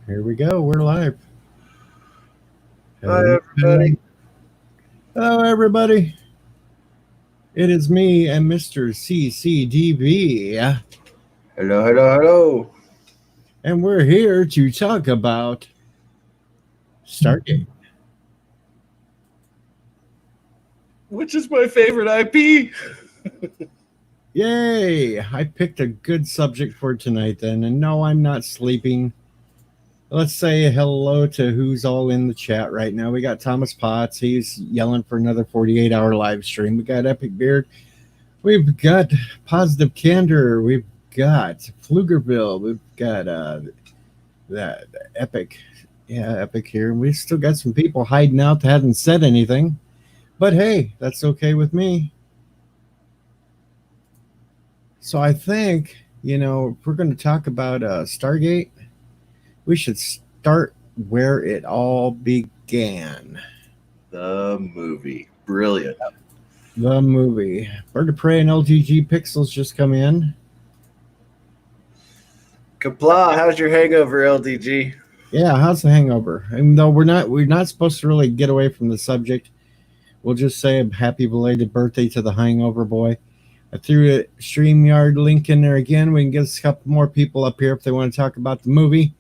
Here we go. We're live. Hi, Hello, everybody. hello, everybody. It is me and Mr. CCDB, Hello, hello, hello. and we're here to talk about StarGate. Which is my favorite IP? Yay! I picked a good subject for tonight, then, and no, I'm not sleeping. Let's say hello to who's all in the chat right now. We got Thomas Potts. He's yelling for another 48-hour live stream. We got Epic Beard. We've got Positive Candor. We've got Pflugerville. We've got that Epic. Yeah, Epic here. We still got some people hiding out that haven't said anything. But hey, that's okay with me. So I think, if we're going to talk about Stargate, we should start where it all began. The movie. Brilliant. The movie. Bird of Prey and LTG Pixels just come in. Kapla, how's your hangover, LDG? Yeah, how's the hangover? Even though we're not supposed to really get away from the subject, we'll just say a happy belated birthday to the hangover boy. I threw a StreamYard link in there again. We can get a couple more people up here if they want to talk about the movie.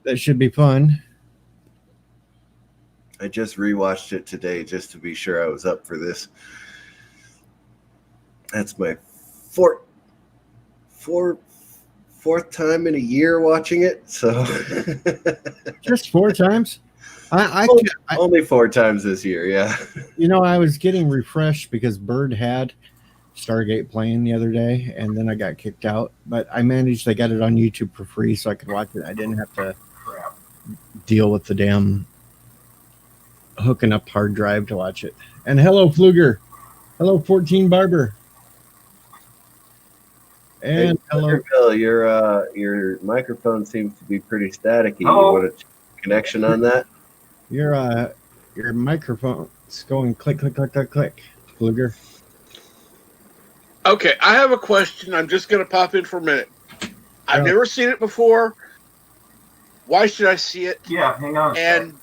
That should be fun. I just rewatched it today just to be sure I was up for this. That's my fourth time in a year watching it. So Just 4 times? only 4 times this year, yeah. I was getting refreshed because Bird had Stargate playing the other day, and then I got kicked out. But I managed. I got it on YouTube for free, so I could watch it. I didn't have to deal with the damn hooking up hard drive to watch it. And hello, Pfluger. Hello, 14 Barber. And hey, hello, Bill. Your microphone seems to be pretty staticky. Hello. You want a connection on that? your microphone's going click, click, click, click, click. Pfluger. Okay, I have a question. I'm just going to pop in for a minute. I've Yeah. never seen it before. Why should I see it? Yeah, hang on. And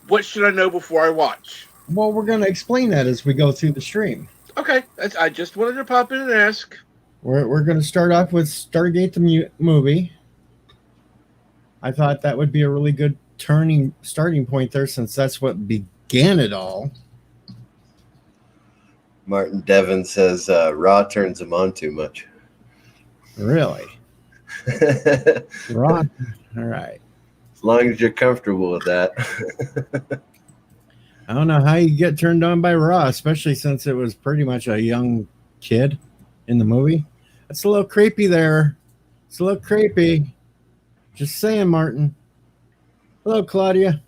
what should I know before I watch? Well, we're going to explain that as we go through the stream. Okay, I just wanted to pop in and ask. We're going to start off with Stargate the movie. I thought that would be a really good starting point there, since that's what began it all. Martin Devon says Raw turns him on too much. Really? As Raw. All right. long as you're comfortable with that. I don't know how you get turned on by Raw, especially since it was pretty much a young kid in the movie. That's a little creepy there. It's a little creepy. Just saying, Martin. Hello, Claudia.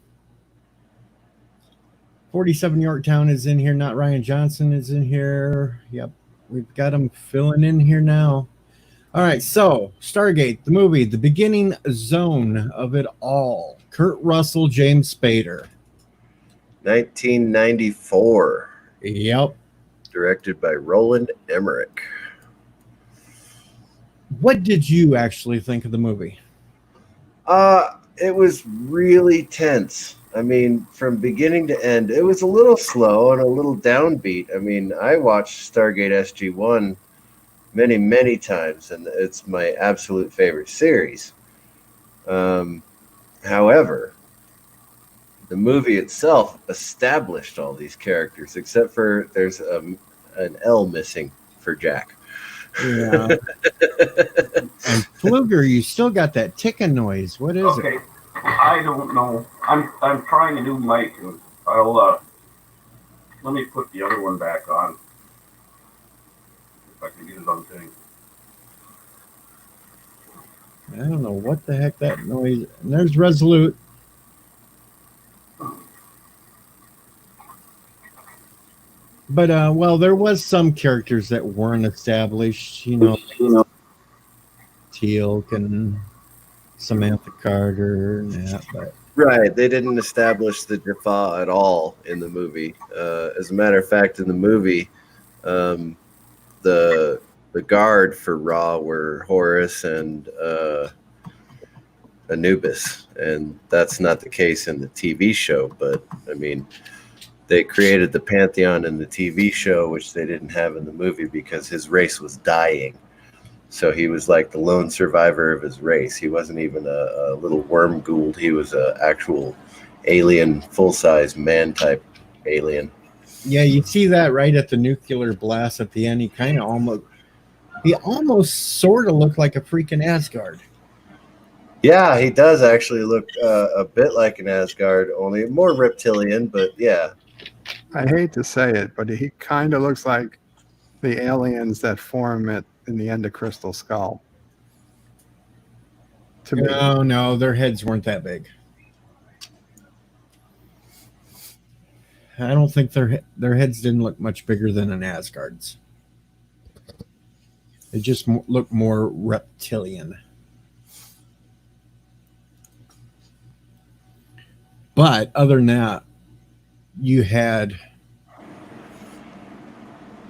47 Yorktown is in here. Not Ryan Johnson is in here. Yep. We've got him filling in here now. All right. So, Stargate, the movie, the beginning zone of it all. Kurt Russell, James Spader. 1994. Yep. Directed by Roland Emmerich. What did you actually think of the movie? It was really tense. I mean, from beginning to end, it was a little slow and a little downbeat. I mean, I watched Stargate SG-1 many, many times, and it's my absolute favorite series. However, the movie itself established all these characters, except for there's an L missing for Jack. Yeah. And Pfluger, you still got that ticking noise. What is Okay, I don't know. I'm trying a new mic, and I'll let me put the other one back on if I can get it on thing. it? I don't know what the heck that noise. And there's Resolute. But well, there was some characters that weren't established. Teal'c and Samantha Carter and that. But Right, they didn't establish the Jaffa at all in the movie. As a matter of fact, in the movie, the guard for Raw were Horus and Anubis, and that's not the case in the TV show. But I mean, they created the pantheon in the TV show, which they didn't have in the movie because his race was dying. So he was like the lone survivor of his race. He wasn't even a little worm Gould. He was an actual alien, full-size man-type alien. Yeah, you see that right at the nuclear blast at the end. He almost sort of looked like a freaking Asgard. Yeah, he does actually look a bit like an Asgard, only more reptilian, but yeah. I hate to say it, but he kind of looks like the aliens that form in the end of Crystal Skull. To me. No, their heads weren't that big. I don't think their heads didn't look much bigger than an Asgard's. They just look more reptilian. But other than that, you had,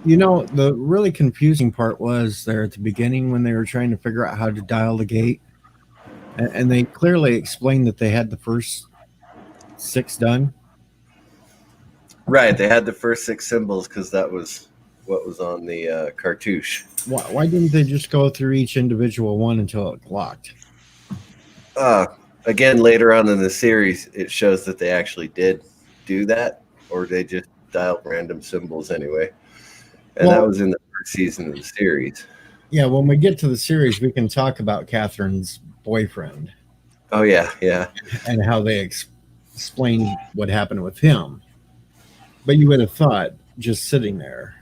the really confusing part was there at the beginning when they were trying to figure out how to dial the gate. And they clearly explained that they had the first 6 done. Right, they had the first 6 symbols because that was what was on the cartouche. Why didn't they just go through each individual one until it locked? Again, later on in the series, it shows that they actually did do that, or they just dialed random symbols anyway. And that was in the first season of the series. Yeah, when we get to the series, we can talk about Catherine's boyfriend. Oh, yeah. And how they explained what happened with him. But you would have thought, just sitting there.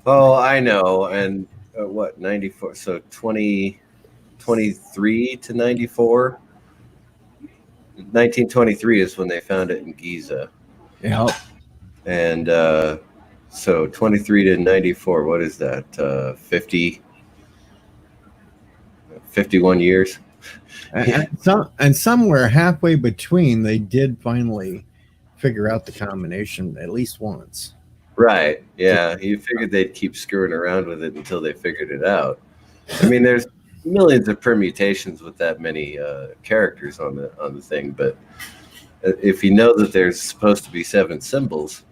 Oh, I know. And 94? So 23 to 94? 1923 is when they found it in Giza. Yeah. And so 23 to 94, what is that? 51 years? And somewhere halfway between, they did finally figure out the combination at least once. Right. Yeah. You figured they'd keep screwing around with it until they figured it out. I mean, there's millions of permutations with that many characters on the thing, but if you know that there's supposed to be 7 symbols,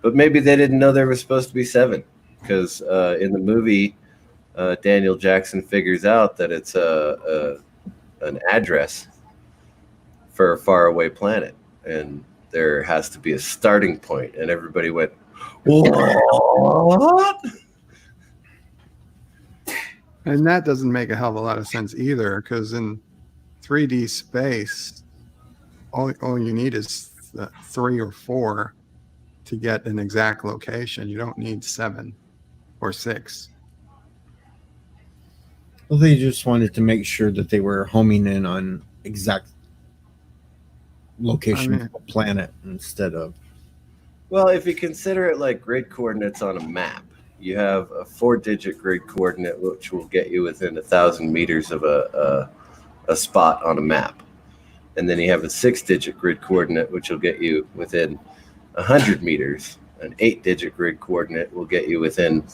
but maybe they didn't know there was supposed to be 7, because in the movie, Daniel Jackson figures out that it's an address for a faraway planet, and there has to be a starting point, and everybody went, "What?" And that doesn't make a hell of a lot of sense either, because in 3D space, all you need is 3 or 4 to get an exact location. You don't need 7 or 6. Well, they just wanted to make sure that they were homing in on exact location of the planet instead of... Well, if you consider it like grid coordinates on a map, you have a 4-digit grid coordinate, which will get you within 1,000 meters of a spot on a map. And then you have a 6-digit grid coordinate, which will get you within 100 meters. An 8-digit grid coordinate will get you within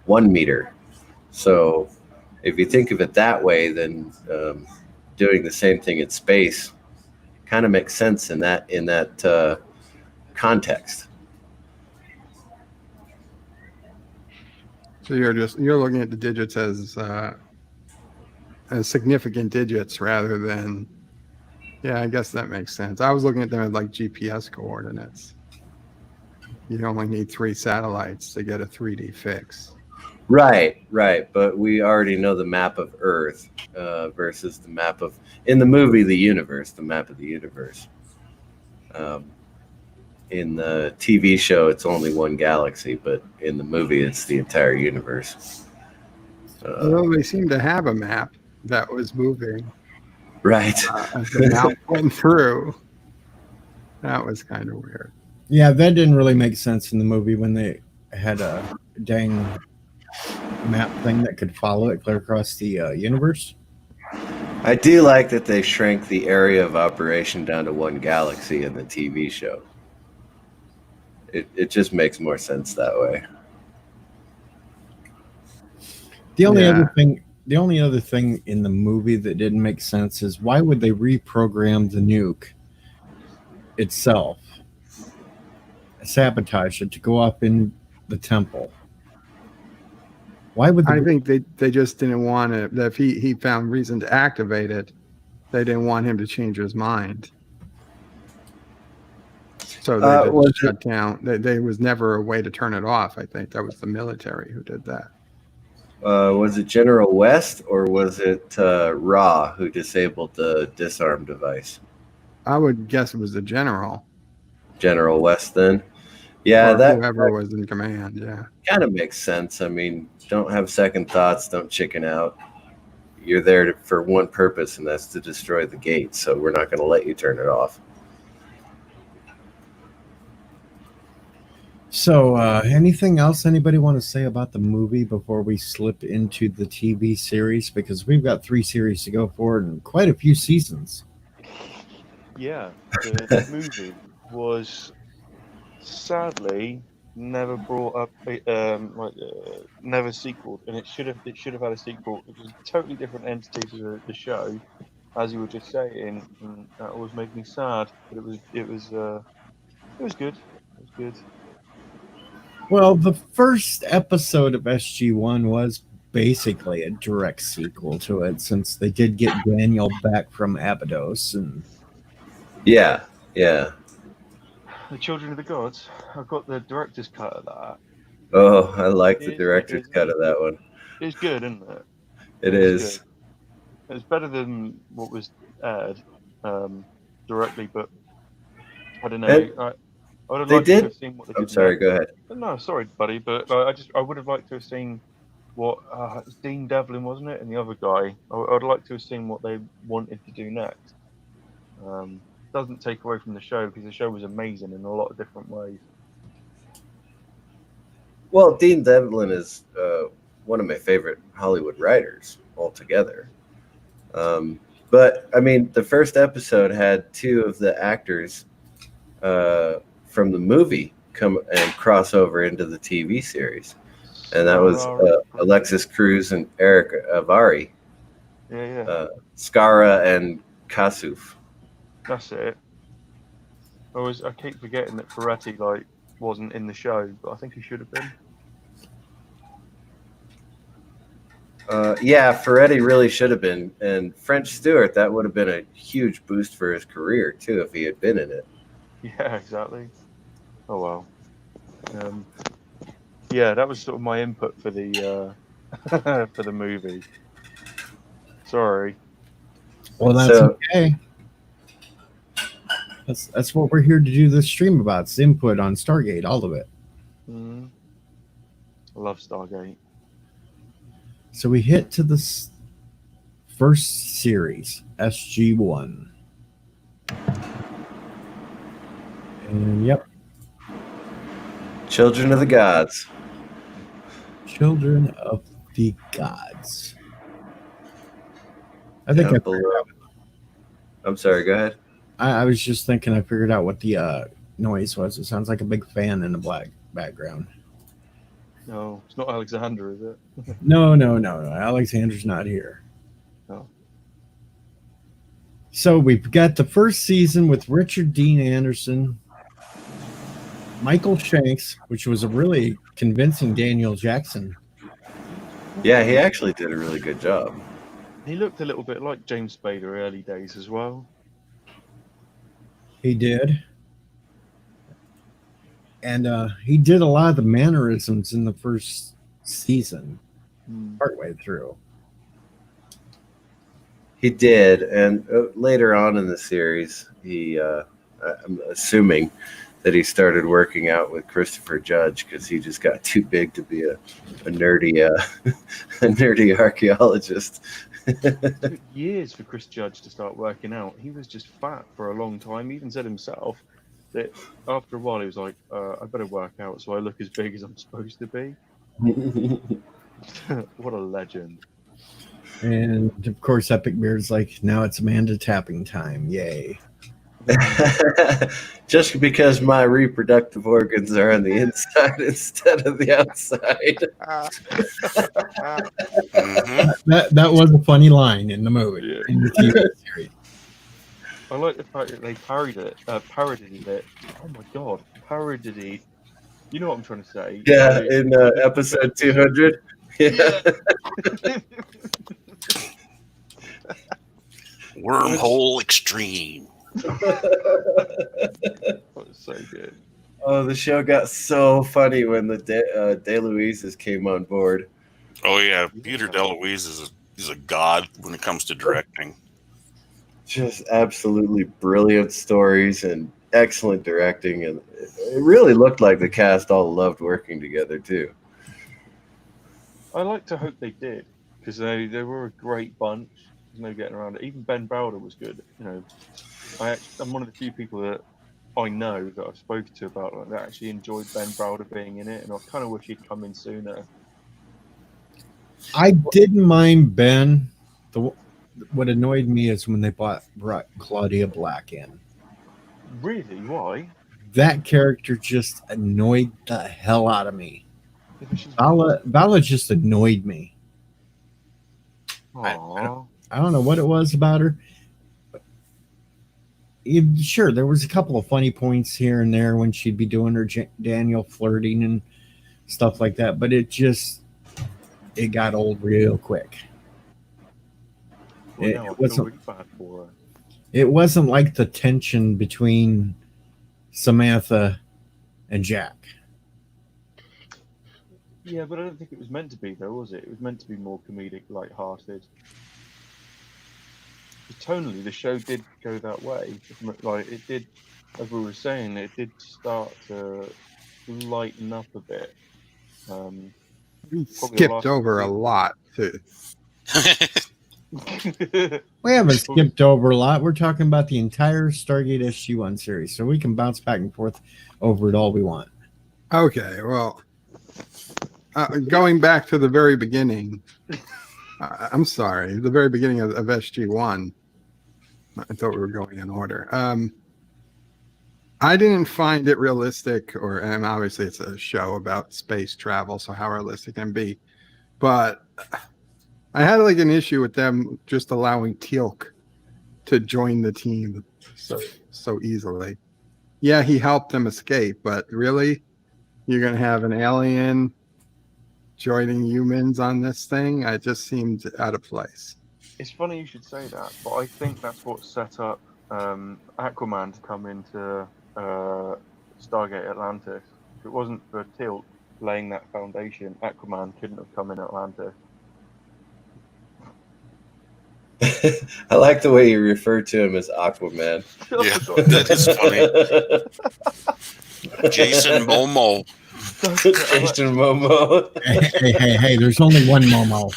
1 meter. So if you think of it that way, then doing the same thing in space kind of makes sense in that context. So you're looking at the digits as significant digits rather than, yeah, I guess that makes sense. I was looking at them as like GPS coordinates. You only need 3 satellites to get a 3D fix. Right. But we already know the map of Earth versus the map of, in the movie, the universe, the map of the universe. In the TV show, it's only one galaxy, but in the movie, it's the entire universe. Although they seem to have a map that was moving. Right. As the map went through. That was kind of weird. Yeah, that didn't really make sense in the movie when they had a dang map thing that could follow it clear across the universe. I do like that they shrank the area of operation down to one galaxy in the TV show. It just makes more sense that way. The only other thing the only other thing in the movie that didn't make sense is why would they reprogram the nuke itself, sabotage it to go up in the temple? Why would I the think they just didn't want to. If he found reason to activate it, they didn't want him to change his mind. So they just Was it shut down. There was never a way to turn it off. I think that was the military who did that. was it General West or was it Ra who disabled the disarm device? I would guess it was the general General West then. Yeah, or that whoever was in command. Yeah. kind of makes sense. I mean, don't have second thoughts, don't chicken out. You're there for one purpose, and that's to destroy the gate. So we're not going to let you turn it off. So, anything else anybody want to say about the movie before we slip into the TV series? Because we've got 3 series to go forward and quite a few seasons. Yeah, the movie was sadly never brought up, never sequeled, and it should have had a sequel. It was a totally different entity to the show, as you were just saying, and that always made me sad. But it was good. It was good. Well, the first episode of SG1 was basically a direct sequel to it, since they did get Daniel back from Abydos, and Yeah. The Children of the Gods. I've got the director's cut of that. Oh, I like the director's cut of that one. It's good, isn't it? It is. Good. It's better than what was aired directly, but I don't know. I would have liked to have seen what they did. I'm sorry, go ahead. No, sorry, buddy, but I would have liked to have seen what Dean Devlin, wasn't it, and the other guy. I would like to have seen what they wanted to do next. Doesn't take away from the show, because the show was amazing in a lot of different ways. Well, Dean Devlin is one of my favorite Hollywood writers altogether. But I mean, the first episode had 2 of the actors from the movie come and cross over into the TV series, and that was Alexis Cruz and Eric Avari. Yeah. Skara and Kasuf. That's it. I keep forgetting that Ferretti wasn't in the show, but I think he should have been. Yeah, Ferretti really should have been, and French Stewart. That would have been a huge boost for his career too if he had been in it. Yeah, exactly. Oh well. Yeah, that was sort of my input for the for the movie. Sorry. Well, that's okay. That's what we're here to do this stream about. It's input on StarGate, all of it. I love StarGate. So we hit to the first series, SG1. And yep. Children of the Gods. Children of the Gods. I think I'm sorry, go ahead. I was just thinking I figured out what the noise was. It sounds like a big fan in the black background. No, it's not Alexander, is it? No. Alexander's not here. No. So we've got the first season with Richard Dean Anderson, Michael Shanks, which was a really convincing Daniel Jackson. Yeah, he actually did a really good job. He looked a little bit like James Spader early days as well. He did. And he did a lot of the mannerisms in the first season, partway through. He did, and later on in the series, I'm assuming that he started working out with Christopher Judge because he just got too big to be a nerdy a nerdy archaeologist. It took years for Chris Judge to start working out. He was just fat for a long time. He even said himself that after a while he was like, I better work out so I look as big as I'm supposed to be. What a legend. And of course, Epic Beard's like, now it's Amanda tapping time. Yay. Just because my reproductive organs are on the inside instead of the outside. That was a funny line in the movie, Yeah. in the TV series. I like the fact that they parodied it. Oh my god, parodied. You know what I'm trying to say? Yeah, Like, in episode 200. Yeah. Wormhole Extreme. that was so good. Oh, the show got so funny when the DeLuises came on board. Oh yeah, Peter DeLuise is a god when it comes to directing. Just absolutely brilliant stories and excellent directing, and it really looked like the cast all loved working together too. I like to hope they did, because they were a great bunch. There's no getting around it. Even Ben Browder was good. You know, I'm one of the few people that I know that I've spoken to about that actually enjoyed Ben Browder being in it, and I kind of wish he'd come in sooner. I didn't mind Ben. What annoyed me is when they brought Claudia Black in. Really? Why? That character just annoyed the hell out of me. Yeah, Vala just annoyed me. Aww. I don't know what it was about her. Sure, there was a couple of funny points here and there when she'd be doing her Daniel flirting and stuff like that, but it got old real quick. Well, now I feel really bad for her. It wasn't like the tension between Samantha and Jack. Yeah, but I don't think it was meant to be, though, was it? It was meant to be more comedic, light-hearted. Tonally, the show did go that way. Like, it did, as we were saying, it did start to lighten up a bit. We skipped over a lot too. We haven't skipped over a lot. We're talking about the entire Stargate SG-1 series, so we can bounce back and forth over it all we want. Okay, well, going back to the very beginning, I'm sorry, the very beginning of SG-1. I thought we were going in order. I didn't find it realistic, and obviously it's a show about space travel, so how realistic can it be? But I had like an issue with them just allowing Teal'c to join the team so easily. Yeah, he helped them escape, but really, you're gonna have an alien joining humans on this thing? It just seemed out of place. It's funny you should say that, but I think that's what set up Aquaman to come into Stargate Atlantis. If it wasn't for Teal'c laying that foundation, Aquaman couldn't have come in Atlantis. I like the way you refer to him as Aquaman. Yeah, that is funny. Jason Momoa. Jason Momoa. Hey, there's only one Momo.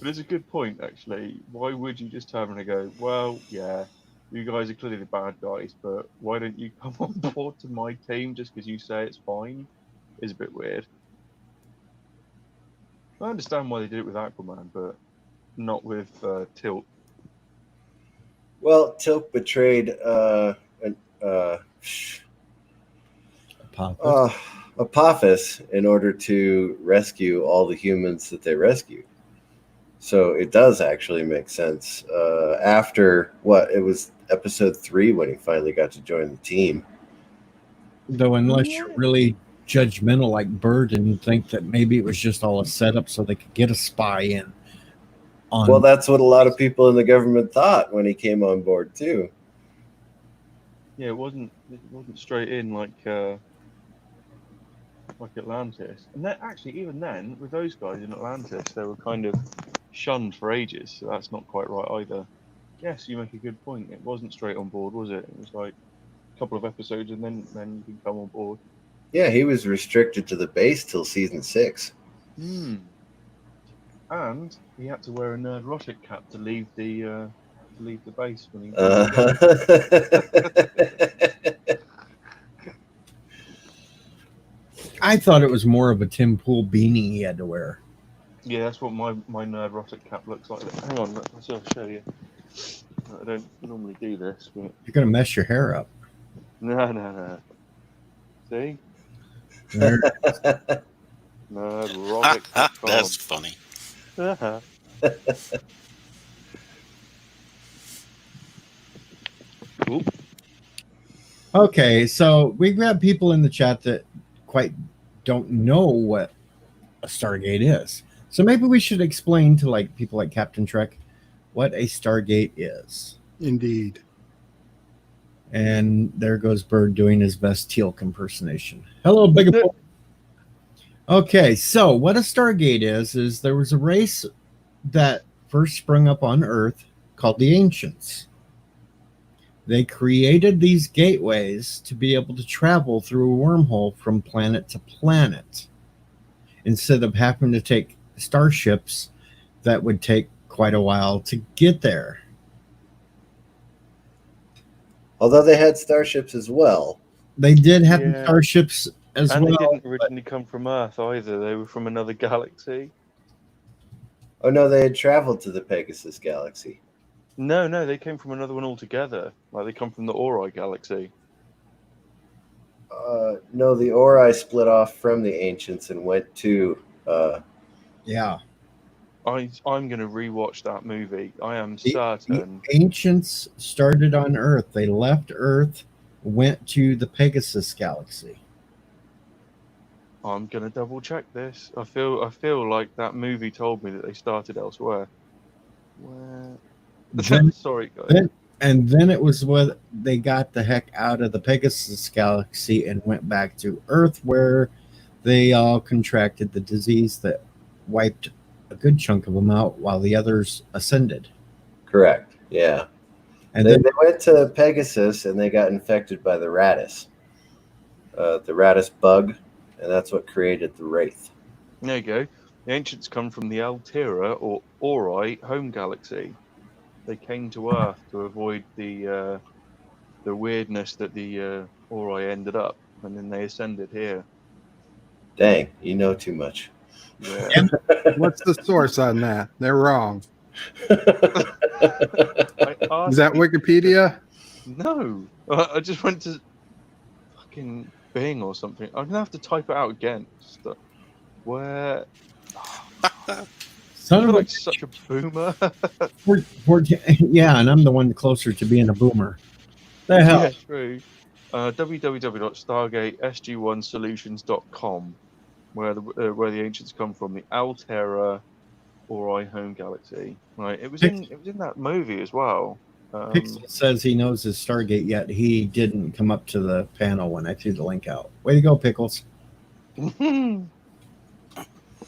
But it's a good point, actually. Why would you just turn and go, well, yeah, you guys are clearly the bad guys, but why don't you come on board to my team just because you say it's fine? Is a bit weird. I understand why they did it with Aquaman, but not with Teal'c. Well, Teal'c betrayed Apophis in order to rescue all the humans that they rescued. So it does actually make sense. After it was episode 3 when he finally got to join the team. Though, unless you're really judgmental like Bird and you think that maybe it was just all a setup so they could get a spy in. Well, that's what a lot of people in the government thought when he came on board too. Yeah, it wasn't straight in like Atlantis. And then, actually, even then, with those guys in Atlantis, they were kind of shunned for ages, so that's not quite right either. Yes, you make a good point. It wasn't straight on board, was it? It was like a couple of episodes and then you can come on board. Yeah, he was restricted to the base till season 6. And he had to wear a nerd-rotic cap to leave the base when he. I thought it was more of a Tim Pool beanie he had to wear. Yeah, that's what my nerd-rotic cap looks like. Hang on, I'll show you. I don't normally do this, but You're gonna mess your hair up. no. See? There. Nerdrotic.com. That's funny. Uh-huh. Oop. Okay, so we've got people in the chat that quite don't know what a Stargate is. So maybe we should explain to like people like Captain Trek what a Stargate is. Indeed. And there goes Bird doing his best Teal'c impersonation. Hello, Big Boy. Okay, so what a Stargate is there was a race that first sprung up on Earth called the Ancients. They created these gateways to be able to travel through a wormhole from planet to planet instead of having to take starships that would take quite a while to get there. Although they had starships as well. They did have Yeah. starships as And well. they didn't originally come from Earth either. They were from another galaxy. Oh no, they had traveled to the Pegasus galaxy. No, they came from another one altogether. Like they come from the Ori galaxy. No, the Ori split off from the Ancients and went to. Yeah. I'm going to rewatch that movie. I am The certain. Ancients started on Earth. They left Earth, went to the Pegasus galaxy. I'm going to double check this. I feel like that movie told me that they started elsewhere. Where? Then- Sorry, guys. And then it was when they got the heck out of the Pegasus galaxy and went back to Earth, where they all contracted the disease that wiped a good chunk of them out while the others ascended. Correct. Yeah. And They then went to Pegasus and they got infected by the Radis. The Radis bug, and that's what created the Wraith. There you go. The ancients come from the Altera or Ori home galaxy. They came to Earth to avoid the weirdness that the Ori ended up, and then they ascended here. Dang, you know too much. Yeah. What's the source on that? They're wrong. I Is that asked Wikipedia? No, I just went to fucking Bing or something. I'm gonna have to type it out again. Where? I son feel of like such a boomer. yeah, and I'm the one closer to being a boomer. The hell? Yeah, true. www.stargatesg1solutions.com, where the ancients come from, the Altera Ori home galaxy. Right, it was in that movie as well. Pixel says he knows his Stargate, yet he didn't come up to the panel when I threw the link out. Way to go, Pickles.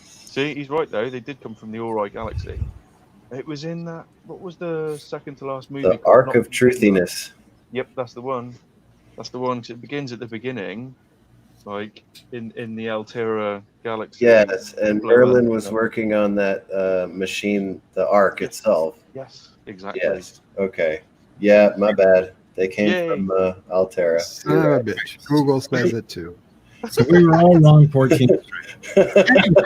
See, he's right though. They did come from the Ori galaxy. It was in that. What was the second to last movie? The Ark of Truthiness. Yep, that's the one. That's the one. 'Cause it begins at the beginning, like in the Altera galaxy. Yes, and Blow Merlin up, was you know. working on that machine, the Ark itself. Yes, exactly. Yes. Okay. Yeah, my bad. They came Yay. from Altera. Son of a bitch. Google says it too. So we were all wrong 14. Anyway,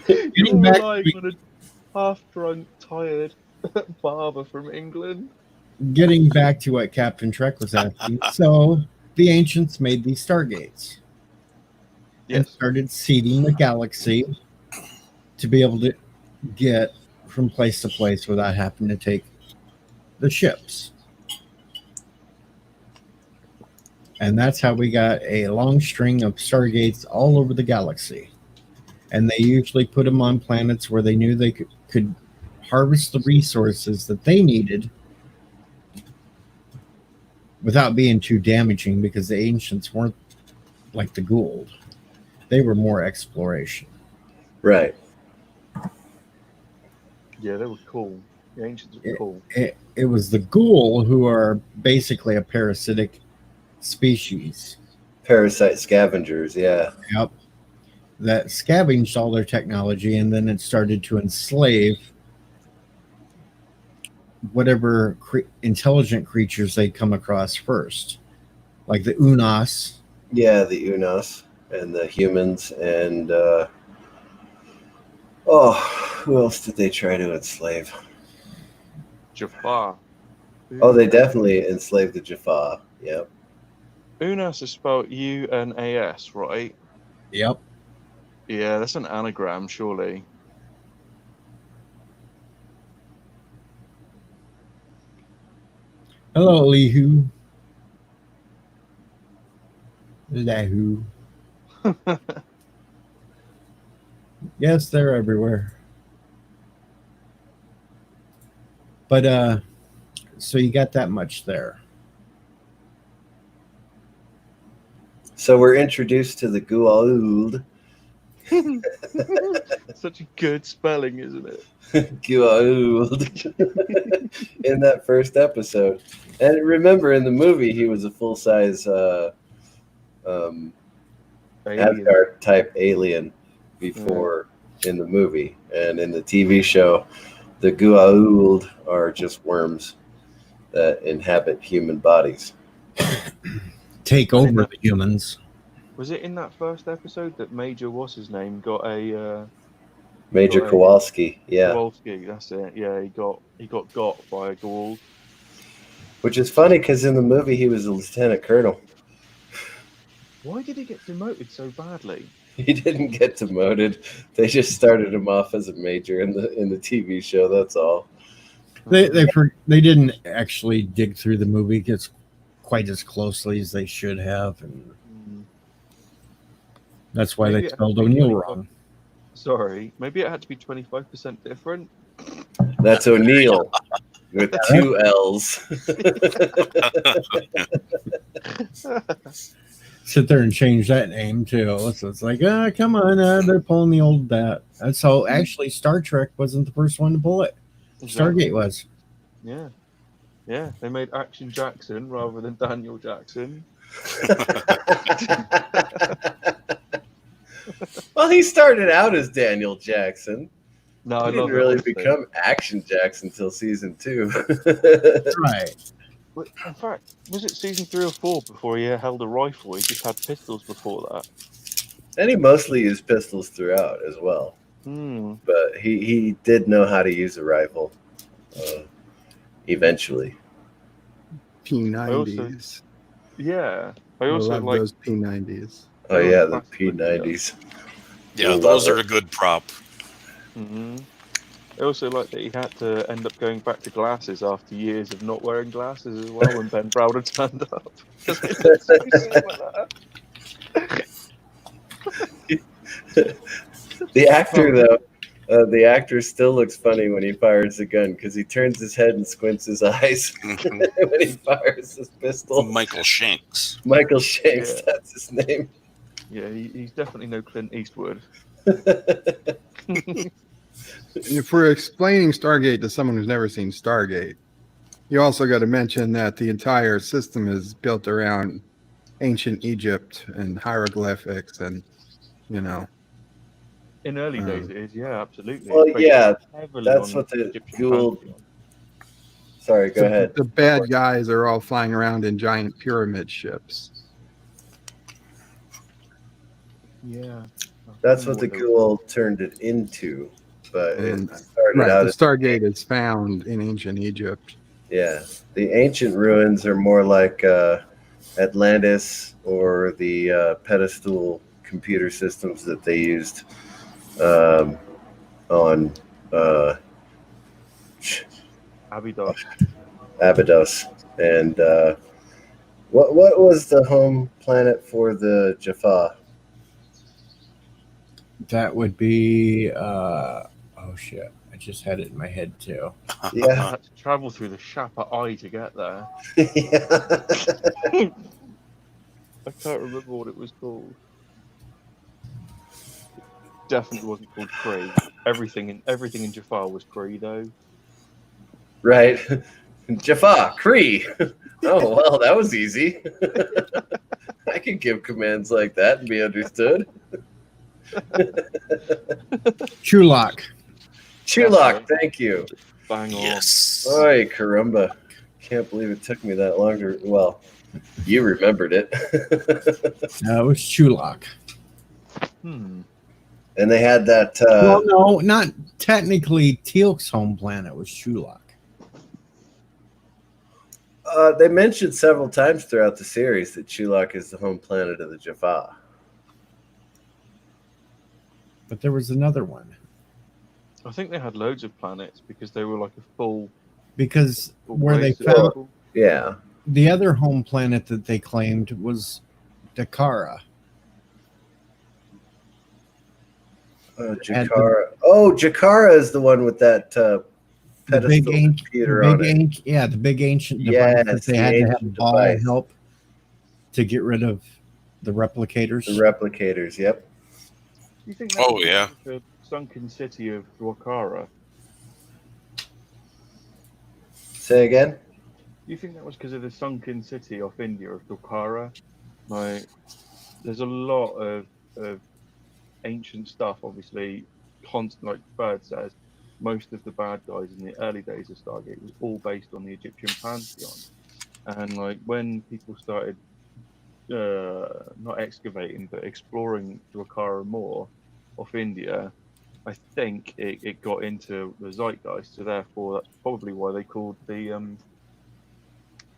You're getting back, relying on a half-drunk, tired barber from England. getting back to what Captain Trek was asking. So the ancients made these Stargates and Yes. started seeding the galaxy to be able to get from place to place without having to take the ships. And that's how we got a long string of Stargates all over the galaxy. And they usually put them on planets where they knew they could harvest the resources that they needed without being too damaging, because the ancients weren't like the Gould. They were more exploration. Right. Yeah, they were cool. The ancients were cool. It was the Ghoul who are basically a parasitic species. Parasite scavengers, yeah. Yep. That scavenged all their technology, and then it started to enslave whatever intelligent creatures they come across first, like the Unas. Yeah, the Unas and the humans and Oh, who else did they try to enslave? Jafar. Oh, they definitely enslaved the Jaffa. Yep. Unas is spelled UNAS, right? Yep. Yeah, that's an anagram, surely. Hello, Elihu. Lahu. Yes, they're everywhere. But so you got that much there. So we're introduced to the Goa'uld. Such a good spelling, isn't it? Goa'uld in that first episode. And remember, in the movie, he was a full-size Alien. Asgard type alien before in the movie, and in the TV show, the Goa'uld are just worms that inhabit human bodies. Take over the humans. Was it in that first episode that Major what's his name got a Major got a- Kowalski, yeah. Kowalski? That's it. Yeah, he got by a Goa'uld. Which is funny because in the movie he was a lieutenant colonel. Why did he get demoted so badly? He didn't get demoted. They just started him off as a major in the TV show. That's all. They didn't actually dig through the movie quite as closely as they should have, and that's why Maybe they it spelled had to be O'Neill 25 wrong. Sorry, maybe it had to be 25% different. That's O'Neill with two L's. Sit there and change that name too. So it's like, come on, they're pulling the old that. And so actually, Star Trek wasn't the first one to pull it. Stargate was. Yeah. Yeah, they made Action Jackson rather than Daniel Jackson. Well, he started out as Daniel Jackson. No, I He love didn't really it. become Action Jackson until season 2. Right. In fact, was it season 3 or 4 before he held a rifle? He just had pistols before that. And he mostly used pistols throughout as well. But he did know how to use a rifle eventually. P90s. I also love like those P90s. Oh, yeah, the P90s. Yeah, those are a good prop. I also like that he had to end up going back to glasses after years of not wearing glasses as well when Ben Browder turned up. Because it looks so similar. The actor, though, the actor still looks funny when he fires the gun because he turns his head and squints his eyes when he fires his pistol. Michael Shanks. Michael Shanks, that's his name. Yeah, he's definitely no Clint Eastwood. If we're explaining Stargate to someone who's never seen Stargate, you also got to mention that the entire system is built around ancient Egypt and hieroglyphics, and In early days, it is, yeah, absolutely. Well, It's yeah, heavily that's on what the Egyptian Goa'uld. pantheon. Sorry, go ahead. The bad guys are all flying around in giant pyramid ships. Yeah. That's what the Goa'uld turned it into, but And it started right, out the as Stargate is found in ancient Egypt. yeah. The ancient ruins are more like Atlantis or the pedestal computer systems that they used on Abydos. And what was the home planet for the Jaffa? That would be oh shit. I just had it in my head too. Yeah. I had to travel through the Shapa Eye to get there. Yeah. I can't remember what it was called. It definitely wasn't called Kree. Everything in Jafar was Kree though. Right. Jaffa, Kree. Oh, well, that was easy. I could give commands like that and be understood. Chulak. Chulak, thank you. Bang on. Yes. Oy, caramba. Can't believe it took me that long to... Well, you remembered it. No, it was Chulak. And they had that. Well, no, not technically. Teal'c's home planet was Chulak. They mentioned several times throughout the series that Chulak is the home planet of the Jaffa. But there was another one. I think they had loads of planets because they were like a full. Because full where they race of found people. Yeah. the other home planet that they claimed was Dakara. Jakara. Oh, Jakara is the one with that The pedestal big ancient, computer on it. the big ancient Yes, device that they the had to have ancient Ball device. help to get rid of the replicators. The replicators, yep. Do you think Oh, was yeah. the sunken city of Dwakara? Say again? Do you think that was because of the sunken city off India of Dwakara? Like, there's a lot of ancient stuff, obviously. Like Bird says, most of the bad guys in the early days of Stargate was all based on the Egyptian pantheon. And like when people started not excavating but exploring Dwakara more off India, I think it got into the zeitgeist. So therefore, that's probably why they called the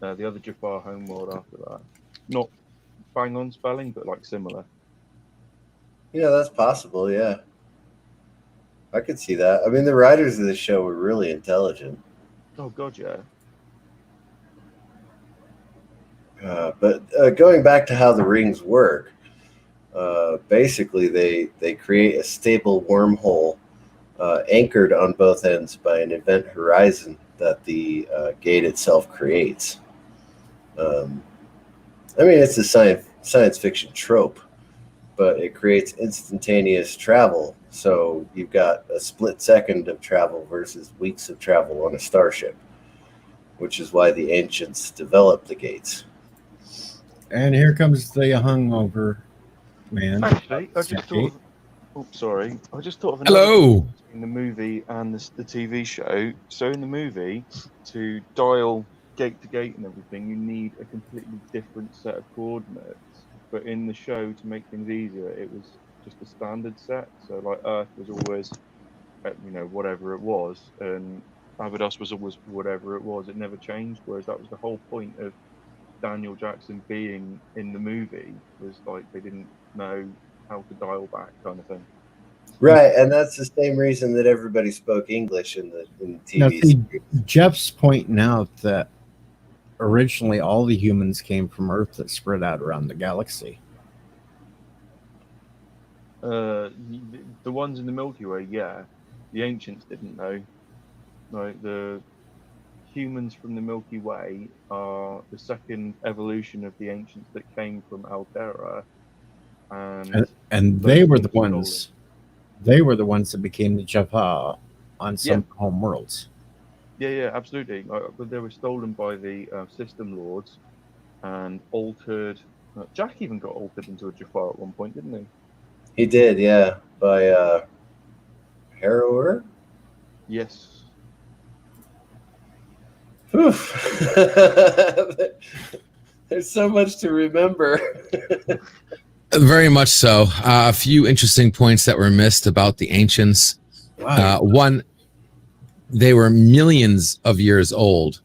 other Jafar homeworld after that. Not bang on spelling, but like similar. Yeah, that's possible, yeah. I could see that. I mean, the writers of the show were really intelligent. Oh god, yeah. But going back to how the rings work, basically they create a stable wormhole anchored on both ends by an event horizon that the gate itself creates. I mean, it's a science fiction trope, but it creates instantaneous travel. So you've got a split second of travel versus weeks of travel on a starship, which is why the ancients developed the gates. And here comes the hungover man. Actually, I just thought of, I just thought of another Hello. in the movie and the TV show. So in the movie, to dial gate to gate and everything, you need a completely different set of coordinates. But in the show, to make things easier, it was just a standard set. So like Earth was always, whatever it was, and Abydos was always whatever it was. It never changed. Whereas that was the whole point of Daniel Jackson being in the movie, was like they didn't know how to dial back, kind of thing. Right, and that's the same reason that everybody spoke English in the TV Now, see, series. Jeff's pointing out that originally all the humans came from Earth that spread out around the galaxy. The ones in the Milky Way, yeah. The ancients didn't know. Like the humans from the Milky Way are the second evolution of the ancients that came from Altera, And they were the ones. They were the ones that became the Jaffa on some home worlds. Yeah, absolutely. But they were stolen by the system lords and altered. Jack even got altered into a Jafar at one point, didn't he? He did, yeah, by Harrower. Yes. There's so much to remember. Very much so. A few interesting points that were missed about the ancients. Wow. One, they were millions of years old.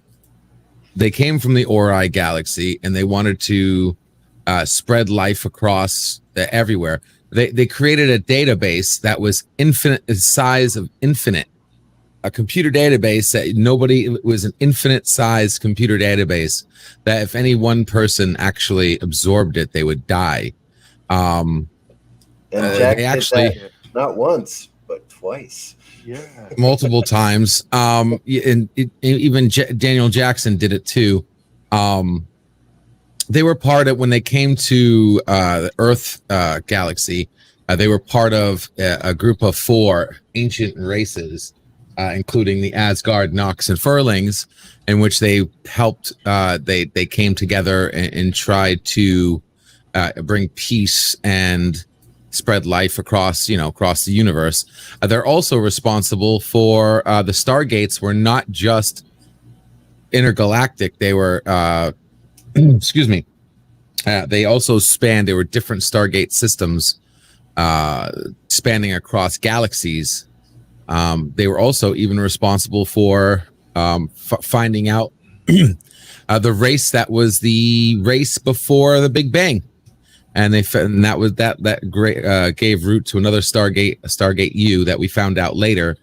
They came from the Ori galaxy, and they wanted to spread life across everywhere. They created a database that was infinite, the size of infinite. A computer database that it was an infinite size computer database that if any one person actually absorbed it, they would die. And Jack they actually did that not once, but twice. Yeah. multiple times. And even Daniel Jackson did it too. They were part of, when they came to the Earth galaxy, they were part of a group of 4 ancient races, including the Asgard, Nox, and Furlings, in which they helped. They came together and tried to bring peace and spread life across the universe. They're also responsible for the Stargates. Were not just intergalactic; they were excuse me. They also spanned. There were different Stargate systems spanning across galaxies. They were also even responsible for finding out the race that was the race before the Big Bang, and that was that great gave root to another Stargate, Stargate U, that we found out later.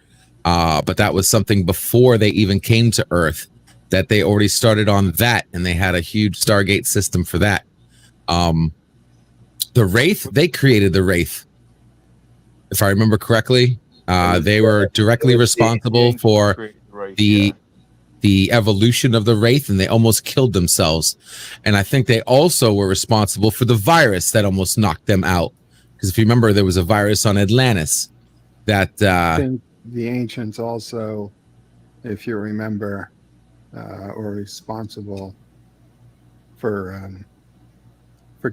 But that was something before they even came to Earth, that they already started on that, and they had a huge Stargate system for that. The Wraith, they created the Wraith, if I remember correctly. They were directly responsible for the evolution of the Wraith, and they almost killed themselves. And I think they also were responsible for the virus that almost knocked them out. Because if you remember, there was a virus on Atlantis that I think the ancients also, if you remember, were responsible for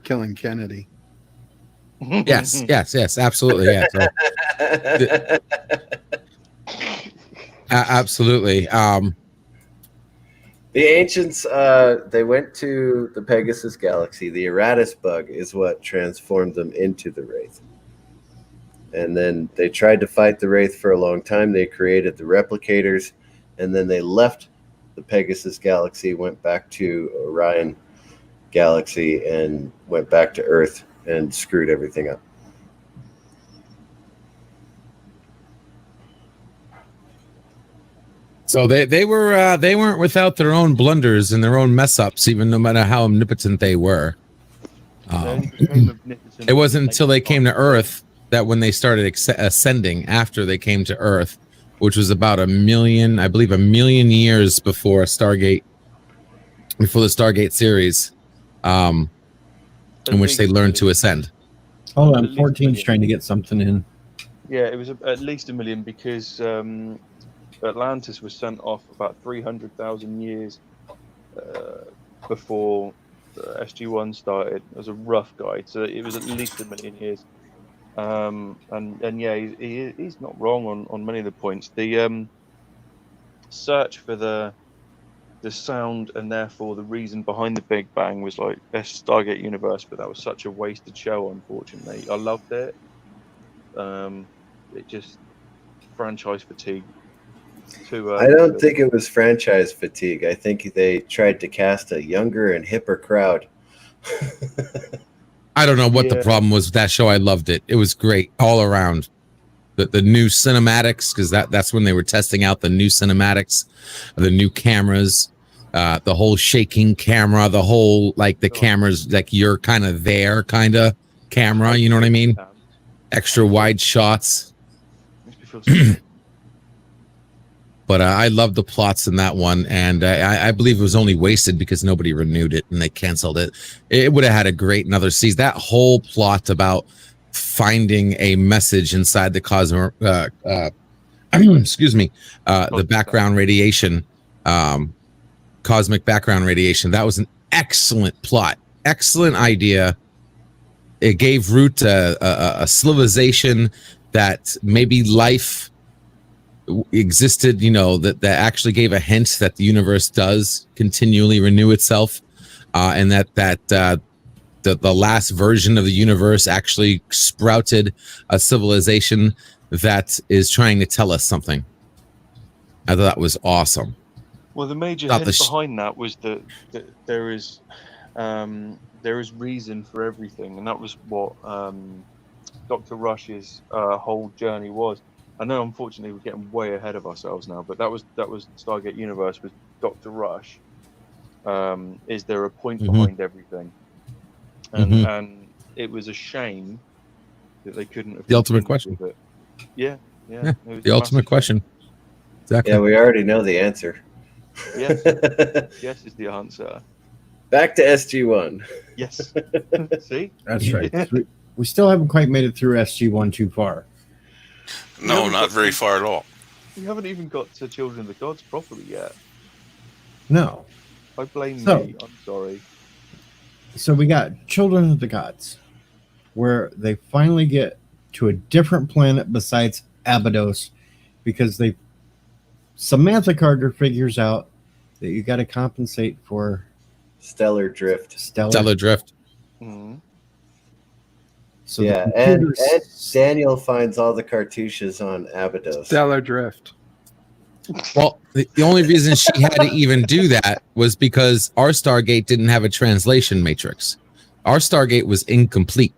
killing Kennedy. yes, absolutely, yeah. So, absolutely. The ancients, they went to the Pegasus galaxy. The Eratus bug is what transformed them into the Wraith. And then they tried to fight the Wraith for a long time. They created the replicators, and then they left the Pegasus galaxy, went back to Orion galaxy, and went back to Earth and screwed everything up. So they weren't without their own blunders and their own mess ups, even no matter how omnipotent they were. It wasn't until they came to Earth that when they started ascending after they came to Earth, which was about 1 million years before Stargate, before the Stargate series, in which they learned to ascend. Hold on, 14's trying to get something in. Yeah, it was at least 1 million because Atlantis was sent off about 300,000 years before SG-1 started. It was a rough guide, so it was at least 1 million years. And yeah, he's not wrong on many of the points. The search for the sound and therefore the reason behind the Big Bang was like Stargate Universe, but that was such a wasted show, unfortunately. I loved it. It just franchise fatigue. I don't think it was franchise fatigue. I think they tried to cast a younger and hipper crowd. I don't know what the problem was with that show. I loved it. It was great all around. The new cinematics, because that's when they were testing out the new cinematics, the new cameras, the whole shaking camera, the whole like the cameras like you're kind of there kind of camera. You know what I mean? Extra wide shots. But I love the plots in that one, and I believe it was only wasted because nobody renewed it and they canceled it. It would have had a great another season. That whole plot about finding a message inside the cosmic, excuse me, the background radiation, cosmic background radiation. That was an excellent plot, excellent idea. It gave root to a civilization that maybe life existed, you know, that actually gave a hint that the universe does continually renew itself, and that the last version of the universe actually sprouted a civilization that is trying to tell us something. I thought that was awesome. Well, the major hint behind that was that there is reason for everything, and that was what Dr. Rush's whole journey was. I know, unfortunately, we're getting way ahead of ourselves now, but that was Stargate Universe with Dr. Rush. Is there a point behind everything? And it was a shame that they couldn't have. The ultimate question. Yeah. The ultimate question. Exactly. Yeah, we already know the answer. Yes. Yes is the answer. Back to SG-1. Yes. See? That's right. We still haven't quite made it through SG-1 too far. No, not very far at all. We haven't even got to Children of the Gods properly yet. No. I blame me. I'm sorry. So we got Children of the Gods, where they finally get to a different planet besides Abydos, because Samantha Carter figures out that you got to compensate for stellar drift. Stellar drift. Mm-hmm. So yeah, the and computers, Daniel finds all the cartouches on Abydos. Stellar drift. Well, the only reason she had to even do that was because our Stargate didn't have a translation matrix. Our Stargate was incomplete.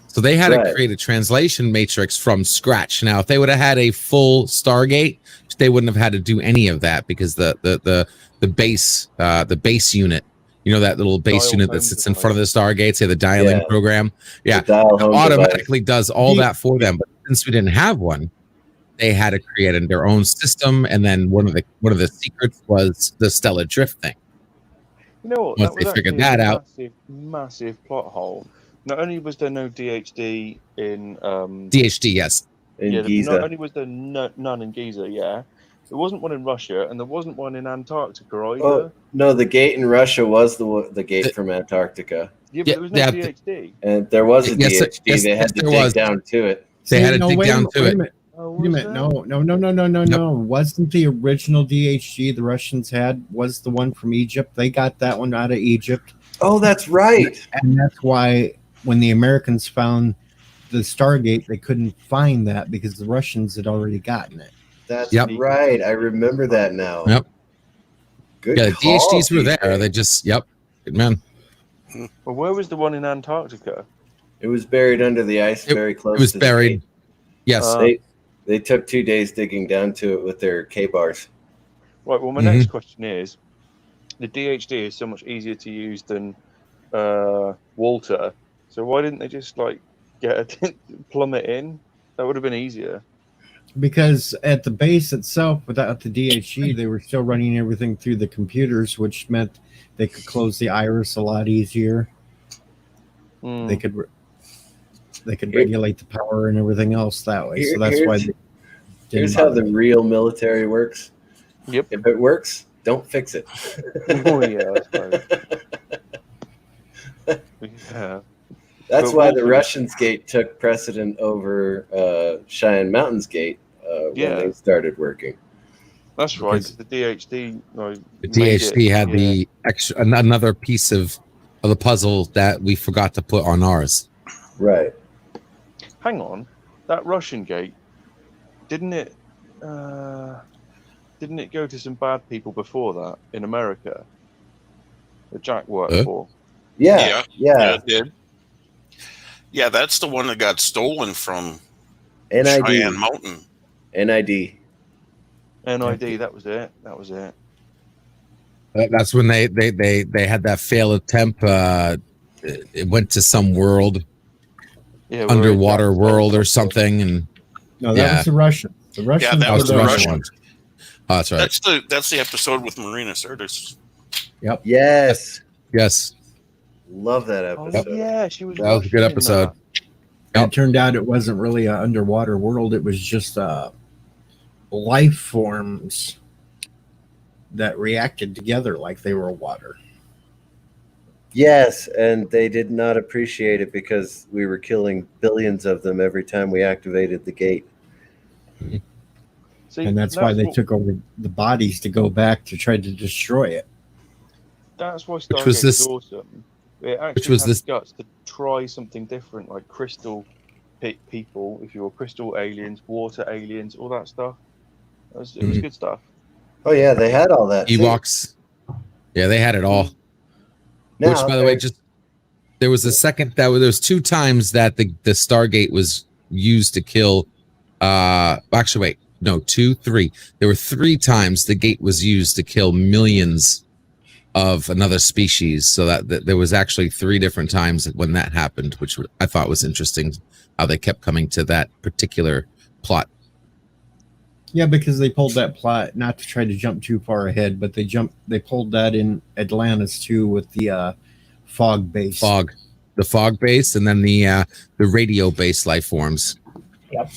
So they had to Right. create a translation matrix from scratch. Now, if they would have had a full Stargate, they wouldn't have had to do any of that because the base unit, you know, that little base Dial unit that home sits in front of the device. Stargate, say the dialing Yeah. program, yeah, The dial home automatically does all The- that for them. But since we didn't have one, they had to create their own system. And then one of the secrets was the stellar drift thing. You know what? Once That they was figured actually that a out, massive plot hole. Not only was there no DHD in DHD, yes, in not Giza. only was there none in Giza, yeah, there wasn't one in Russia, and there wasn't one in Antarctica either. Oh no, the gate in Russia was the gate from Antarctica, Yeah, but yeah, there was no yeah, DHD. and there was a Yes, DHD. yes, they had yes, to there dig was. down to it. They had to dig wait a down minute, to wait it. a minute. Oh, Wait a was minute. there? No. Wasn't the original DHG the Russians had was the one from Egypt? They got that one out of Egypt. Oh, that's right. And that's why when the Americans found the Stargate, they couldn't find that because the Russians had already gotten it. That's Yep. right. I remember that now. Yep. Good Yeah, the call, DHDs were there. TJ. They just, yep, good man. Well, where was the one in Antarctica? It was buried under the ice, very close. It was to buried. The gate. Yes. They took 2 days digging down to it with their K-bars. Right. Well, my Mhm. next question is: the DHD is so much easier to use than Walter. So why didn't they just get a plumb it in? That would have been easier. Because at the base itself, without the DHG, they were still running everything through the computers, which meant they could close the iris a lot easier. Mm. They could regulate the power and everything else that way. So that's why. Here's how the real military works. Yep. If it works, don't fix it. Oh yeah, I suppose. Yeah. That's But why the Walter- Russians' gate took precedent over Cheyenne Mountain's gate when Yeah. they started working. That's right. Because- 'Cause the DHD, The made DHD it, had yeah. the extra another piece of the puzzle that we forgot to put on ours. Right. Hang on, that Russian gate, didn't it? Didn't it go to some bad people before that in America? That Jack worked for. Yeah. Yeah. It did. Yeah, that's the one that got stolen from NID. Cheyenne Mountain. NID. NID. That was it. That was it. That's when they had that failed attempt. It went to some world, Yeah, where underwater Jack's world or helicopter- something, and No, that Yeah. was the Russian. The Russian. that that was was the the Russian Russian. one. Oh, that's right. That's the episode with Marina Sirtis. Yes. Yes, Love that Oh episode. yeah, she was. that was a good Russian in episode. that. It turned out it wasn't really an underwater world. It was just life forms that reacted together like they were water. Yes, and they did not appreciate it because we were killing billions of them every time we activated the gate. See, And that's why they what- took over the bodies to go back to try to destroy it. That's why Which Stargate was this- is awesome. It actually was had this- the guts to try something different, like crystal people, if you will, crystal aliens, water aliens, all that stuff. It was Mhm. good stuff. Oh yeah, they had all that. too. Ewoks. Yeah, they had it all. Now, Which, by the way, just there was a second that there was 2 times that the Stargate was used to kill. Actually, wait, no, 2, 3. There were 3 times the gate was used to kill millions of another species. So that there was actually 3 different times when that happened, which I thought was interesting. How they kept coming to that particular plot. Yeah, because they pulled that plot not to try to jump too far ahead, but they pulled that in Atlantis too with the fog base. The fog base, and then the radio based life forms. Yep.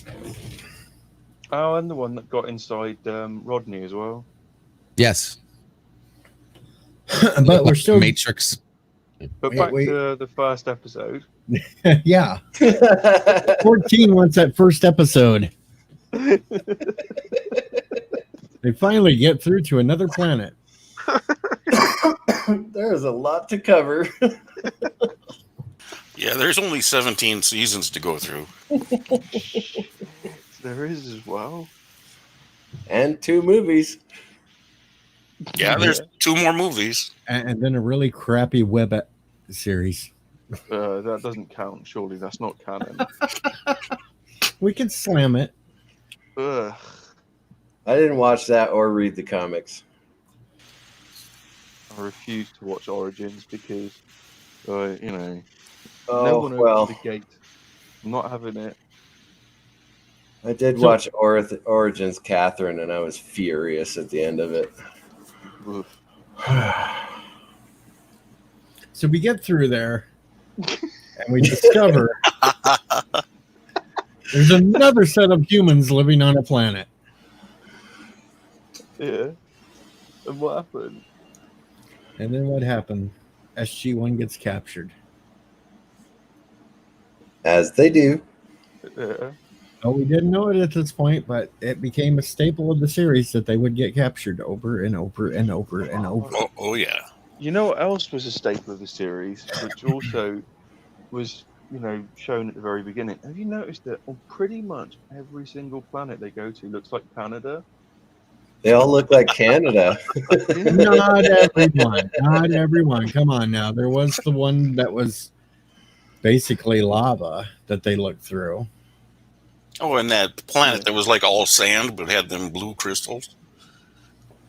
Oh, and the one that got inside Rodney as well. Yes, But we're still Matrix. But Wait, back wait. to the first episode. yeah. 14 wants that first episode. They finally get through to another planet. There's a lot to cover. Yeah, there's only 17 seasons to go through. There is as well. And 2 movies. Yeah, there's 2 more movies. And then a really crappy web series. That doesn't count. Surely that's not canon. We can slam it. Ugh. I didn't watch that or read the comics. I refuse to watch Origins because, no Oh, one well. opened the gate. I'm not having it. I did watch Origins Catherine, and I was furious at the end of it. Oof. So we get through there, and we discover there's another set of humans living on a planet. Yeah. And what happened? And then what happened? SG-1 gets captured. As they do. Yeah. Oh, we didn't know it at this point, but it became a staple of the series that they would get captured over and over and over and over. Oh yeah. You know what else was a staple of the series, which also was, shown at the very beginning? Have you noticed that on pretty much every single planet they go to looks like Canada? They all look like Canada. Not everyone. Not everyone. Come on now. There was the one that was basically lava that they looked through. Oh, and that planet that was like all sand but had them blue crystals.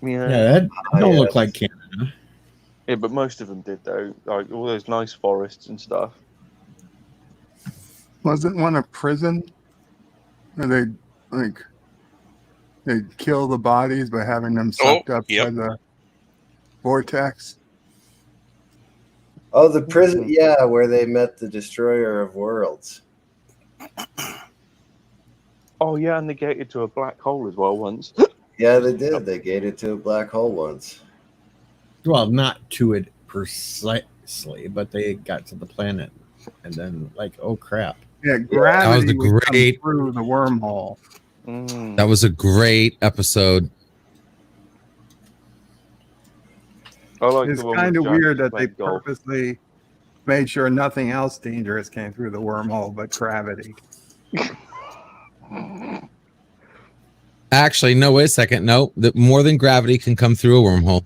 Yeah, that don't look like Canada. Yeah, but most of them did though. Like all those nice forests and stuff. Wasn't one a prison? Where they kill the bodies by having them sucked up by the vortex? Oh, the prison, yeah, where they met the destroyer of worlds. Oh yeah, and they gated to a black hole as well once. Yeah, they did. They gated to a black hole once. Well, not to it precisely, but they got to the planet, and then oh crap! Yeah, gravity that was a great through the wormhole. That was a great episode. It's kind of weird that they purposely made sure nothing else dangerous came through the wormhole but gravity. Actually, no, wait a second. No, more than gravity can come through a wormhole.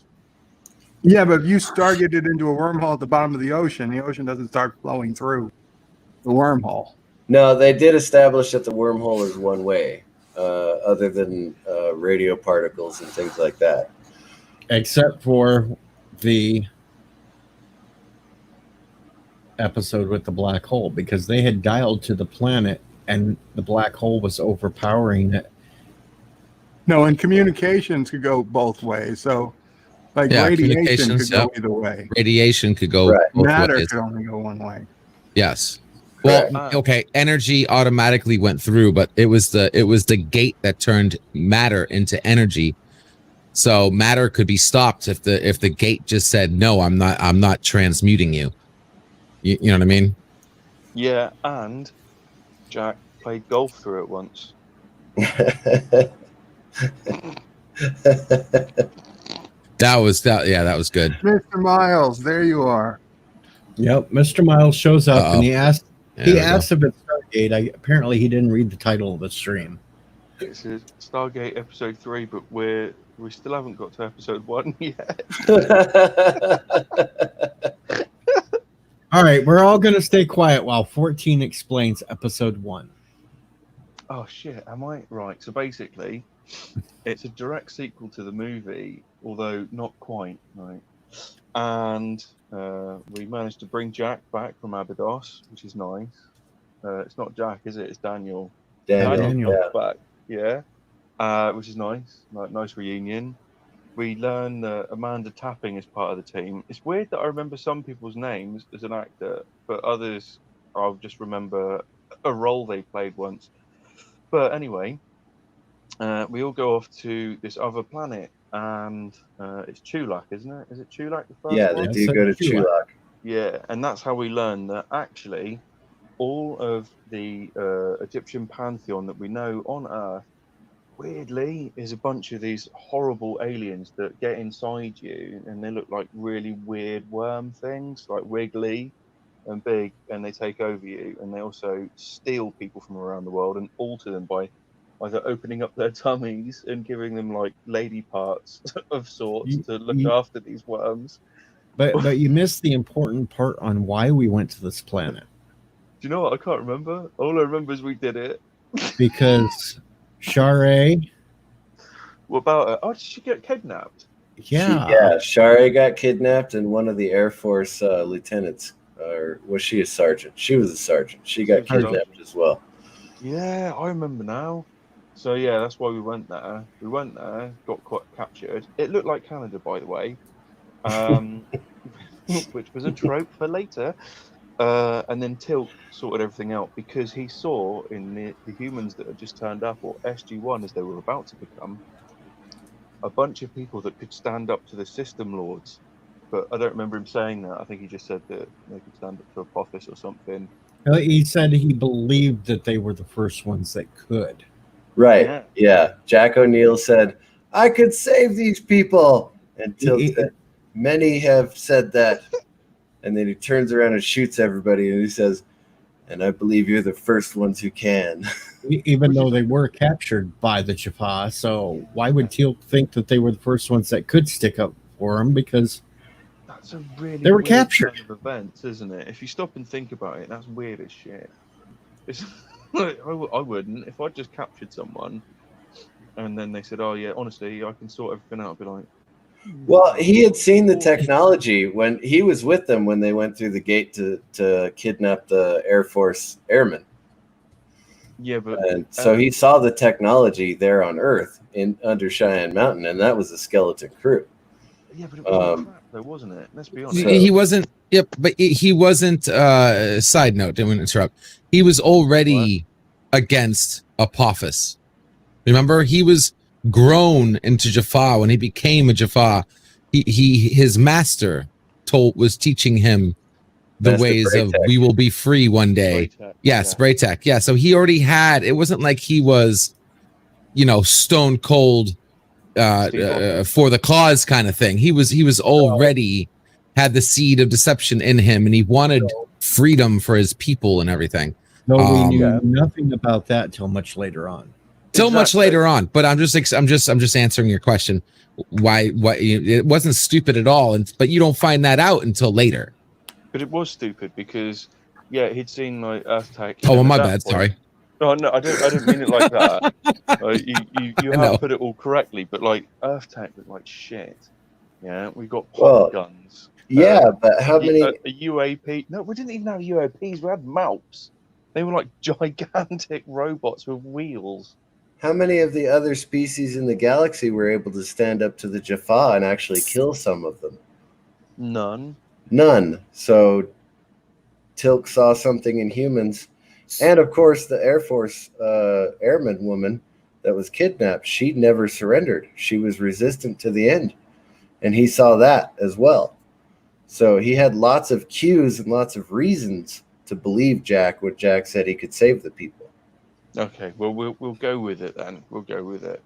Yeah, but if you stargate it into a wormhole at the bottom of the ocean doesn't start flowing through the wormhole. No, they did establish that the wormhole is one way, other than radio particles and things like that. Except for the episode with the black hole, because they had dialed to the planet and the black hole was overpowering it. No, and communications could go both ways. So, radiation could go either way. Radiation could go both Matter ways. could only go one way. Yes. Well, okay. Energy automatically went through, but it was the gate that turned matter into energy. So matter could be stopped if the gate just said no. I'm not transmuting you. You know what I mean? Yeah, and Jack played golf through it once. That was good. Mr. Miles, there you are. Yep, Mr. Miles shows up and he asked if it's Stargate. Apparently he didn't read the title of the stream. It's Stargate episode 3, but we still haven't got to episode 1 yet. All right, we're all going to stay quiet while 14 explains episode 1. Oh shit, am I right? So basically, it's a direct sequel to the movie, although not quite, right? And we managed to bring Jack back from Abydos, which is nice. It's not Jack, is it? It's Daniel. Daniel. Back, yeah. Which is nice. Nice reunion. We learn that Amanda Tapping is part of the team. It's weird that I remember some people's names as an actor, but others I'll just remember a role they played once. But anyway, we all go off to this other planet, and it's Chulak, isn't it? Is it Chulak the first one? They do go to Chulak. Yeah, and that's how we learn that actually all of the Egyptian pantheon that we know on Earth, weirdly, is a bunch of these horrible aliens that get inside you, and they look like really weird worm things, like wiggly. and big, and they take over you, and they also steal people from around the world and alter them by either opening up their tummies and giving them like lady parts of sorts to look after these worms. But you missed the important part on why we went to this planet. Do you know what? I can't remember. All I remember is we did it. Because Shara, What about her? Oh, did she get kidnapped? yeah, Shari got kidnapped, and one of the Air Force lieutenants, or was she a sergeant? She was a sergeant. She got kidnapped as well. Yeah, I remember now. So yeah, that's why we went there. We went there, got captured. It looked like Canada, by the way, which was a trope for later. And then Tilk sorted everything out because he saw in the humans that had just turned up, or SG-1 as they were about to become, a bunch of people that could stand up to the system lords. But I don't remember him saying that. I think he just said that they could stand up to Apophis or something. He said he believed that they were the first ones that could. Right. Yeah. Jack O'Neill said, "I could save these people." And Tilk said, "Many have said that." And then he turns around and shoots everybody, and he says, "And I believe you're the first ones who can." Even though they were captured by the Jaffa, so why would Teal think that they were the first ones that could stick up for him? Because that's a really they were weird captured. Turn of events, isn't it? If you stop and think about it, that's weird as shit. It's, I wouldn't. If I just captured someone, and then they said, "Oh yeah, honestly, I can sort everything out," I'd be like, well, he had seen the technology when he was with them when they went through the gate to kidnap the Air Force airmen. Yeah, but and so he saw the technology there on Earth under Cheyenne Mountain, and that was a skeleton crew. Yeah, but it was crap, though, wasn't it? Let's be honest. He wasn't. Yep, but he wasn't. Side note, didn't interrupt. He was already against Apophis. Remember, he was grown into Jaffa when he became a Jaffa. His master was teaching him the Master ways of Braytek. we will be free one day. Yes, Braytek. Yeah, so he already had. It wasn't like he was, stone cold for the cause kind of thing. He was already had the seed of deception in him, and he wanted freedom for his people and everything. No, we knew nothing about that till much later on. Till much later on, but I'm just answering your question. Why it wasn't stupid at all, but you don't find that out until later. But it was stupid because he'd seen like Earth Tech. Oh, well, my bad. Sorry. No, I didn't mean it like that. You have put it all correctly, but like Earth Tech looked like shit. Yeah, we got pop guns. Yeah, but how many a UAP? No, we didn't even have UAPs. We had MALPs. They were like gigantic robots with wheels. How many of the other species in the galaxy were able to stand up to the Jaffa and actually kill some of them? None. So Tilk saw something in humans. And of course, the Air Force airman woman that was kidnapped, she never surrendered. She was resistant to the end. And he saw that as well. So he had lots of cues and lots of reasons to believe Jack when Jack said he could save the people. Okay, well, we'll go with it then. We'll go with it.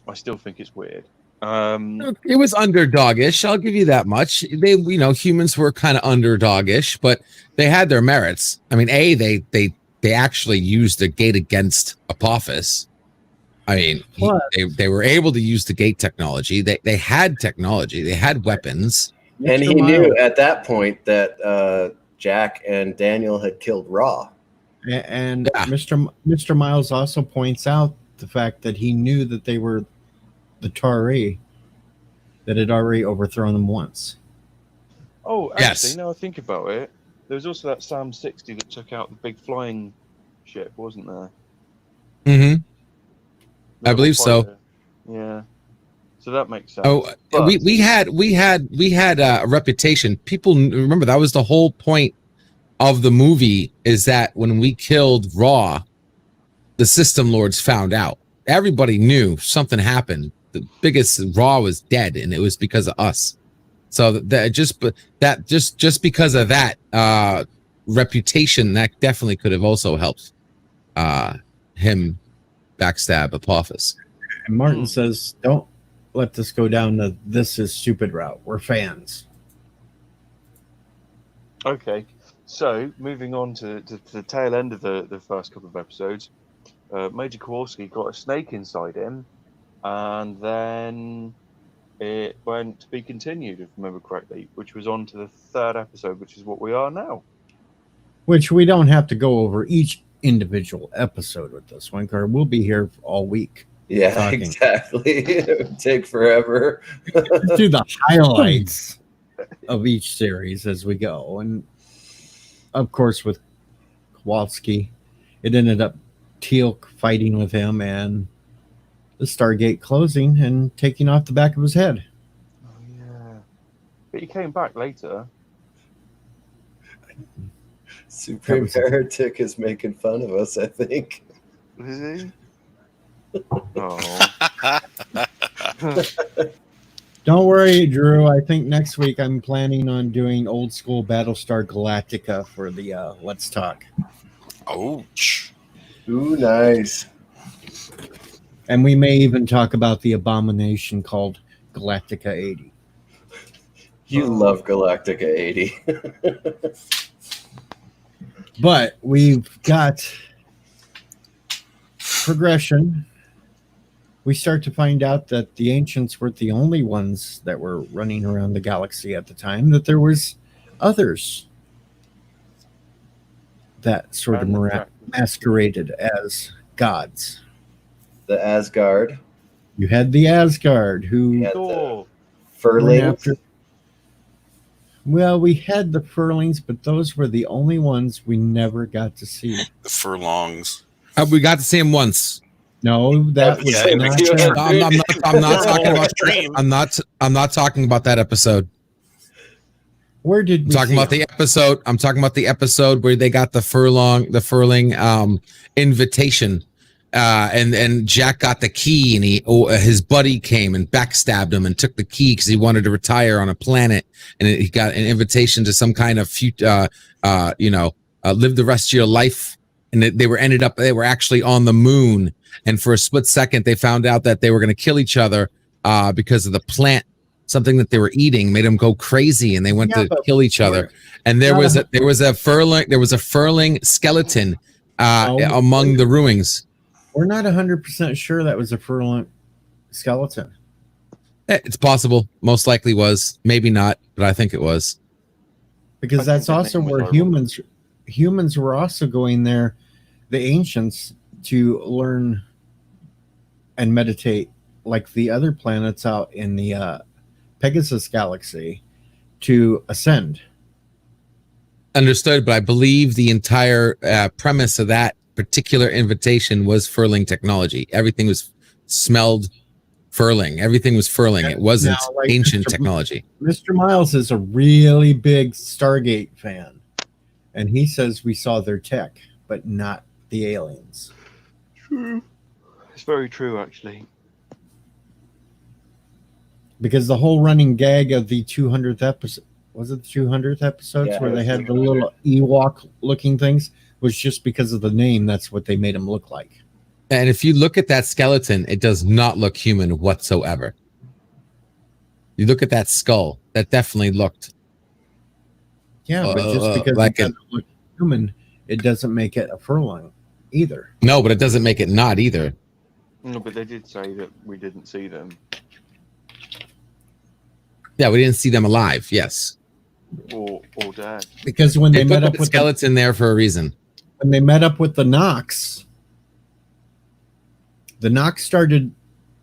I still think it's weird. It was underdogish. I'll give you that much. They, humans were kind of underdogish, but they had their merits. I mean, they actually used the gate against Apophis. I mean, they were able to use the gate technology. They had technology. They had weapons. And he knew at that point that Jack and Daniel had killed Ra. And Mr. Miles also points out the fact that he knew that they were the Tari that had already overthrown them once. Oh, actually, now I think about it, there was also that Sam 60 that took out the big flying ship, wasn't there? Mm-hmm. I believe so. Yeah. So that makes sense. Oh, but we had a reputation. People remember that was the whole point of the movie, is that when we killed Ra, the system lords found out. Everybody knew something happened. The biggest Ra was dead, and it was because of us. So just because of that reputation, that definitely could have also helped him backstab Apophis. And Martin says, "Don't let this go down the this is stupid route. We're fans." Okay. So, moving on to the tail end of the first couple of episodes, Major Kowalski got a snake inside him, and then it went to be continued, if I remember correctly, which was on to the third episode, which is what we are now. Which we don't have to go over each individual episode with this one, because we'll be here all week. Yeah, talking. exactly. It would take forever. Let's do the highlights of each series as we go. And of course, with Kowalski, it ended up Teal'c fighting with him and the Stargate closing and taking off the back of his head. Oh, yeah. But he came back later. Supreme Heretic is making fun of us, I think. Is he? Oh. Don't worry, Drew. I think next week I'm planning on doing old school Battlestar Galactica for the Let's Talk. Ouch. Ooh, nice. And we may even talk about the abomination called Galactica 80. You love Galactica 80. But we've got progression. We start to find out that the ancients weren't the only ones that were running around the galaxy at the time, that there was others that sort of masqueraded as gods. The Asgard. You had the Asgard, who You had Cool. the went Furlings. after. Well, we had the Furlings, but those were the only ones we never got to see. The furlongs. We got to see him once. No, that was Yeah, not. I'm not talking about. Dream. I'm not talking about that episode. Where did I'm we talking see about him? the episode. I'm talking about the episode where they got the furling invitation, and Jack got the key, and his buddy came and backstabbed him and took the key because he wanted to retire on a planet, and he got an invitation to some kind of future, live the rest of your life, and they were actually on the moon, and for a split second they found out that they were going to kill each other because of the plant. Something that they were eating made them go crazy, and they went to kill each other. And there was a furling skeleton among the ruins. We're not 100% sure that was a Furlong skeleton. It's possible. Most likely was. Maybe not, but I think it was. Because that's also where humans were also going there, the ancients, to learn and meditate like the other planets out in the Pegasus galaxy to ascend. Understood, but I believe the entire premise of that particular invitation was furling technology. Everything was smelled furling. Everything was furling. It wasn't ancient technology. Mr. Miles is a really big Stargate fan, and he says we saw their tech, but not the aliens. True. It's very true, actually. Because the whole running gag of the 200th episode, was it the 200th episodes Yeah, where it they was had the 200. little Ewok looking things, was just because of the name. That's what they made them look like. And if you look at that skeleton, it does not look human whatsoever. You look at that skull, that definitely looked. Yeah, but just because like it doesn't look human, it doesn't make it a Furlong either. No, but it doesn't make it not either. No, but they did say that we didn't see them. Yeah, we didn't see them alive. Yes, Or dead. Because when they met put up the with skeleton there for a reason. when they met up with the Nox, the Nox started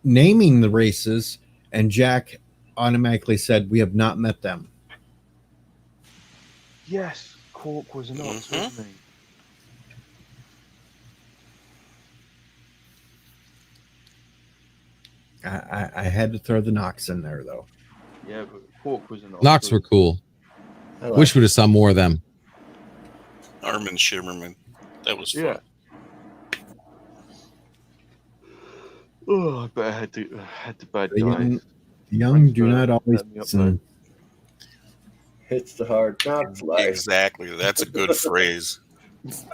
naming the races, and Jack automatically said, "We have not met them." Yes, Cork was an ox, wasn't he? I had to throw the Nox in there though. Yeah, but Cork was an ox. Locks were cool. I like Wish we'd have saw more of them. Armin Shimmerman. That was fun. Yeah. Oh, but I had to bad The guy. young do not always Let me up listen. It's the hard knocks life. Exactly. That's a good phrase. The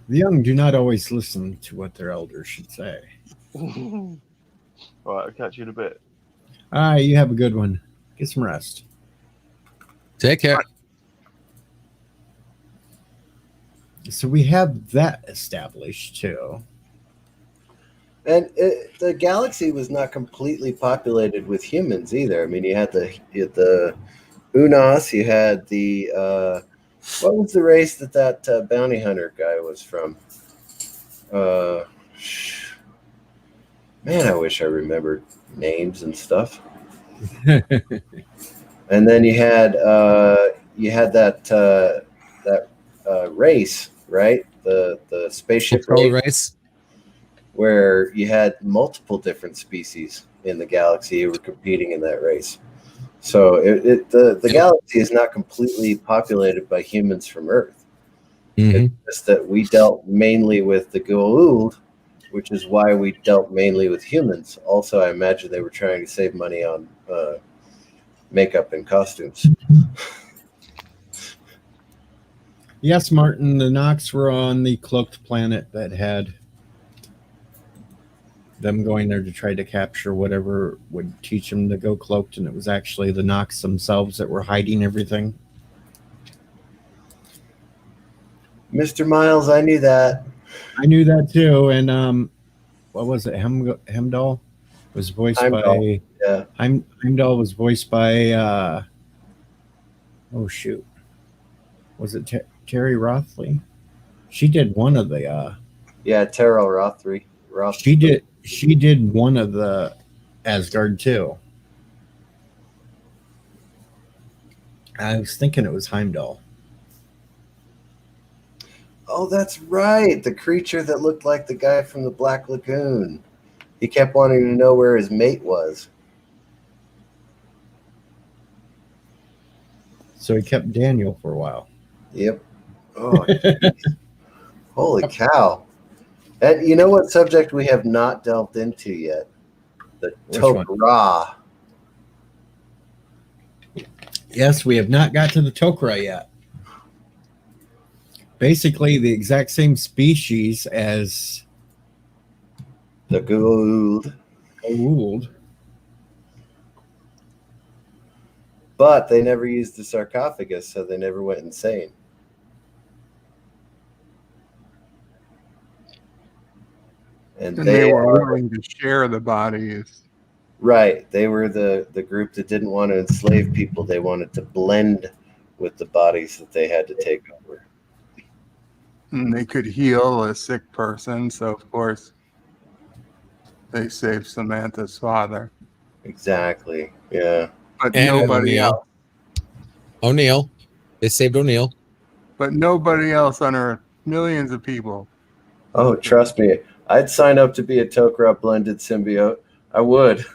young do not always listen to what their elders should say. All right, I'll catch you in a bit. All right, you have a good one. Get some rest. Take care. So we have that established too. And the galaxy was not completely populated with humans either. I mean, you had the Unas, you had the what was the race that bounty hunter guy was from? Man, I wish I remembered names and stuff. And then you had that race, right? The spaceship Control race, race. where you had multiple different species in the galaxy who were competing in that race. So the galaxy is not completely populated by humans from Earth. Mhm. It's just that we dealt mainly with the Goa'uld, which is why we dealt mainly with humans. Also, I imagine they were trying to save money on makeup and costumes. Yes, Martin, the Nox were on the cloaked planet that had them going there to try to capture whatever would teach them to go cloaked, and it was actually the Nox themselves that were hiding everything. Mr. Miles, I knew that. I knew that too, and what was it? Hemdall was voiced Heimdall, by yeah. Heimdall was voiced by oh shoot, was it Terry Rothley? She did one of the Yeah, Terrell Rothry. she did one of the Asgard too. I was thinking it was Heimdall. Oh, that's right. The creature that looked like the guy from the Black Lagoon. He kept wanting to know where his mate was. So he kept Daniel for a while. Yep. Oh, holy cow. And you know what subject we have not delved into yet? The Which one? Tok'ra. Yes, we have not got to the Tok'ra yet. Basically, the exact same species as The Goa'uld. Goa'uld. But they never used the sarcophagus, so they never went insane. And they were are willing to share the bodies. right. They were the group that didn't want to enslave people. They wanted to blend with the bodies that they had to take over. And they could heal a sick person, so of course they saved Samantha's father. Exactly. Yeah. But And nobody else. O'Neill. They saved O'Neill. But nobody else on Earth. Millions of people. Oh, trust me. I'd sign up to be a Tok'ra blended symbiote. I would.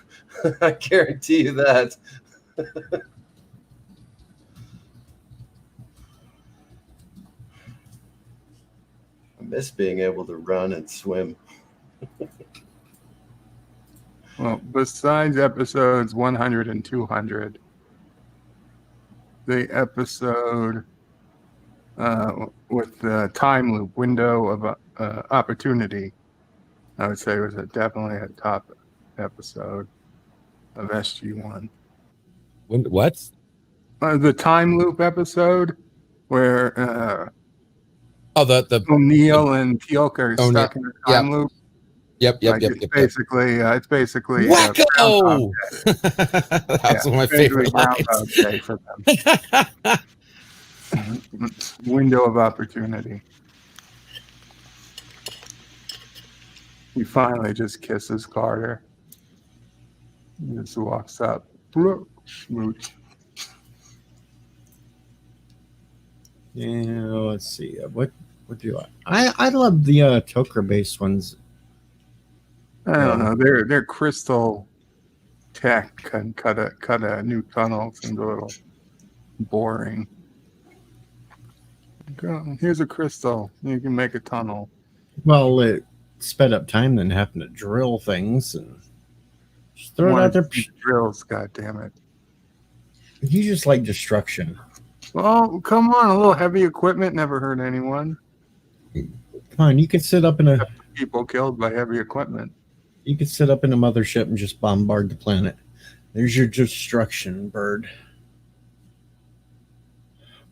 I guarantee you that. I miss being able to run and swim. Well, besides episodes 100 and 200, the episode with the time loop window of opportunity, I would say was definitely a top episode of SG1. What? The time loop episode where The O'Neill and Teal'c are stuck in a time loop. Yep. It's basically Wacko! Groundhog That was one of my basically favorite lines. Groundhog Day for them. Window of opportunity. He finally just kisses Carter. He just walks up. Smooch. Yeah, let's see. What do I love the Tok'ra based ones. I don't know. Their crystal tech can cut a new tunnel. Seems a little boring. Here's a crystal. You can make a tunnel. Well, it sped up time than having to drill things and just throw it out there. Drills, God damn it! You just like destruction. Well, come on, a little heavy equipment never hurt anyone. Come on, you could sit up in a People killed by heavy equipment. You could sit up in a mothership and just bombard the planet. There's your destruction, bird.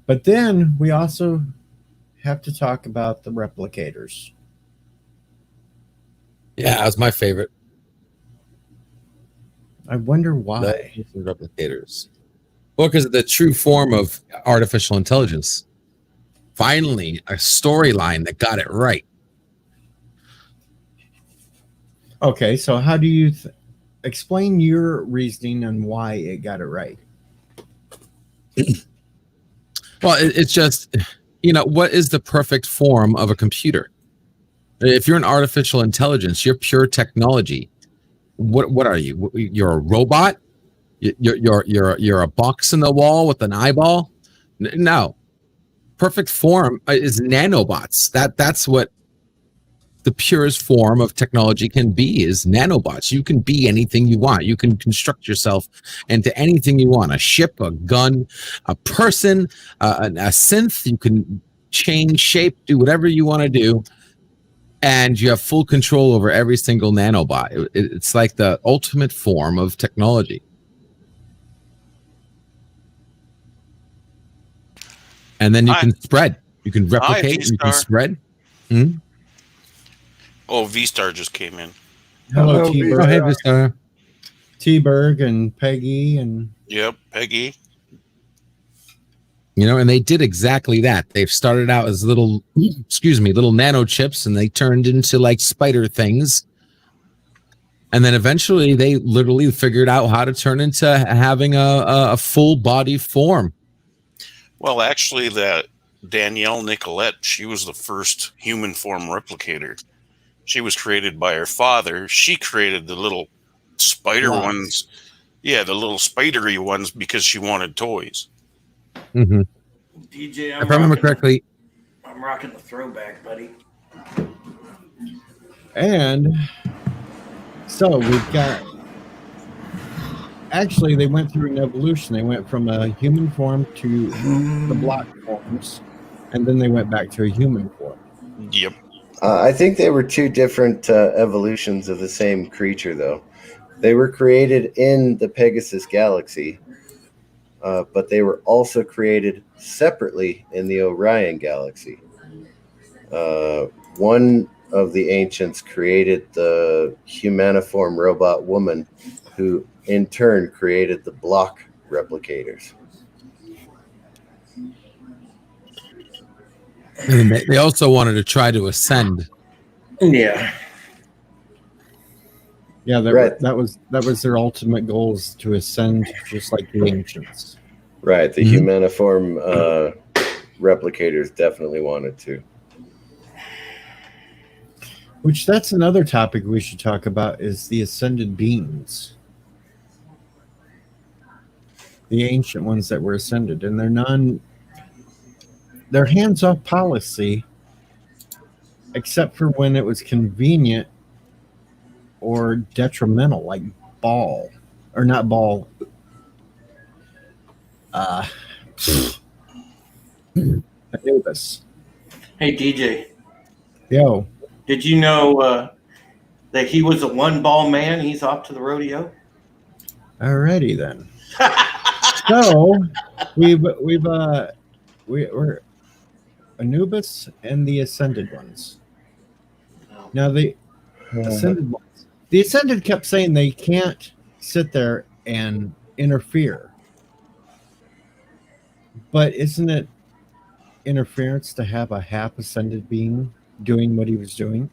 But then we also have to talk about the replicators. Yeah, that was my favorite. I wonder why. The replicators. Well, because of the true form of artificial intelligence. Finally, a storyline that got it right. Okay, so how do you explain your reasoning on why it got it right? Well, it's just, what is the perfect form of a computer? If you're an artificial intelligence, you're pure technology. What are you? You're a robot? You're a box in the wall with an eyeball? No. Perfect form is nanobots. That's what the purest form of technology can be, is nanobots. You can be anything you want. You can construct yourself into anything you want. A ship, a gun, a person, a synth. You can change shape, do whatever you want to do. And you have full control over every single nanobot. It's like the ultimate form of technology. And then you can spread. You can replicate. You can spread. Oh, V-Star just came in. Hello, T-Berg. Oh, hey, Vista. T-Berg and Peggy and... Yep, Peggy. And they did exactly that. They've started out as little nano chips, and they turned into like spider things. And then eventually they literally figured out how to turn into having a full body form. Well, actually, that Danielle Nicolette, she was the first human form replicator. She was created by her father. She created the little spider ones. Yeah, the little spidery ones because she wanted toys. Mm-hmm. DJ, if I remember correctly, I'm rocking the throwback, buddy. And so we've got... Actually, they went through an evolution. They went from a human form to the block forms, and then they went back to a human form. Yep. I think they were two different evolutions of the same creature, though. They were created in the Pegasus Galaxy, but they were also created separately in the Orion Galaxy. One of the ancients created the humaniform robot woman, who in turn created the block replicators. And they also wanted to try to ascend. Yeah. Yeah, Right. that was their ultimate goal, is to ascend just like the ancients. Right, the humaniform replicators definitely wanted to. Which, that's another topic we should talk about, is the ascended beings. The ancient ones that were ascended, and their hands-off policy, except for when it was convenient or detrimental, like Anubis. Hey, DJ. Yo. Did you know that he was a one-ball man? He's off to the rodeo. Alrighty then. So we're Anubis and the Ascended ones. Now the Ascended ones. The Ascended kept saying they can't sit there and interfere. But isn't it interference to have a half ascended being doing what he was doing?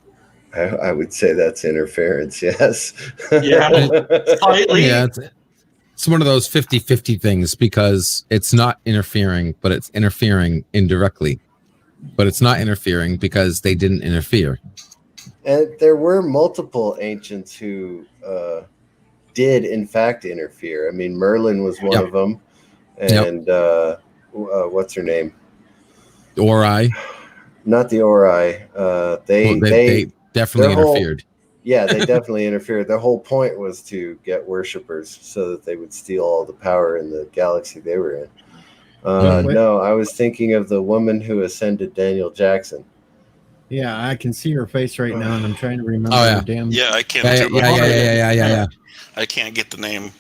I would say that's interference, yes. Yeah, slightly. Yeah, it's one of those 50-50 things, because it's not interfering, but it's interfering indirectly. But it's not interfering because they didn't interfere. And there were multiple ancients who did, in fact, interfere. I mean, Merlin was one of them. And what's her name? Ori. Not the Ori. They definitely interfered. Yeah, they definitely interfered. Their whole point was to get worshippers so that they would steal all the power in the galaxy they were in. No, I was thinking of the woman who ascended Daniel Jackson. Yeah, I can see her face right now, and I'm trying to remember her damn. Yeah, I can't. Yeah. I can't get the name.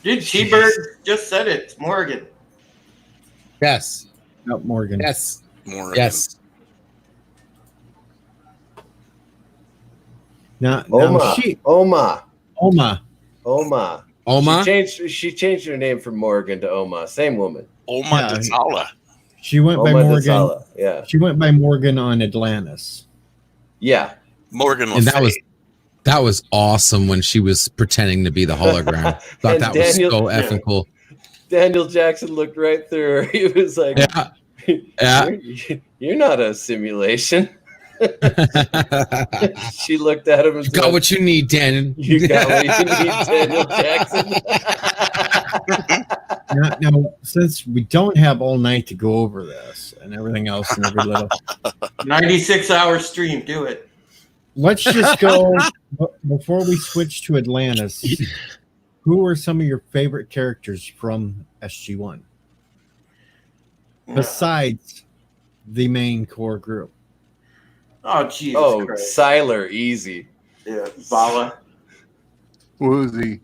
Dude, T-Bird just said it. It's Morgan. Yes. Not Morgan. Yes. Morgan. Yes. Now Oma. she Oma. Oma. Oma. Oma? She changed her name from Morgan to Oma. Same woman. Oma Yeah. Dazala. She went by Oma Morgan. Dazala. Yeah. She went by Morgan on Atlantis. Yeah. Morgan Le And Fay. that was awesome when she was pretending to be the hologram. Thought And that Daniel- was so effing cool. Daniel Jackson looked right through her. He was like, Yeah. Yeah. You're not a simulation. She looked at him and You got said, what you need, Dan. you got what you need, Daniel Jackson. Now, since we don't have all night to go over this and everything else and every little, 96-hour stream. Do it. let's just go before we switch to Atlantis. Who are some of your favorite characters from SG1 besides the main core group? Oh, Jesus Oh, Christ. Siler, easy. Yeah, Vala. Woozy.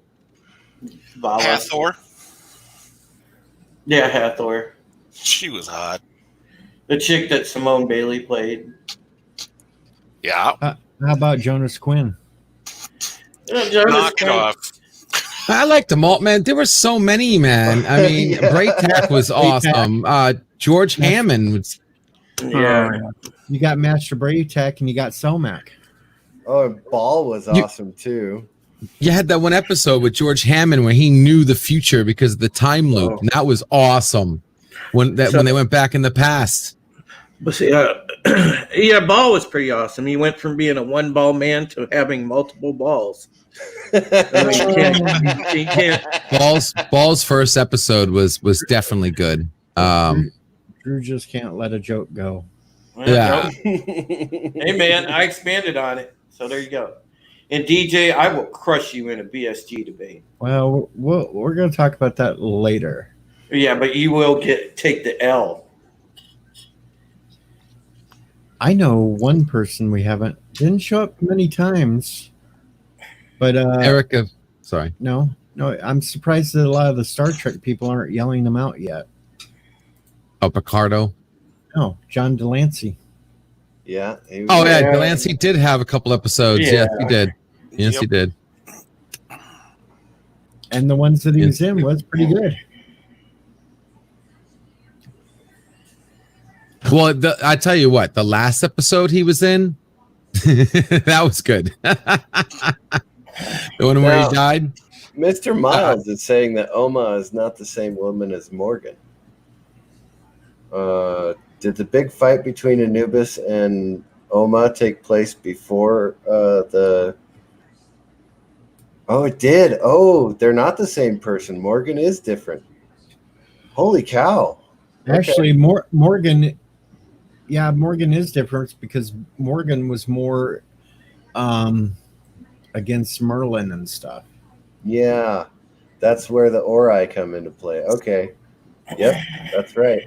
Vala. Hathor. Yeah, Hathor. She was hot. The chick that Simone Bailey played. Yeah. How about Jonas Quinn? Yeah, Jarvis Knock it Quinn. off. I liked them all, man. There were so many, man. I mean, Yeah. Braytac was awesome. George Hammond was. Yeah. You got Master Braytac and you got Selmac. Oh, and Ball was awesome too. You had that one episode with George Hammond where he knew the future because of the time loop. Oh. And that was awesome. When they went back in the past. But see, yeah, Ball was pretty awesome. He went from being a one ball man to having multiple balls. I mean, you can't. Ball's first episode was definitely good. Drew just can't let a joke go. Yeah. Hey, man, I expanded on it. So there you go. And DJ, I will crush you in a BSG debate. Well, we're going to talk about that later. Yeah, but you will take the L. I know one person we didn't show up many times, but Erica, sorry. No, I'm surprised that a lot of the Star Trek people aren't yelling them out yet. Oh, Picardo. No, John Delancey. Yeah. Oh, yeah. Delancey did have a couple episodes. Yeah. Yes, he did. Yes, Yep. he did. And the ones that he was in was pretty good. Well, I tell you what, the last episode he was in, that was good. The one where Now- he died. Mr. Miles is saying that Oma is not the same woman as Morgan. Did the big fight between Anubis and Oma take place before the... Oh, it did. Oh, they're not the same person. Morgan is different. Holy cow. Actually, Morgan... Yeah, Morgan is different because Morgan was more against Merlin and stuff. Yeah, that's where the Ori come into play. Okay. Yep, that's right.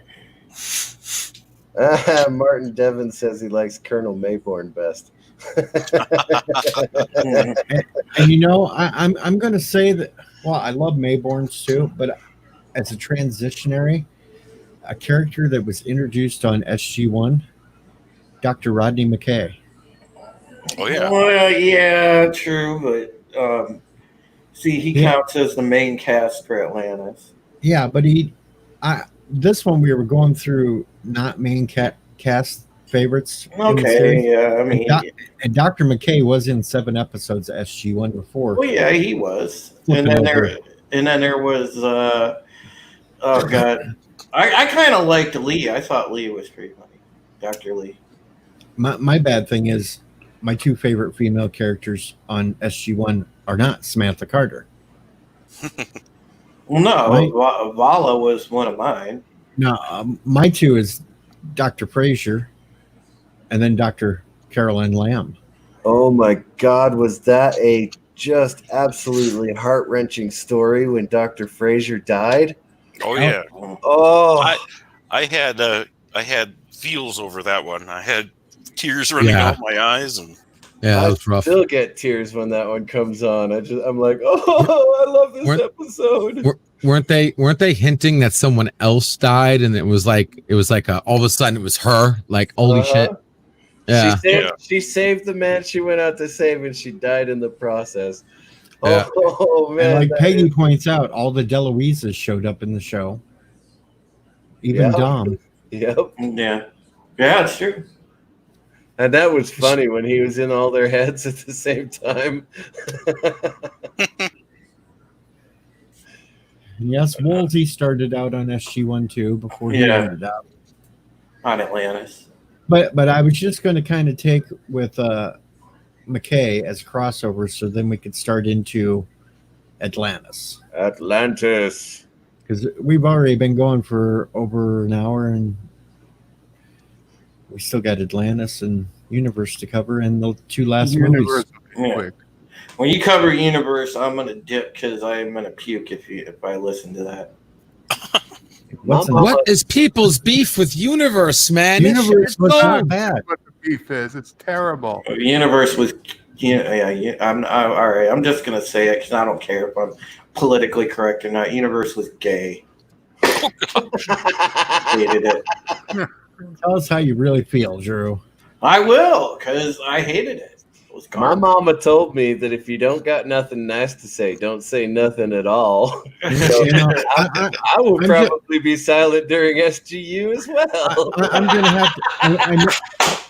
Martin Devon says he likes Colonel Mayborn best. And you know, I'm going to say that. Well, I love Mayborns too, but as a transitionary, a character that was introduced on SG1, Dr. Rodney McKay. Oh yeah. Well, yeah, true, but see, he counts as the main cast for Atlantis. Yeah, but this one we were going through not main cast favorites. in the Okay, series. yeah, I mean, And Dr. McKay was in 7 episodes of SG1 before. well, yeah, he was, Flipping and then over. there was, oh god, I kind of liked Lee. I thought Lee was pretty funny, Dr. Lee. My bad thing is my 2 favorite female characters on SG1 are not Samantha Carter. Well, no, Right. Vala was one of mine. No, my 2 is Dr. Frazier and then Dr. Carolyn Lamb. Oh my God, was that a just absolutely heart-wrenching story when Dr. Frazier died? Oh yeah. Oh, I had feels over that one. I had tears running Yeah. out my eyes, and Yeah, that I was rough. still get tears when that one comes on. I'm like, oh, I love this Weren't- episode. weren't they hinting that someone else died, and it was like all of a sudden it was her? Like, holy shit! Yeah. She saved the man she went out to save, and she died in the process. Yeah. Oh man! And like that Peggy is- points out, all the DeLuises showed up in the show. Even Yeah. Dom. Yep. Yeah. Yeah, it's true. And that was funny when he was in all their heads at the same time. Yes, Wolsey started out on SG-1 too before he Yeah. ended up. On Atlantis. But I was just going to kind of take with McKay as a crossover, so then we could start into Atlantis. Atlantis. Because we've already been going for over an hour, and we still got Atlantis and Universe to cover, and the two last Universe movies. will be Yeah. quick. When you cover Universe, I'm gonna dip because I'm gonna puke if I listen to that. What's Mama- What is people's beef with Universe, man? This Universe shit was is not gold. bad. What the beef is? It's terrible. Universe was, yeah. I'm all right. I'm just gonna say it because I don't care if I'm politically correct or not. Universe was gay. Hated it. Tell us how you really feel, Drew. I will because I hated it. It was My garbage. mama told me that if you don't got nothing nice to say, don't say nothing at all. So You know, I, I will I'm probably be silent during SGU as well. I'm going to have to.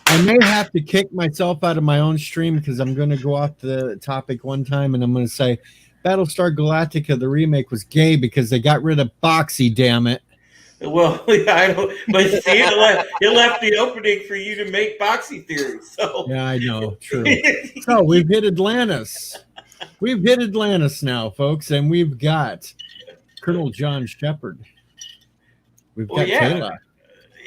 I may have to kick myself out of my own stream because I'm going to go off the topic one time, and I'm going to say Battlestar Galactica, the remake, was gay because they got rid of Boxy, damn it. Well, yeah, I don't. But see, it left the opening for you to make boxy theories. So Yeah, I know. True. So we've hit Atlantis. We've hit Atlantis now, folks, and we've got Colonel John Shepard. We've got Well, yeah. Taylor.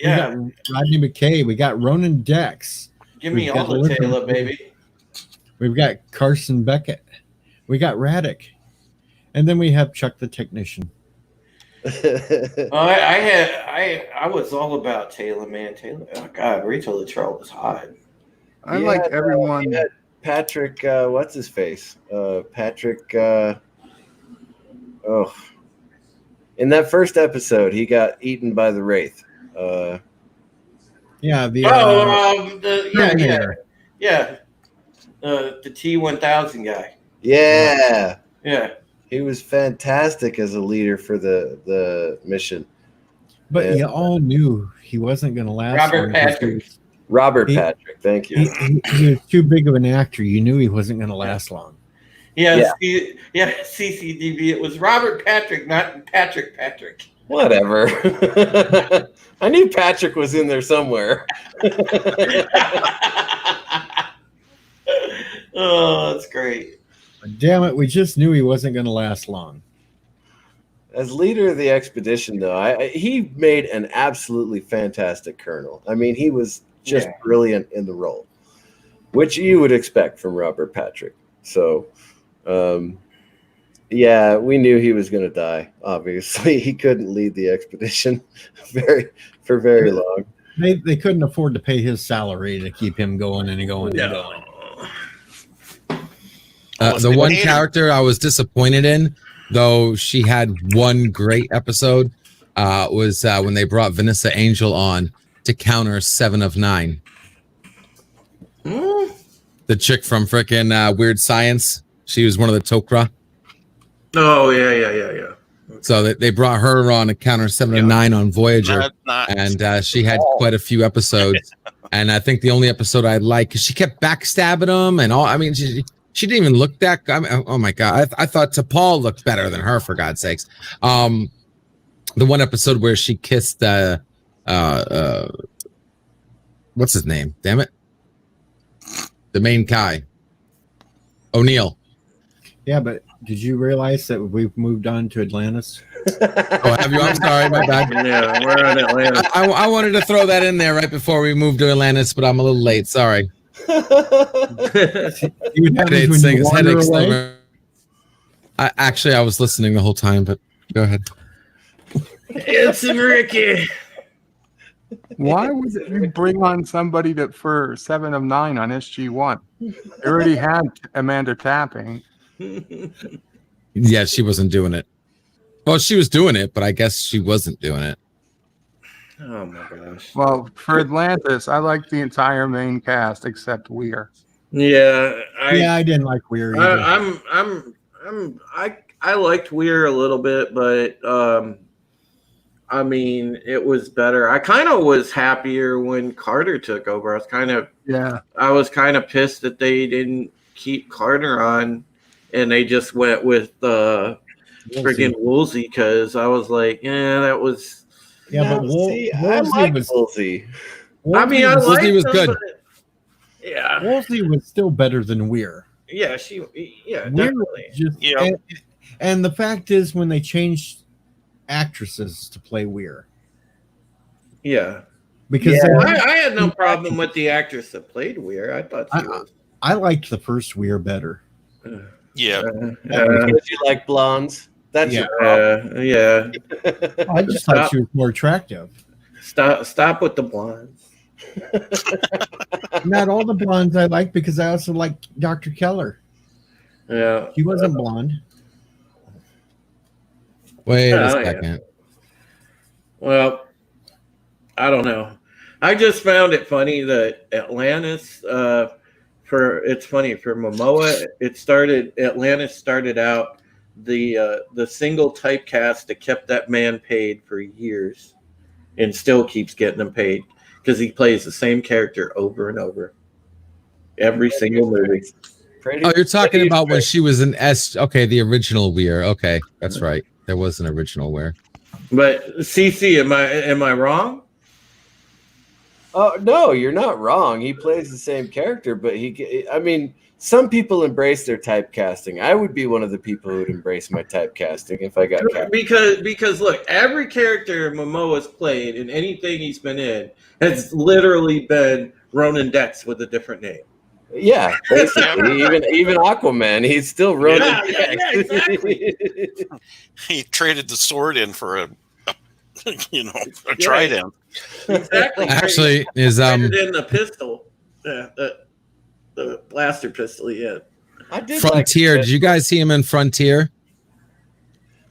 yeah, We got Rodney McKay. We got Ronan Dex. give me we've all got the Olivia Taylor, McKay. baby. We've got Carson Beckett. We got Raddick. And then we have Chuck the Technician. I was all about Taylor, man. Taylor, oh God, Rachel Luttrell was hot. I You like had, everyone. you had Patrick, what's his face? Patrick, in that first episode, he got eaten by the Wraith. Yeah, the The T-1000 guy. Yeah. Yeah, He was fantastic as a leader for the mission. But Yeah. you all knew he wasn't going to last. Robert long because Patrick. Robert He- Patrick, thank you. He was too big of an actor. You knew he wasn't going to last long. yeah, CCDB. It was Robert Patrick, not Patrick. Whatever. I knew Patrick was in there somewhere. Oh, that's great. But damn it, we just knew he wasn't going to last long. As leader of the expedition, though, he made an absolutely fantastic colonel. I mean, he was just brilliant in the role, which you would expect from Robert Patrick. So, yeah, we knew he was going to die. Obviously, he couldn't lead the expedition for very long. They couldn't afford to pay his salary to keep him going and going and going. The one character I was disappointed in, though she had one great episode, was when they brought Vanessa Angel on to counter 7 of 9. The chick from frickin' Weird Science. She was one of the Tok'ra. Oh, yeah. So they brought her on to counter 7 of 9 on Voyager. And she had quite a few episodes. And I think the only episode I liked, because she kept backstabbing them and all. I mean, she didn't even look that. I mean, oh my God. I thought T'Pol looked better than her, for God's sakes. The one episode where she kissed, what's his name? Damn it. The main guy. O'Neill. Yeah, but did you realize that we've moved on to Atlantis? Oh, have you? I'm sorry, my bad. Yeah, we're on Atlantis. I wanted to throw that in there right before we moved to Atlantis, but I'm a little late. Sorry. Headaches when you wander away? I was listening the whole time, but go ahead. It's Ricky. Why would you bring on somebody that for 7 of 9 on SG1? They already had Amanda Tapping. Yeah, she wasn't doing it. Well, she was doing it, but I guess she wasn't doing it. Oh my gosh. Well, for Atlantis, I like the entire main cast except Weir. Yeah, I didn't like Weir either. I liked Weir a little bit, but I mean, it was better. I kind of was happier when Carter took over. I was kind of pissed that they didn't keep Carter on, and they just went with friggin' Woolsey, because I was like, yeah, that was. Yeah, but I like Woolsey. I mean, I liked Woolsey was him, good. but yeah, Woolsey was still better than Weir. yeah, Weir definitely. Just, Yeah. and the fact is, when they changed actresses to play Weir, Yeah, because I had no problem with the actress that played Weir. I thought she was. I liked the first Weir better. Yeah. Because you like blondes. That's your problem. Yeah. I just thought she was more attractive. Stop with the blondes. Not all the blondes I like, because I also like Dr. Keller. Yeah, He wasn't blonde. Wait a yeah. second. Well, I don't know. I just found it funny that Atlantis. It's funny for Momoa. Atlantis started out the single typecast that kept that man paid for years, and still keeps getting him paid because he plays the same character over and over, every single movie. Oh, you're talking about when she was in Okay, the original Weir. Okay, that's right. There was an original Weir. But CC, am I wrong? Oh no, you're not wrong. He plays the same character, but some people embrace their typecasting. I would be one of the people who would embrace my typecasting if I got cast. Because look, every character Momoa's played in anything he's been in has literally been Ronan Dex with a different name. Yeah, basically, even Aquaman, he's still Ronan. Yeah, exactly. He traded the sword in for a trident. Exactly. Actually, is in the pistol, the blaster pistol. Yeah. I did Frontier. Did you guys see him in Frontier?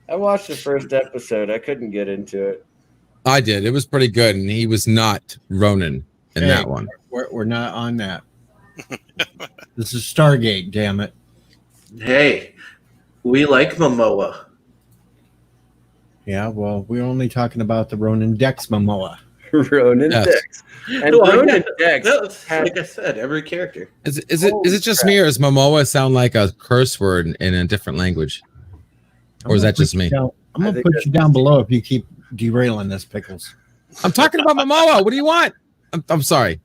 I watched the first episode. I couldn't get into it. I did. It was pretty good, and he was not Ronan in that one. We're not on that. This is Stargate, damn it. Hey, we like Momoa. Yeah, well, we're only talking about the Ronan Dex Momoa. Ronan Dex. And Ronan Dex, like I said, every character. Is it just me, or does Momoa sound like a curse word in a different language? Or is that just me? I'm going to put you down below if you keep derailing this, Pickles. I'm talking about Momoa. What do you want? I'm sorry.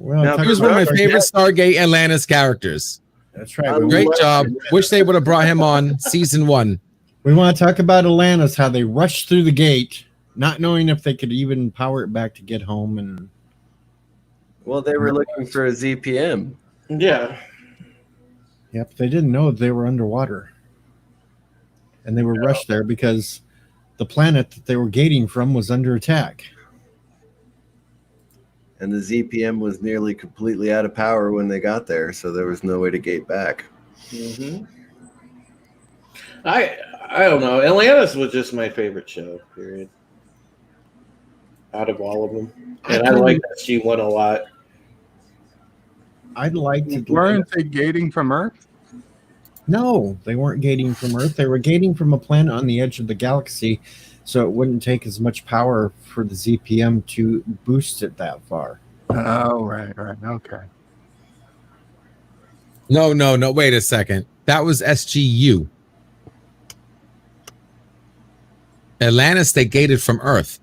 Well, he was one of my favorite Stargate Atlantis characters. That's right. Great job. Wish they would have brought him on season 1. We want to talk about Atlantis, how they rushed through the gate, not knowing if they could even power it back to get home. And well, they were looking for a ZPM. Yeah. Yep, they didn't know they were underwater. And they were rushed there because the planet that they were gating from was under attack. And the ZPM was nearly completely out of power when they got there, so there was no way to gate back. Mm-hmm. I don't know. Atlantis was just my favorite show, period. Out of all of them. And I like that she won a lot. I'd like to. Weren't they gating from Earth? No, they weren't gating from Earth. They were gating from a planet on the edge of the galaxy, so it wouldn't take as much power for the ZPM to boost it that far. Oh, right. Okay. No. Wait a second. That was SGU. Atlantis, they gated from Earth.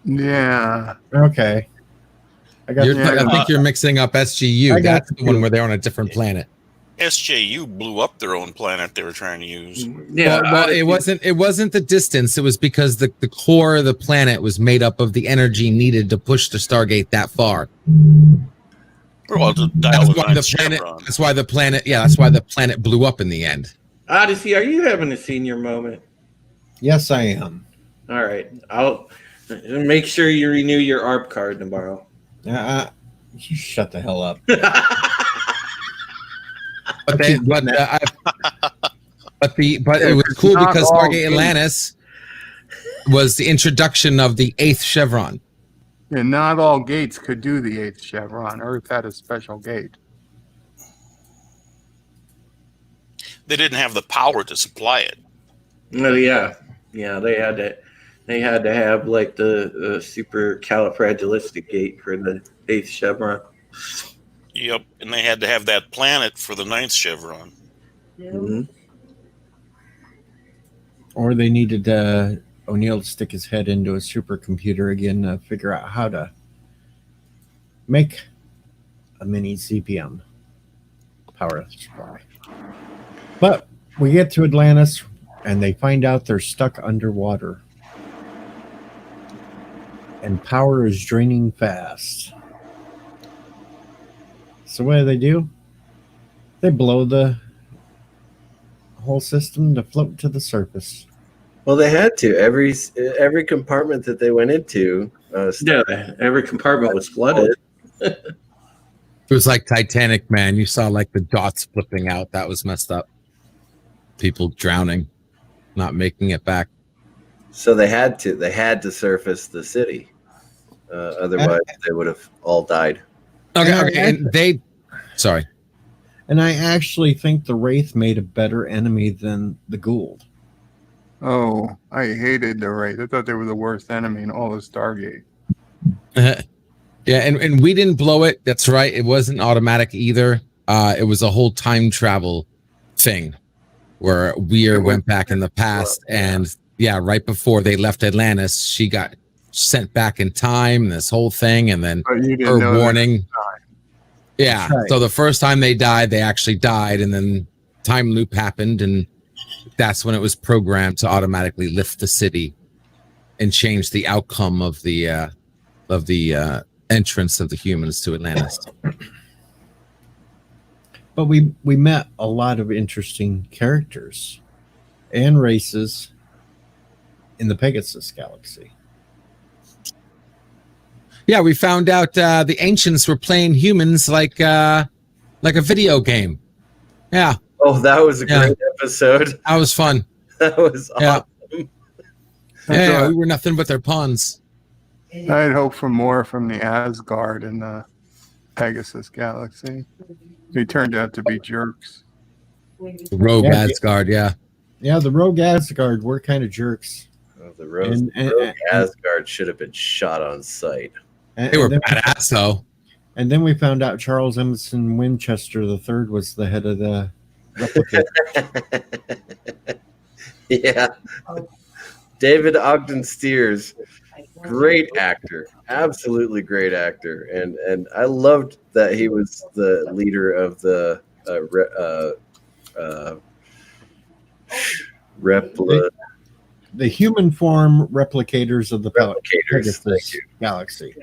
Yeah. Okay. I think you're mixing up SGU. That's the one where they're on a different planet. SJU blew up their own planet they were trying to use. Yeah, well, it wasn't the distance. It was because the core of the planet was made up of the energy needed to push the Stargate that far. Well, that's why the planet blew up in the end. Odyssey, are you having a senior moment? Yes, I am. All right. I'll make sure you renew your ARP card tomorrow. You shut the hell up. But Yeah, it was 'cause cool not because all Stargate gates- Atlantis was the introduction of the 8th chevron. Yeah, not all gates could do the 8th chevron. Earth had a special gate. They didn't have the power to supply it. Oh yeah, yeah. They had to. They had to have like the super califragilistic gate for the 8th chevron. Yep, and they had to have that planet for the 9th chevron. Mhm. Or they needed O'Neill to stick his head into a supercomputer again to figure out how to make a mini CPM power supply. But we get to Atlantis, and they find out they're stuck underwater. And power is draining fast. So what do? They blow the whole system to float to the surface. Well, they had to. Every compartment that they went into. Yeah, every compartment was flooded. It was like Titanic, man. You saw like the dots flipping out. That was messed up. People drowning, not making it back. So they had to. They had to surface the city. Otherwise, they would have all died. Okay. Sorry. And I actually think the Wraith made a better enemy than the Gould. Oh, I hated the Wraith. I thought they were the worst enemy in all of Stargate. Yeah, and we didn't blow it. That's right. It wasn't automatic either. It was a whole time travel thing where Weir went back in the past, and right before they left Atlantis, she got sent back in time, this whole thing, and then her warning. Yeah. Right. So the first time they died, they actually died, and then time loop happened, and that's when it was programmed to automatically lift the city and change the outcome of the entrance of the humans to Atlantis. But we met a lot of interesting characters and races in the Pegasus galaxy. Yeah, we found out the ancients were playing humans like a video game. Yeah. Oh, that was a great episode. That was fun. That was awesome. Yeah, we were nothing but their pawns. I'd hope for more from the Asgard in the Pegasus galaxy. They turned out to be jerks. Rogue Asgard, yeah. Yeah, the Rogue Asgard were kind of jerks. Oh, the Rogue Asgard should have been shot on sight. They were badass, though. And then we found out Charles Emerson Winchester III was the head of the replicator. Yeah. David Ogden Stiers, great actor, absolutely great actor, and I loved that he was the leader of the the human form replicators of the Pegasus galaxy.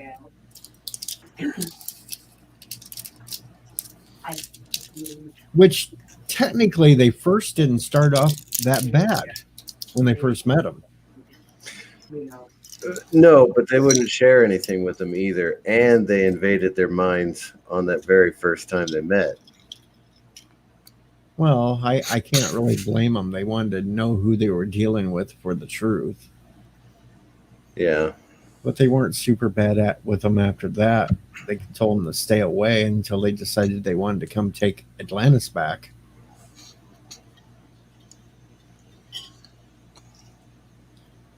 Which technically they first didn't start off that bad when they first met him. No, but they wouldn't share anything with them either, and they invaded their minds on that very first time they met. Well, I can't really blame them. They wanted to know who they were dealing with for the truth. Yeah. But they weren't super bad with them after that. They told them to stay away until they decided they wanted to come take Atlantis back.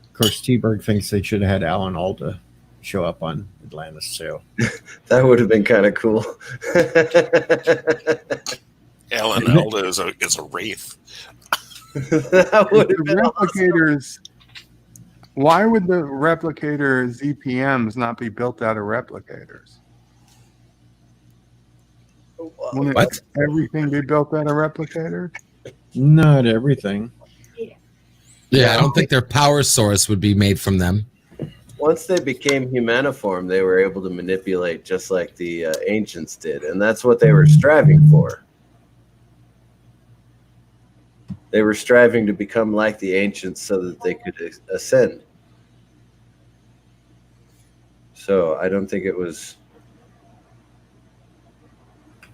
Of course, T-Berg thinks they should have had Alan Alda show up on Atlantis too. That would have been kind of cool. Alan Alda is a wraith. That would have been replicators. Awesome. Why would the replicator ZPMs not be built out of replicators? Wouldn't everything be built out of replicators? Not everything. Yeah, I don't think their power source would be made from them. Once they became humaniform, they were able to manipulate just like the ancients did, and that's what they were striving for. They were striving to become like the ancients so that they could ascend. So I don't think it was...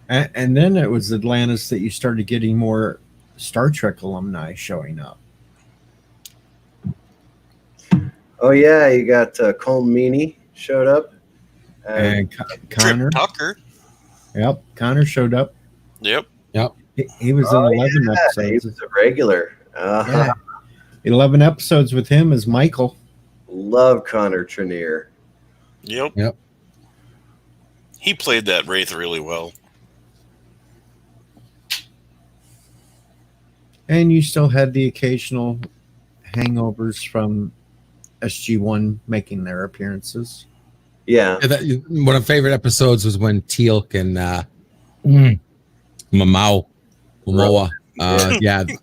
And then it was Atlantis that you started getting more Star Trek alumni showing up. Oh yeah, you got Cole Meany showed up, And Connor. Trip Tucker. Yep, Connor showed up. Yep. He was in 11 he episodes. was a regular. Yeah. 11 episodes with him as Michael. Love Connor Trenier. Yep. He played that Wraith really well. And you still had the occasional hangovers from SG1 making their appearances. Yeah. One of my favorite episodes was when Teal'c and Momoa, Ronan.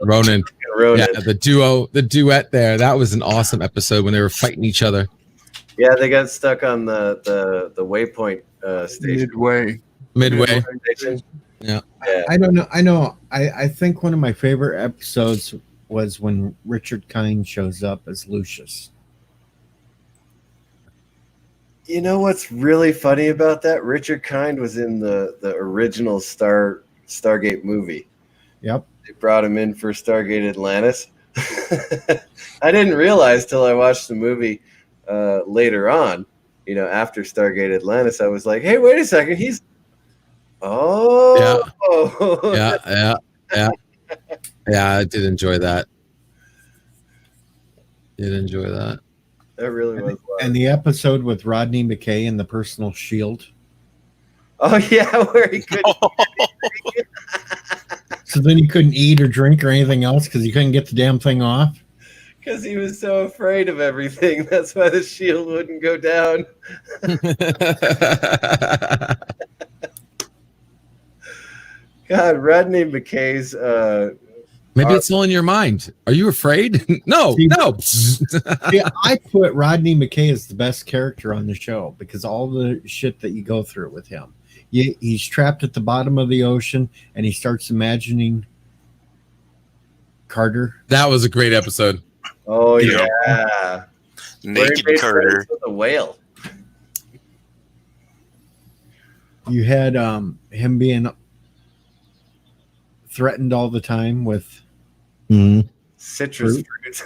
Ronan. Yeah, the duet there. That was an awesome episode when they were fighting each other. Yeah, they got stuck on the waypoint station. Midway. Station. Yeah. I don't know. I know. I think one of my favorite episodes was when Richard Kind shows up as Lucius. You know what's really funny about that? Richard Kind was in the original Stargate movie. Yep. They brought him in for Stargate Atlantis. I didn't realize till I watched the movie later on, after Stargate Atlantis. I was like, hey, wait a second. He's... Oh. Yeah. I did enjoy that. That really was. And the episode with Rodney McKay and the personal shield. Oh, yeah, where he couldn't. So then he couldn't eat or drink or anything else because he couldn't get the damn thing off. Because he was so afraid of everything. That's why the shield wouldn't go down. God, Rodney McKay's... Maybe it's all in your mind. Are you afraid? No. Yeah, I put Rodney McKay as the best character on the show because all the shit that you go through with him. He's trapped at the bottom of the ocean and he starts imagining Carter. That was a great episode. Oh, yeah. Naked Carter. With a whale. You had him being threatened all the time with citrus fruits.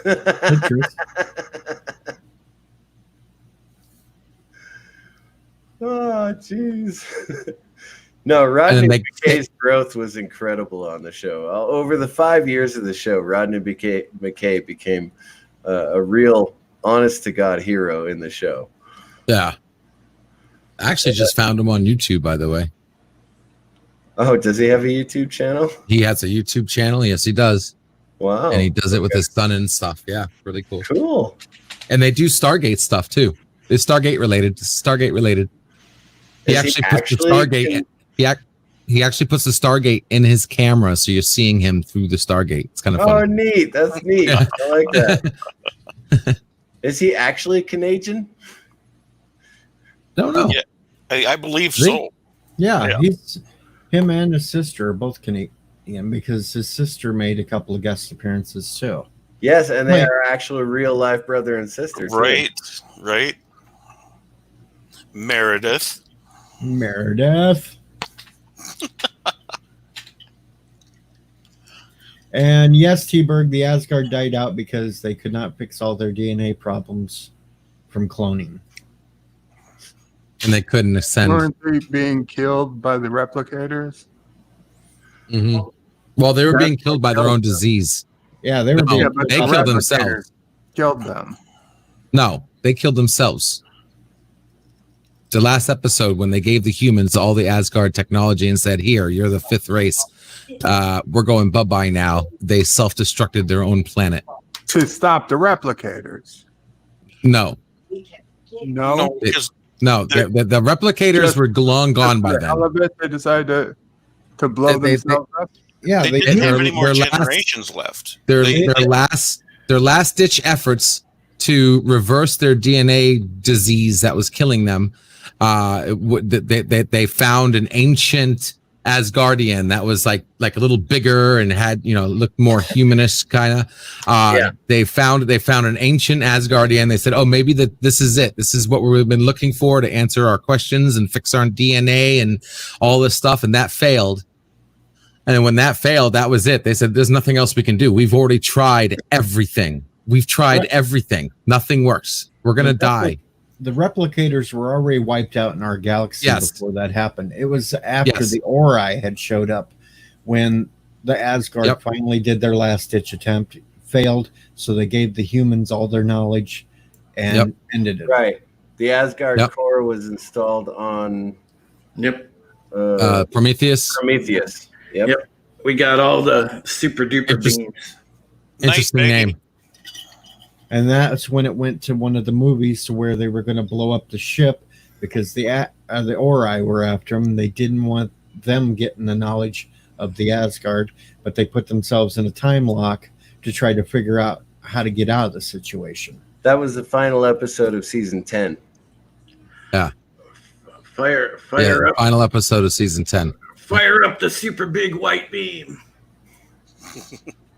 Oh, jeez. No, Rodney McKay's growth was incredible on the show. Over the 5 years of the show, Rodney McKay became a real honest-to-God hero in the show. Yeah. I actually just found him on YouTube, by the way. Oh, does he have a YouTube channel? He has a YouTube channel. Yes, he does. Wow. And he does it with his son and stuff. Yeah, really cool. Cool. And they do Stargate stuff, too. It's Stargate related. He actually puts the Stargate... He actually puts the Stargate in his camera, so you're seeing him through the Stargate. It's kind of fun. Oh, neat. That's neat. Yeah. I like that. Is he actually Canadian? Don't know. Yeah, I believe so. Yeah, he's him and his sister are both Canadian because his sister made a couple of guest appearances too. Yes, and they are actually real life brother and sister. Right. Meredith. And yes, T-Berg, the Asgard died out because they could not fix all their DNA problems from cloning. And they couldn't ascend. Weren't they being killed by the replicators? Mm-hmm. Well, they were being killed by their own disease. Yeah, they were. They killed themselves. Killed them. No, they killed themselves. The last episode when they gave the humans all the Asgard technology and said, "Here, you're the fifth race. We're going bye-bye now." They self-destructed their own planet to stop the replicators. No. The replicators were long gone by then. They decided to blow themselves up. Yeah, they didn't have any more generations left. Their last ditch efforts to reverse their DNA disease that was killing them. They found an ancient Asgardian that was like a little bigger and had looked more humanish kind of. They found an ancient Asgardian. They said, "Oh, maybe this is it. This is what we've been looking for to answer our questions and fix our DNA and all this stuff." And that failed. And then when that failed, that was it. They said, there's nothing else we can do. We've already tried everything. We've tried everything. Nothing works. We're going to die. The replicators were already wiped out in our galaxy before that happened. It was after the Ori had showed up when the Asgard finally did their last-ditch attempt, failed, so they gave the humans all their knowledge and ended it. Right. The Asgard core was installed on Prometheus. Prometheus. Yep. We got all the super duper beams. Interesting name. And that's when it went to one of the movies to where they were going to blow up the ship because the Ori were after them. They didn't want them getting the knowledge of the Asgard, but they put themselves in a time lock to try to figure out how to get out of the situation. That was the final episode of season 10. Yeah. Fire up. Final episode of season 10. Fire up the super big white beam.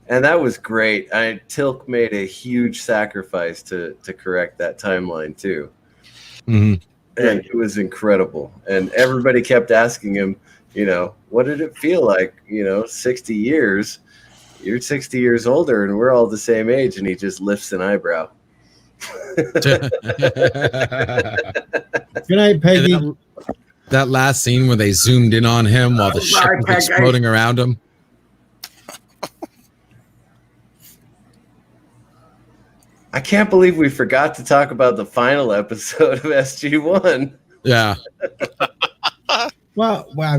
And that was great. Tilk made a huge sacrifice to correct that timeline too. Mm-hmm. And it was incredible. And everybody kept asking him, what did it feel like? 60 years. You're 60 years older and we're all the same age. And he just lifts an eyebrow. Good night, Peggy. That last scene where they zoomed in on him while the ship was exploding around him. I can't believe we forgot to talk about the final episode of SG-1. Yeah. Well, I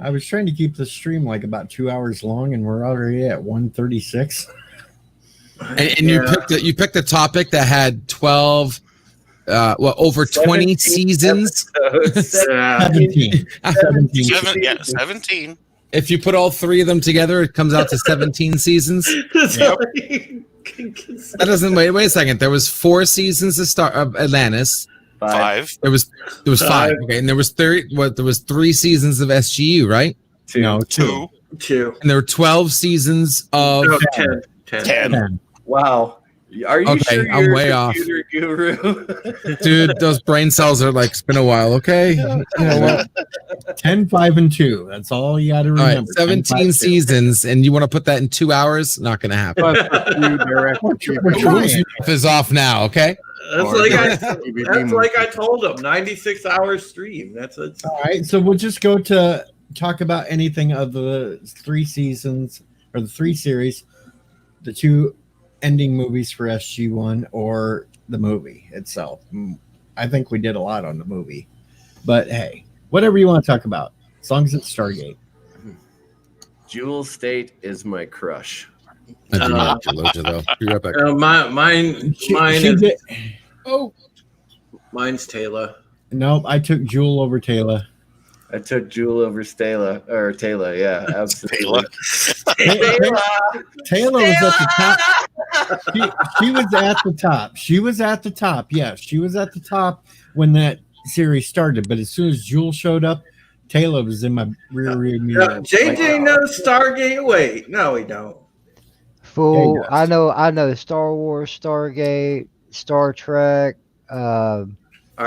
was trying to keep the stream like about 2 hours long, and we're already at 1:36. And you picked a topic that had 12, over 20 seasons. 17. 17. If you put all three of them together, it comes out to 17 seasons. That doesn't wait a second. There was 4 seasons of Atlantis. 5. There was 5. Okay, and there was 30. There was 3 seasons of SGU, right? 2. No, 2. 2. And there were 12 seasons of 10. Wow. Are you sure I'm you're way a off. computer guru? Dude, those brain cells are like, it's been a while, okay? You know what? 10, 5, and 2. That's all you got to All remember. right, 17 seasons, and you want to put that in 2 hours? Not going to happen. We're trying. Is off now, okay? That's like I told him. 96 hours stream. That's it. All right, so we'll just go to talk about anything of the 3 seasons or the 3 series, the 2 ending movies for SG-1 or the movie itself. I think we did a lot on the movie, but hey, whatever you want to talk about, as long as it's Stargate. Jewel State is my crush. Mine mine's Taylor. Nope, I took Jewel over Taylor. I took Jewel over Taylor. Yeah, absolutely. Taylor was at the top. She was at the top. She was at the top. Yes, she was at the top when that series started. But as soon as Jewel showed up, Taylor was in my rear mirror. JJ knows Stargate. Wait, no, we don't. Fool, Yeah, I know Star Wars, Stargate, Star Trek. All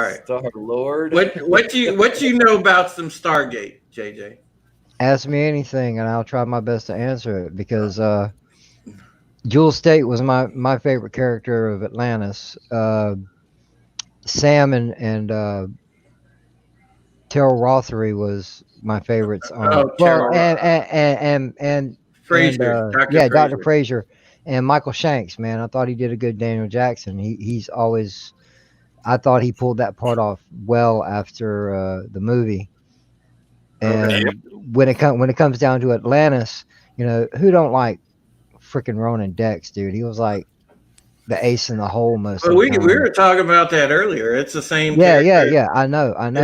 right. Star Lord. What you know about some Stargate, JJ? Ask me anything, and I'll try my best to answer it because Jewel State was my favorite character of Atlantis. Sam and Terrell Rothery was my favorites. And Fraser, Dr. Fraser, and Michael Shanks. Man, I thought he did a good Daniel Jackson. He's always. I thought he pulled that part off well after the movie. And when it comes down to Atlantis, who don't like freaking Ronan Dex, dude? He was like the ace in the hole most of the time. We were talking about that earlier. It's the same. Yeah. I know. But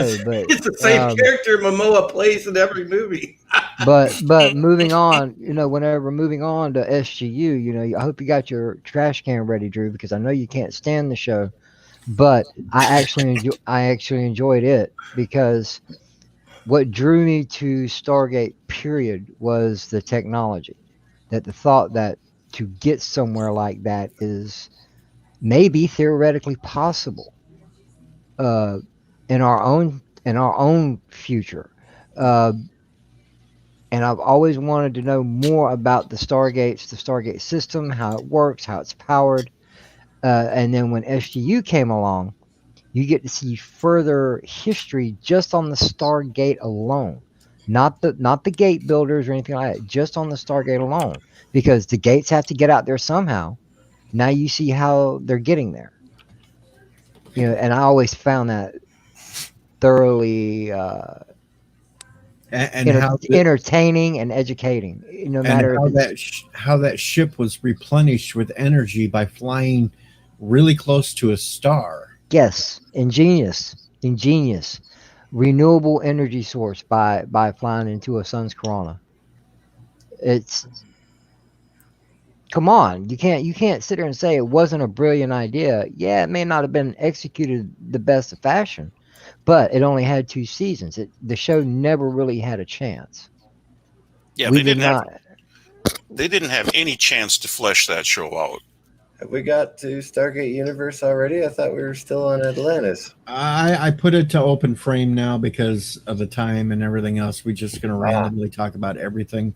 it's the same character Momoa plays in every movie. but moving on, whenever moving on to SGU, I hope you got your trash can ready, Drew, because I know you can't stand the show. But I actually enjoyed it because what drew me to Stargate period was the technology, that the thought that to get somewhere like that is maybe theoretically possible in our own future. and I've always wanted to know more about the Stargate system, how it works, how it's powered. And then when SGU came along, you get to see further history just on the Stargate alone, not the gate builders or anything like that, just on the Stargate alone, because the gates have to get out there somehow. Now you see how they're getting there. And I always found that thoroughly and how entertaining and educating. No and matter how if how that ship was replenished with energy by flying really close to a star. yes, ingenious, renewable energy source by flying into a sun's corona. It's come on, you can't sit there and say it wasn't a brilliant idea. Yeah, it may not have been executed the best of fashion, but it only had 2 seasons. The show never really had a chance. Yeah, We they did didn't not. have they didn't have any chance to flesh that show out. Have we got to Stargate Universe already? I thought we were still on Atlantis. I put it to open frame now because of the time and everything else. We're just going to randomly talk about everything.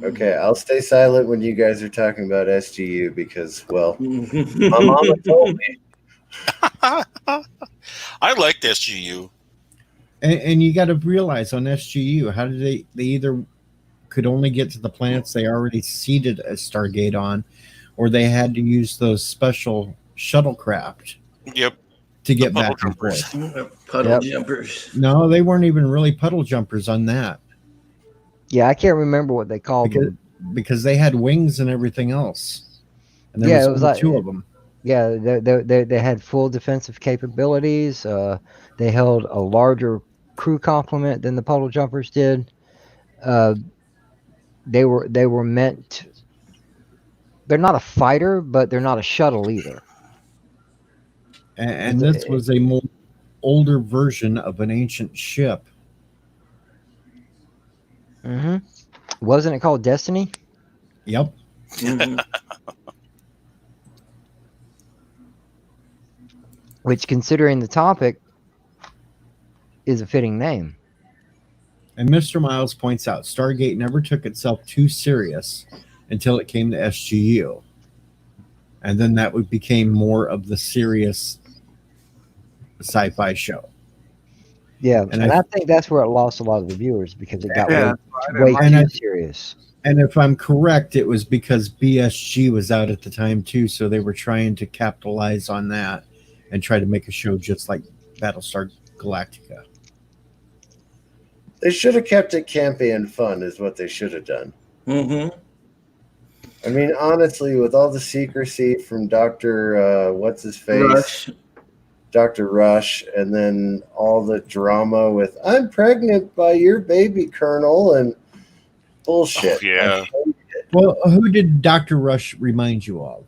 Okay, I'll stay silent when you guys are talking about SGU because, well, my mama told me. I liked SGU. And you got to realize on SGU, how did they either could only get to the planets they already seeded a Stargate on, or they had to use those special shuttlecraft. Yep. To get back and forth. Puddle jumpers. No, they weren't even really puddle jumpers on that. Yeah, I can't remember what they called them. Because they had wings and everything else. And there Yeah, it was only like 2 of them. Yeah, they had full defensive capabilities. They held a larger crew complement than the puddle jumpers did. They were meant. They're not a fighter, but they're not a shuttle either. And this was a more older version of an ancient ship. Mm-hmm. Wasn't it called Destiny? Yep. Mm-hmm. Which, considering the topic, is a fitting name. And Mr. Miles points out Stargate never took itself too serious until it came to SGU. And then that became more of the serious sci-fi show. Yeah, and I think that's where it lost a lot of the viewers because it got way too serious. And if I'm correct, it was because BSG was out at the time too, so they were trying to capitalize on that and try to make a show just like Battlestar Galactica. They should have kept it campy and fun is what they should have done. Mm-hmm. I mean, honestly, with all the secrecy from Dr. What's-His-Face? Rush. Dr. Rush, and then all the drama with, I'm pregnant by your baby, Colonel, and bullshit. Oh, yeah. Well, who did Dr. Rush remind you of?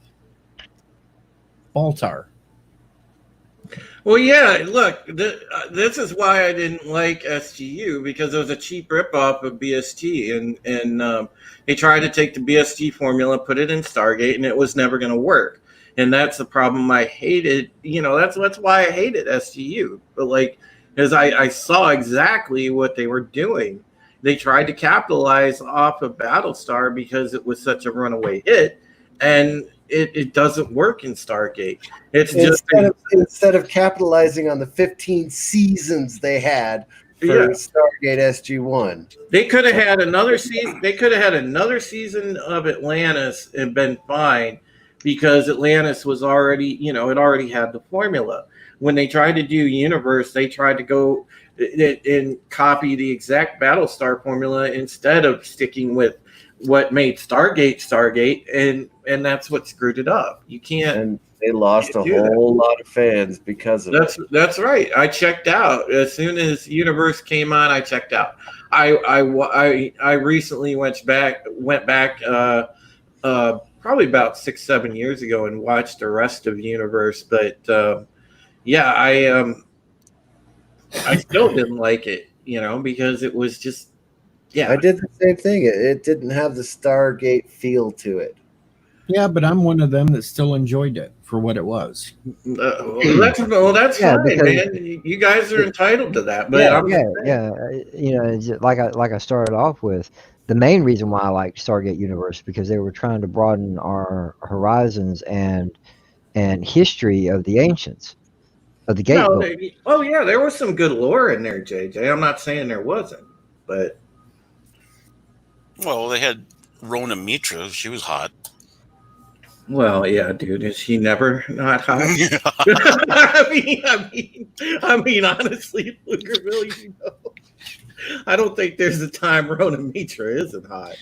Baltar. Well, yeah, look, this is why I didn't like SGU, because it was a cheap ripoff of BST, and they tried to take the BST formula, put it in Stargate, and it was never going to work. And that's the problem I hated. That's why I hated SGU. But because I saw exactly what they were doing. They tried to capitalize off of Battlestar because it was such a runaway hit, and it doesn't work in Stargate. It's instead of capitalizing on the 15 seasons they had for Stargate SG-1. They could have had another season. They could have had another season of Atlantis and been fine. Because Atlantis was already, it already had the formula. When they tried to do Universe, they tried to go and copy the exact Battlestar formula instead of sticking with what made Stargate, and that's what screwed it up. You can't. And they lost a whole lot of fans because of it. That's right. I checked out as soon as Universe came on. I checked out. I recently went back. Probably about 6-7 years ago and watched the rest of Universe, but I still didn't like it, because it was just I did the same thing. It didn't have the Stargate feel to it. Yeah, but I'm one of them that still enjoyed it for what it was. That's Yeah, fine, because- man. You guys are entitled to that. But Yeah, I'm just saying. yeah. You know, it's just like I started off with, the main reason why I liked Stargate Universe because they were trying to broaden our horizons and history of the ancients, of the gate No, book. oh yeah, there was some good lore in there, JJ. I'm not saying there wasn't, but Well, they had Rona Mitra. She was hot. well, yeah, dude, is she never not hot? I mean, honestly, Pflugerville, you know, I don't think there's a time Rona Mitra isn't hot.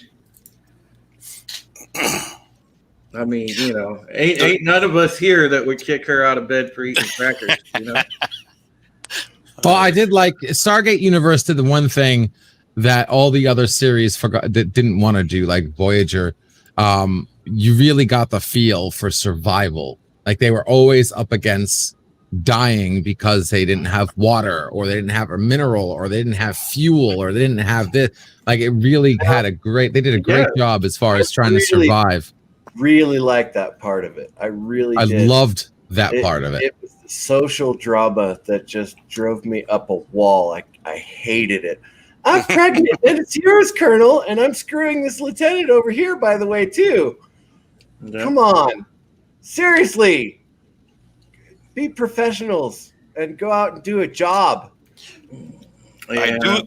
I mean, you know, ain't none of us here that would kick her out of bed for eating crackers, you know. Well, I did like Stargate Universe did the one thing that all the other series forgot that didn't want to do, like Voyager. You really got the feel for survival. Like they were always up against dying because they didn't have water, or they didn't have a mineral, or they didn't have fuel, or they didn't have this. Like it really had they did a great job as far as trying to survive. Really like that part of it. I really I did. loved that part of it. It was the social drama that just drove me up a wall. I hated it. I'm pregnant and it's yours, Colonel, and I'm screwing this lieutenant over here, by the way, too. Yeah. Come on. Seriously. Be professionals and go out and do a job. I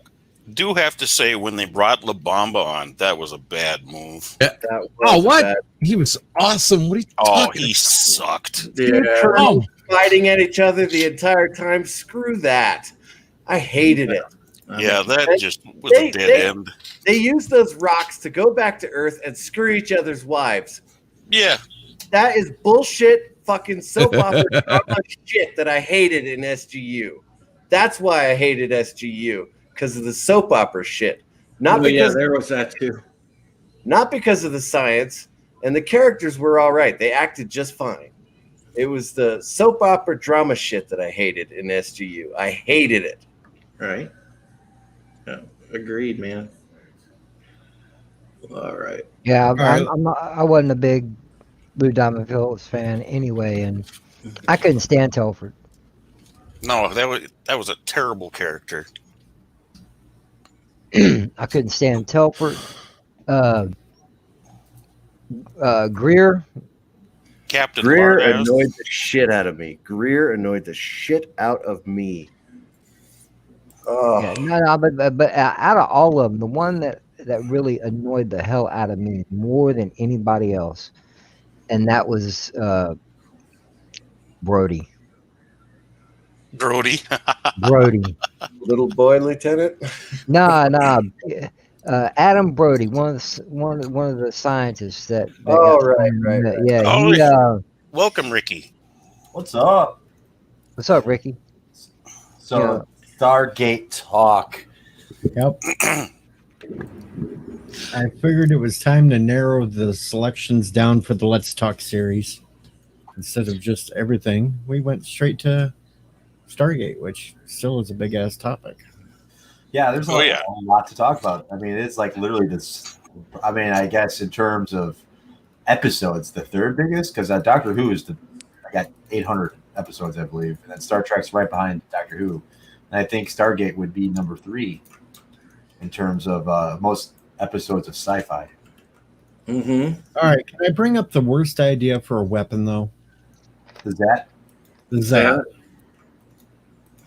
do have to say, when they brought La Bamba on, that was a bad move. That Oh, was what? bad. He was awesome. What are you talking he sucked. Two Yeah. colonels fighting at each other the entire time. Screw that. I hated it. Yeah, that just was a dead end. They used those rocks to go back to Earth and screw each other's wives. Yeah. That is bullshit fucking soap opera drama shit that I hated in SGU. That's why I hated SGU, because of the soap opera shit. Not because there was that too. Not because of the science, and the characters were all right. They acted just fine. It was the soap opera drama shit that I hated in SGU. I hated it. Right. Yeah, agreed, man. All right. Yeah, right. I wasn't a big Lou Diamond Phillips fan anyway, and I couldn't stand Telford. No, that was a terrible character. I couldn't stand Telford. Greer. Captain Greer Lardass. annoyed the shit out of me. Greer annoyed the shit out of me. Oh, Yeah, no, but out of all of them, the one that really annoyed the hell out of me more than anybody else, and that was Brody. Brody. Brody. little boy lieutenant. Nah. Adam Brody, one of the scientists that Oh, got right. Yeah, Oh, welcome, Ricky. What's up? what's up, Ricky? So, Yeah. Stargate talk. Yep. I figured it was time to narrow the selections down for the Let's Talk series. Instead of just everything, we went straight to Stargate, which still is a big ass topic. Yeah, there's Oh, yeah. a lot to talk about. I mean, it's like literally this. I mean, I guess in terms of episodes, the third biggest, because Doctor Who is I got 800 episodes, I believe, and then Star Trek's right behind Doctor Who, and I think Stargate would be number 3 in terms of most episodes of sci-fi. Mm-hmm. All right, can I bring up the worst idea for a weapon though? Does that? The Zap.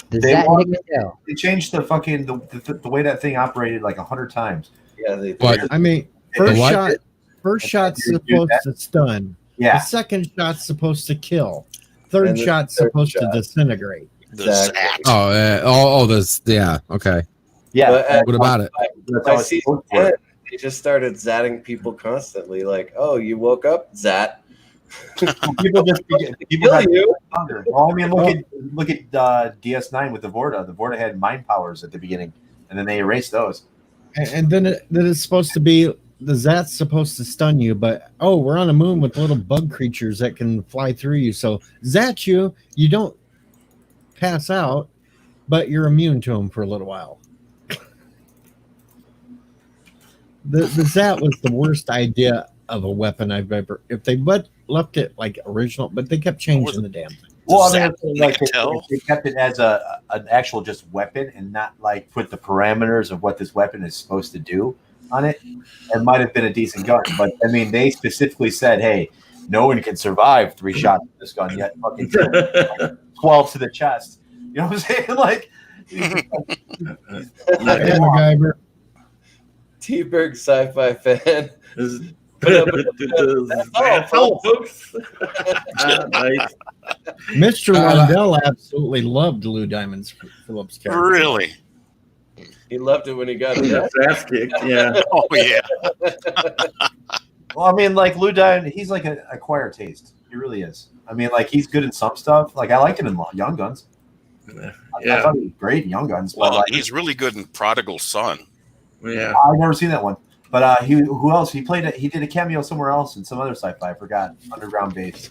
Does They that want- make me tell? They changed the fucking the way that thing operated like 100 times. Yeah, they What? I mean, The first what? shot's Did you do supposed that? to stun. The Yeah, second shot's supposed to kill. Third And the shot's third supposed shot. to disintegrate. The Exactly. Zap. This, yeah, okay. yeah. But, What about it? That's By how it's season supposed to 10, work. they just started zatting people constantly. Like, oh, you woke up, zat. People just people Kill got you. younger. Well, I mean, look at DS9 with the Vorta. The Vorta had mind powers at the beginning, and then they erased those. And then it's supposed to be the Zat's supposed to stun you, but oh, we're on a moon with little bug creatures that can fly through you. So Zat you don't pass out, but you're immune to them for a little while. The Zat was the worst idea of a weapon I've ever. If they left it like original, but they kept changing the damn thing. Well, I Zap mean, like Nickel. they kept it as an actual just weapon and not like put the parameters of what this weapon is supposed to do on it. It might have been a decent gun, but I mean, they specifically said, "Hey, no one can survive 3 shots with this gun yet." Fucking 12 to the chest. You know what I'm saying? Like, Hey, MacGyver. T-Berg sci-fi fan. That's all, folks. Nice. Mr. Lundell absolutely loved Lou Diamond Phillips' character. Really? He loved it when he got his That's ass kicked. Yeah. Oh yeah. well, I mean, like Lou Diamond, he's like an acquired taste. He really is. I mean, like he's good in some stuff. Like I liked him in Young Guns. I thought he was great in Young Guns. Well, but like, he's really good in Prodigal Son. Yeah. I've never seen that one. But who else? He did a cameo somewhere else in some other sci-fi. I forgot. Underground Base.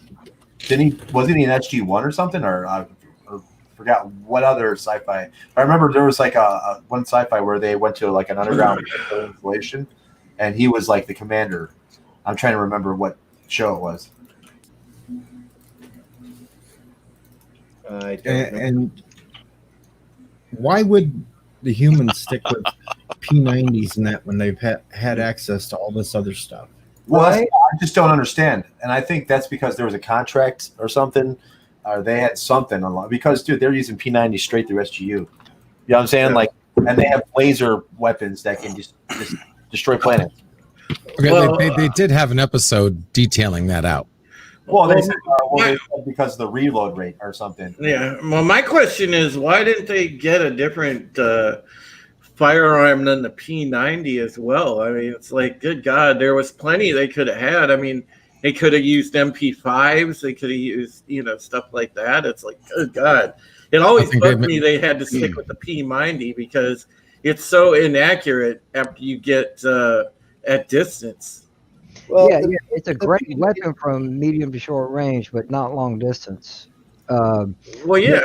Wasn't he in SG-1 or something? Or forgot what other sci-fi. I remember there was like a one sci-fi where they went to like an underground installation, and he was like the commander. I'm trying to remember what show it was. I don't know. And why would the humans stick with P90s and that when they've had access to all this other stuff? Well, I just don't understand, and I think that's because there was a contract or something, or they had something on. Because, dude, they're using P90 straight through SGU. You know what I'm saying? Like, and they have laser weapons that can just destroy planets. Okay, they did have an episode detailing that out. Well, they said because of the reload rate or something. Yeah. Well, my question is, why didn't they get a different firearm than the P90 as well? I mean, it's like, good God, there was plenty they could have had. I mean, they could have used MP5s. They could have used, stuff like that. It's like, good God. It always bugged me they had to stick with the P90 because it's so inaccurate after you get at distance. Well, yeah, it's a great weapon from medium to short range, but not long distance. Well, yeah.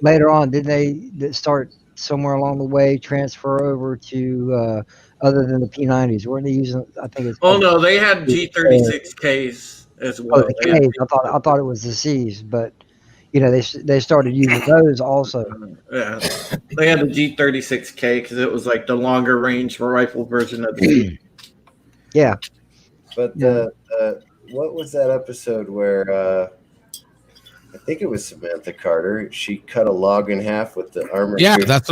Later on, did they start somewhere along the way transfer over to other than the P90s? Weren't they using? I think it's. Oh no, they had G36Ks as well. Oh, the Ks. I thought it was the Cs, but they started using those also. Yeah, they had the G36K because it was like the longer range rifle version of the. Yeah. But what was that episode where I think it was Samantha Carter? She cut a log in half with the armor. Yeah, that's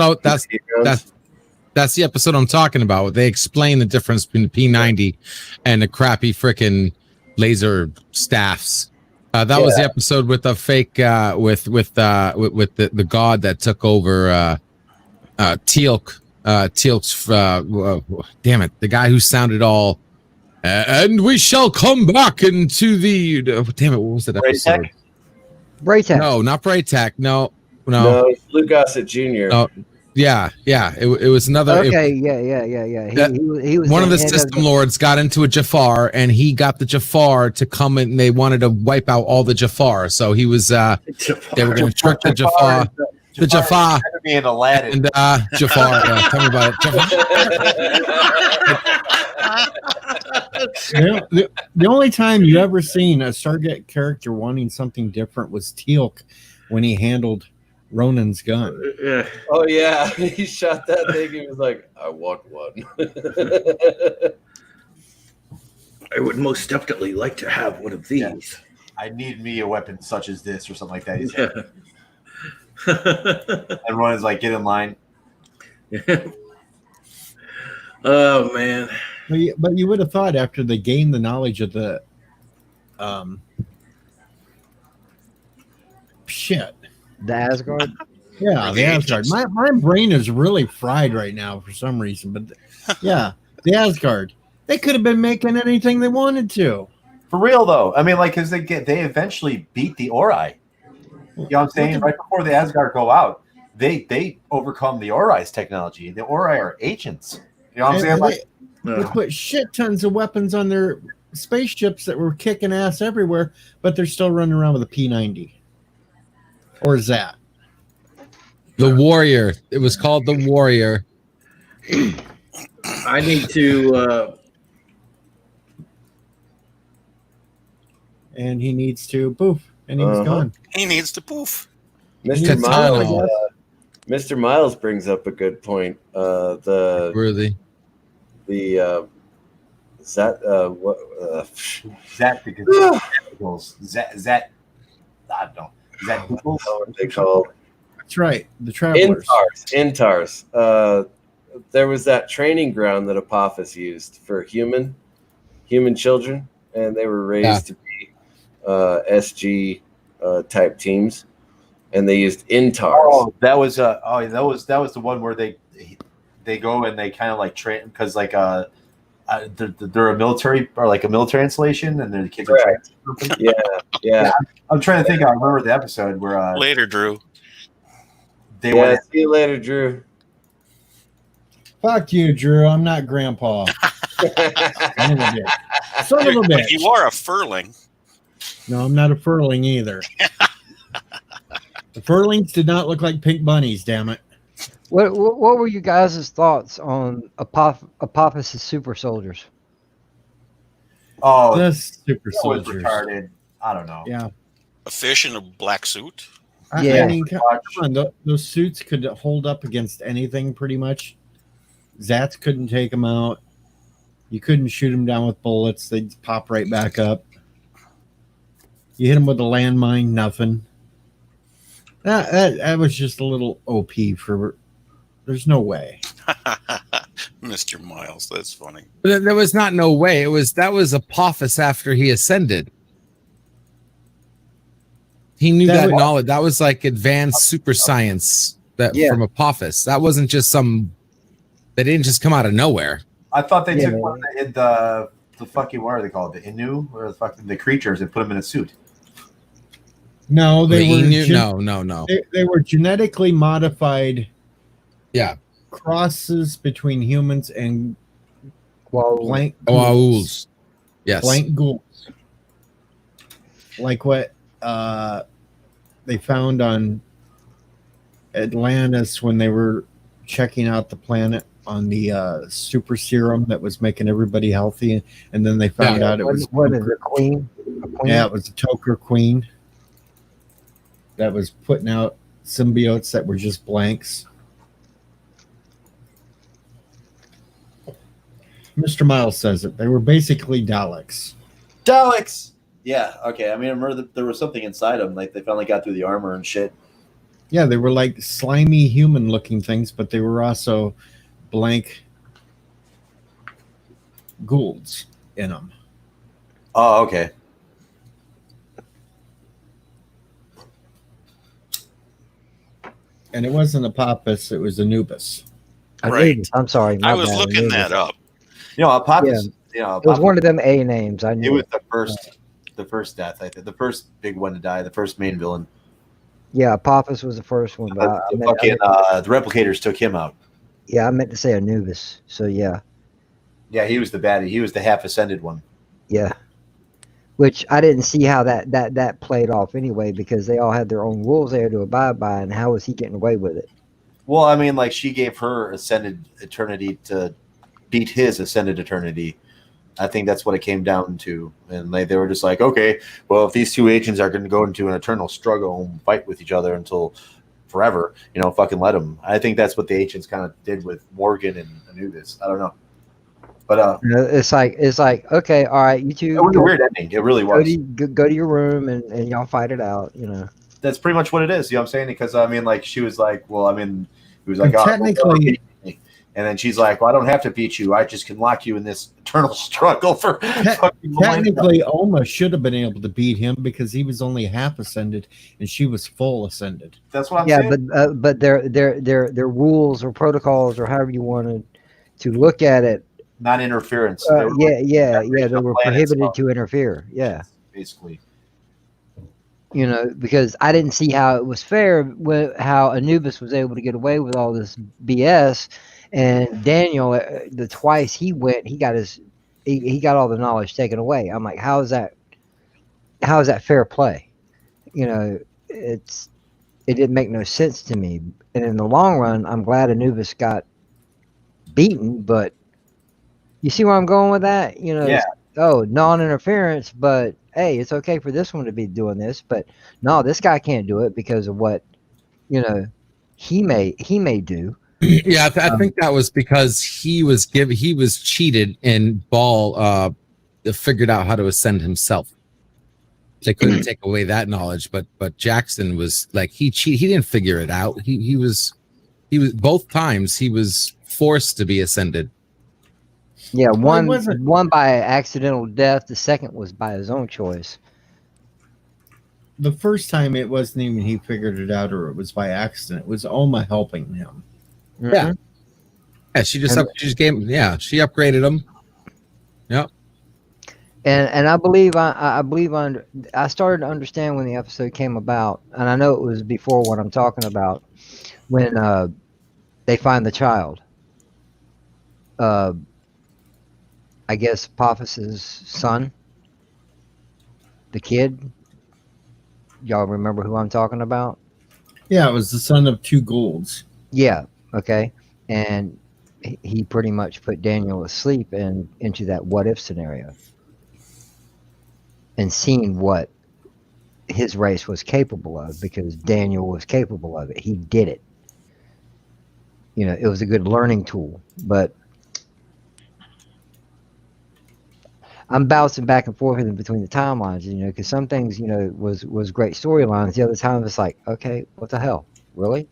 the episode I'm talking about. They explain the difference between the P90 and the crappy freaking laser staffs. That was the episode with the fake with the god that took over Teal'c. Teal'c's damn it, the guy who sounded all. And we shall come back into the. Damn it! What was that episode? Braytech. No, not Braytech. No, it's Lou Gossett Jr. No, yeah. It was another. Okay, yeah. He was one of the system lords got into a Jafar, and he got the Jafar to come in. And they wanted to wipe out all the Jafar, so he was. They were going to trick the Jafar. The Jafar. Being Aladdin. And Jafar. Tell me about it. The only time you ever seen a StarGate character wanting something different was Teal'c when he handled Ronan's gun. Yeah. Oh yeah, he shot that thing. He was like, "I want one." I would most definitely like to have one of these. Yeah. I need me a weapon such as this or something like that. He said. Everyone is like, get in line. Oh man. But you would have thought after they gained the knowledge of the the Asgard. Yeah, the Asgard. My brain is really fried right now for some reason. But yeah, the Asgard. They could have been making anything they wanted to. For real though. I mean, like, because they eventually beat the Ori. You know what I'm saying? Right before the Asgard go out, they overcome the Ori's technology. The Ori are agents. You know what I'm saying? Like, they put shit tons of weapons on their spaceships that were kicking ass everywhere, but they're still running around with a P90. Or is that? The Warrior. It was called the Warrior. I need to and he needs to poof, and he was gone. He needs to poof. Mr. Katana. Miles. Mr. Miles brings up a good point. Worthy. Is that what? Zat the Zat. I don't know. Is that what they called? That's right. The travelers. Intars. There was that training ground that Apophis used for human children, and they were raised to be SG type teams, and they used Intars. Oh, that was the one where they go and they kind of like train because like they're a military or like a military installation, and the kids are training. Yeah. I'm trying to think. I remember the episode where later, Drew. See you later, Drew. Fuck you, Drew. I'm not Grandpa. Son of a bitch. But you are a furling. No, I'm not a furling either. The furlings did not look like pink bunnies, damn it. What were you guys' thoughts on Apophis' super soldiers? Oh, the super was soldiers. retarded. I don't know. Yeah. A fish in a black suit. I mean, come on, those suits could hold up against anything pretty much. Zats couldn't take them out. You couldn't shoot them down with bullets. They'd pop right back up. You hit them with a landmine, nothing. That was just a little OP for... There's no way. Mr. Miles, that's funny. But there was not no way. That was Apophis after he ascended. He knew that knowledge. That was like advanced super science from Apophis. That wasn't just they didn't just come out of nowhere. I thought they took one in the fucking, what are they called? The Inu or the creatures and put them in a suit. No, they were no. They were genetically modified. Yeah, crosses between humans and blank ghouls. Yes, blank ghouls. Like what they found on Atlantis when they were checking out the planet on the super serum that was making everybody healthy, and then they found out it was a queen. Yeah, it was a Toker queen that was putting out symbiotes that were just blanks. Mr. Miles says it. They were basically Daleks. Daleks! Yeah, okay. I mean, I remember that there was something inside them. Like, they finally got through the armor and shit. Yeah, they were like slimy human-looking things, but they were also blank ghouls in them. Oh, okay. And it wasn't Apophis, it was Anubis. Right. I'm sorry. I was looking that up. You know, Apophis. Yeah. It was one of them A names. I knew it was the first death. I think the first big one to die, the first main villain. Yeah, Apophis was the first one. But the replicators took him out. Yeah, I meant to say Anubis. So yeah. Yeah, he was the baddie. He was the half ascended one. Yeah. Which I didn't see how that played off anyway, because they all had their own rules there to abide by, and how was he getting away with it? Well, I mean, like, she gave her ascended eternity to beat his ascended eternity. I think that's what it came down to. And they were just like, okay, well, if these two agents are going to go into an eternal struggle and fight with each other until forever, fucking let them. I think that's what the agents kind of did with Morgan and Anubis. I don't know. But it's like okay, all right, you two. It was a weird ending. It really was. Go to your room and y'all fight it out. That's pretty much what it is. You know what I'm saying? Because I mean, like, she was like, well, I mean, he was like, oh, technically. And then she's like, well, I don't have to beat you. I just can lock you in this eternal struggle for technically, Oma should have been able to beat him because he was only half ascended and she was full ascended. That's what I'm saying. Yeah, but their rules or protocols or however you wanted to look at it. Non-interference. They were prohibited to interfere. Yeah. Basically. Because I didn't see how it was fair how Anubis was able to get away with all this BS. And Daniel, the twice he went, he got all the knowledge taken away. I'm like, how is that fair play? It didn't make no sense to me. And in the long run, I'm glad Anubis got beaten, but you see where I'm going with that? Yeah. Non-interference, but hey, it's okay for this one to be doing this, but no, this guy can't do it because of what he may do. Yeah, I think that was because he was cheated and Ball figured out how to ascend himself. They couldn't take away that knowledge, but Jackson was like he didn't figure it out. He was both times he was forced to be ascended. Yeah, Well, it wasn't. one by accidental death, the second was by his own choice. The first time it wasn't even he figured it out or it was by accident. It was Oma helping him. Yeah. Yeah, she just she upgraded him. Yep. And I believe I started to understand when the episode came about, and I know it was before what I'm talking about, when they find the child. I guess Apophis' son, the kid. Y'all remember who I'm talking about? Yeah, it was the son of two Goulds. Yeah. Okay. And he pretty much put Daniel asleep and into that what if scenario, and seeing what his race was capable of, because Daniel was capable of it. He did it. It was a good learning tool, but I'm bouncing back and forth in between the timelines, because some things, was great storylines. The other time it's like, okay, what the hell? Really?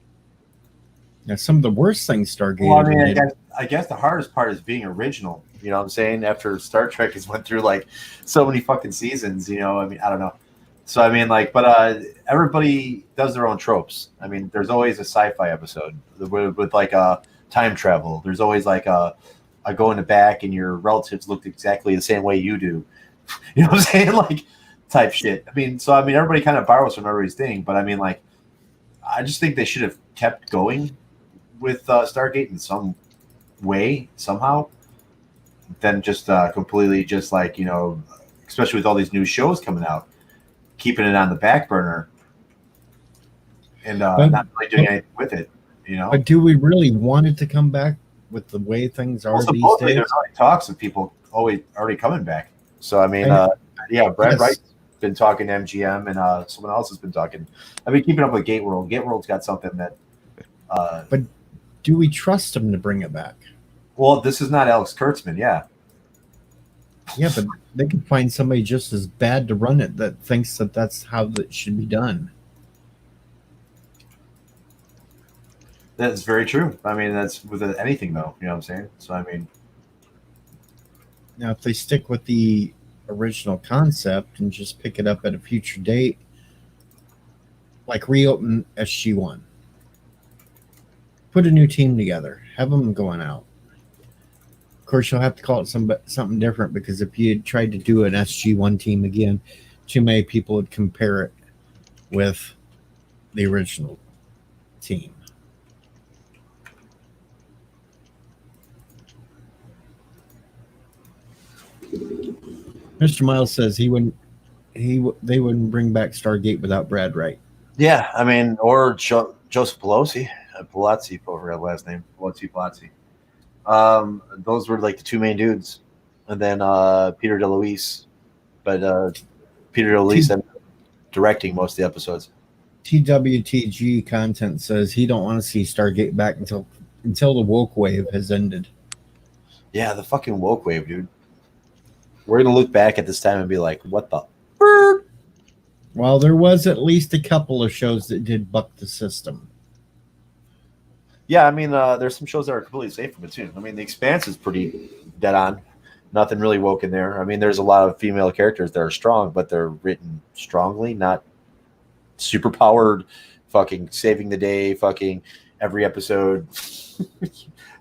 Now, some of the worst things Stargate Well, I ever mean, did. I guess the hardest part is being original. You know what I'm saying? After Star Trek has went through like so many fucking seasons, I mean, I don't know. So I mean, like, but everybody does their own tropes. I mean, there's always a sci-fi episode with like a time travel. There's always like a go in the back and your relatives look exactly the same way you do. You know what I'm saying? Like type shit. I mean, everybody kind of borrows from everybody's thing, but I mean, like, I just think they should have kept going with Stargate in some way, somehow, than just completely just like, especially with all these new shows coming out, keeping it on the back burner and not really doing anything with it, But do we really want it to come back with the way things are these days? There's already talks of people already coming back. So I mean, Brad Wright's been talking to MGM, and someone else has been talking. I've been keeping up with Gate World. Gate World's got something that. But do we trust them to bring it back? Well, this is not Alex Kurtzman, yeah. Yeah, but they could find somebody just as bad to run it that thinks that that's how that should be done. That's very true. I mean, that's with anything, though. You know what I'm saying? So, I mean. Now, if they stick with the original concept and just pick it up at a future date, like reopen SG1, put a new team together, have them going out. Of course, you'll have to call it something different, because if you tried to do an SG1 team again, too many people would compare it with the original team. Mr. Miles says they wouldn't bring back Stargate without Brad Wright. Yeah, I mean, or Joseph Palazzi, over his last name, Palazzi. Those were like the two main dudes, and then Peter DeLuise, but Peter DeLuise ended up directing most of the episodes. TWTG content says he don't want to see Stargate back until the woke wave has ended. Yeah, the fucking woke wave, dude. We're gonna look back at this time and be like, "What the?" Well, there was at least a couple of shows that did buck the system. Yeah, I mean, there's some shows that are completely safe from it too. I mean, The Expanse is pretty dead on. Nothing really woke in there. I mean, there's a lot of female characters that are strong, but they're written strongly, not super powered, fucking saving the day, fucking every episode,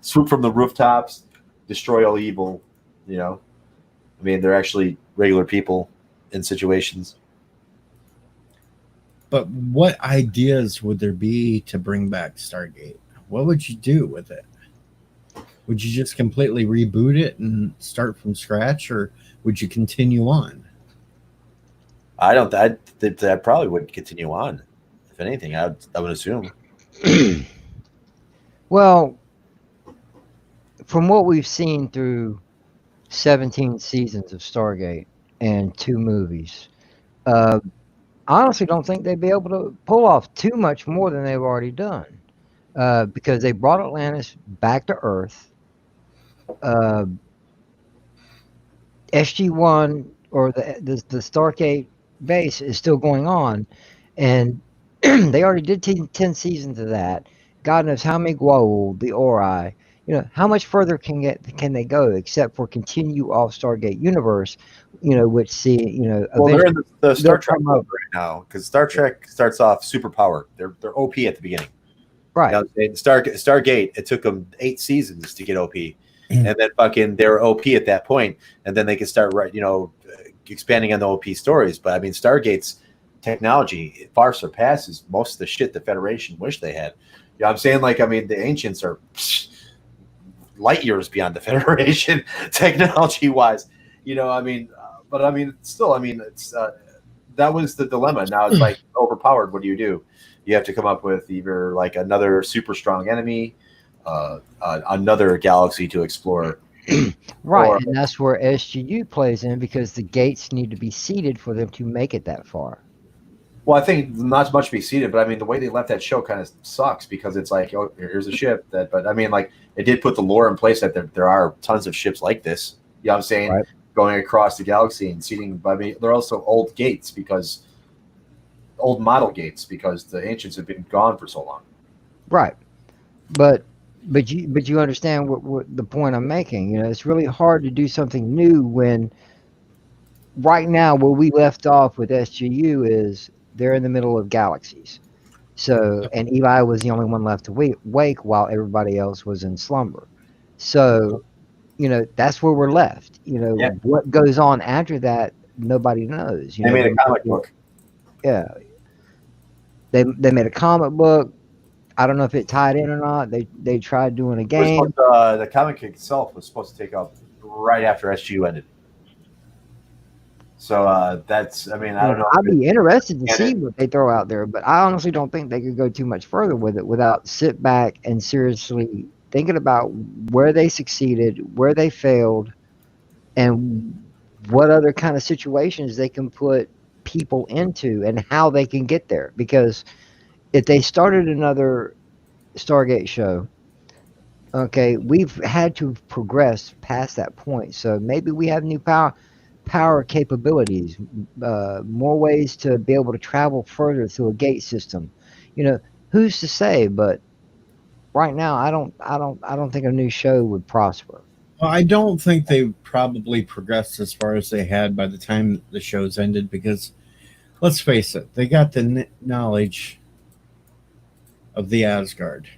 swoop from the rooftops, destroy all evil, I mean, they're actually regular people in situations. But what ideas would there be to bring back Stargate? What would you do with it? Would you just completely reboot it and start from scratch, or would you continue on? I probably would continue on. If anything, I would assume. Well, from what we've seen through 17 seasons of Stargate, and 2 movies. I honestly don't think they'd be able to pull off too much more than they've already done, because they brought Atlantis back to Earth. SG-1 or the StarGate base is still going on, and they already did 10 seasons of that. God knows how many Goa'uld, the Ori. How much further can they go except for continue off Stargate universe? Which Well, they're in the Star they'll Trek come mode up. right now because Star Trek starts off super powered. They're OP at the beginning. Right. Stargate, it took them 8 seasons to get OP, and then fucking they're OP at that point, and then they can start expanding on the OP stories. But I mean, Stargate's technology far surpasses most of the shit the Federation wished they had. You know what I'm saying? Like, I mean, the ancients are light years beyond the Federation technology wise. I mean, but I mean, still, I mean, it's that was the dilemma. Now it's like overpowered. What do? You have to come up with either like another super strong enemy, another galaxy to explore. Right, and that's where SGU plays in, because the gates need to be seeded for them to make it that far. Well, I think not much to be seated, but I mean, the way they left that show kind of sucks because it's like, oh, here's a ship but I mean, like, it did put the lore in place that there are tons of ships like this. You know what I'm saying? Right. Going across the galaxy and seating. I mean, they're also old model gates because the ancients have been gone for so long. Right, but you understand what the point I'm making. It's really hard to do something new when right now where we left off with SGU is they're in the middle of galaxies. So, and Eli was the only one left to wake while everybody else was in slumber. So, that's where we're left. What goes on after that, nobody knows. They made a comic book. Yeah. They made a comic book. I don't know if it tied in or not. They tried doing a game. The comic itself was supposed to take up right after SGU ended. So that's, I mean, I don't know. I'd be interested to see what they throw out there, but I honestly don't think they could go too much further with it without sit back and seriously thinking about where they succeeded, where they failed, and what other kind of situations they can put people into and how they can get there. Because if they started another Stargate show, okay, we've had to progress past that point. So maybe we have new power capabilities, more ways to be able to travel further through a gate system. Who's to say? But right now, I don't think a new show would prosper. Well, I don't think they probably progressed as far as they had by the time the shows ended, because let's face it, they got the knowledge of the Asgard.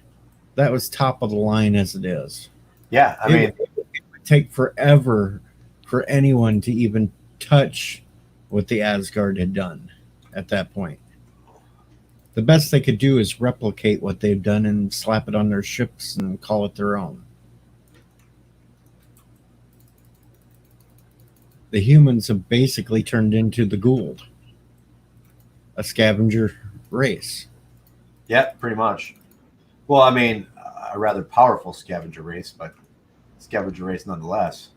That was top of the line as it is. Yeah, I mean, it would take forever for anyone to even touch what the Asgard had done at that point. The best they could do is replicate what they've done and slap it on their ships and call it their own. The humans have basically turned into the Goa'uld, a scavenger race. Yeah, pretty much. Well, I mean, a rather powerful scavenger race, but scavenger race nonetheless.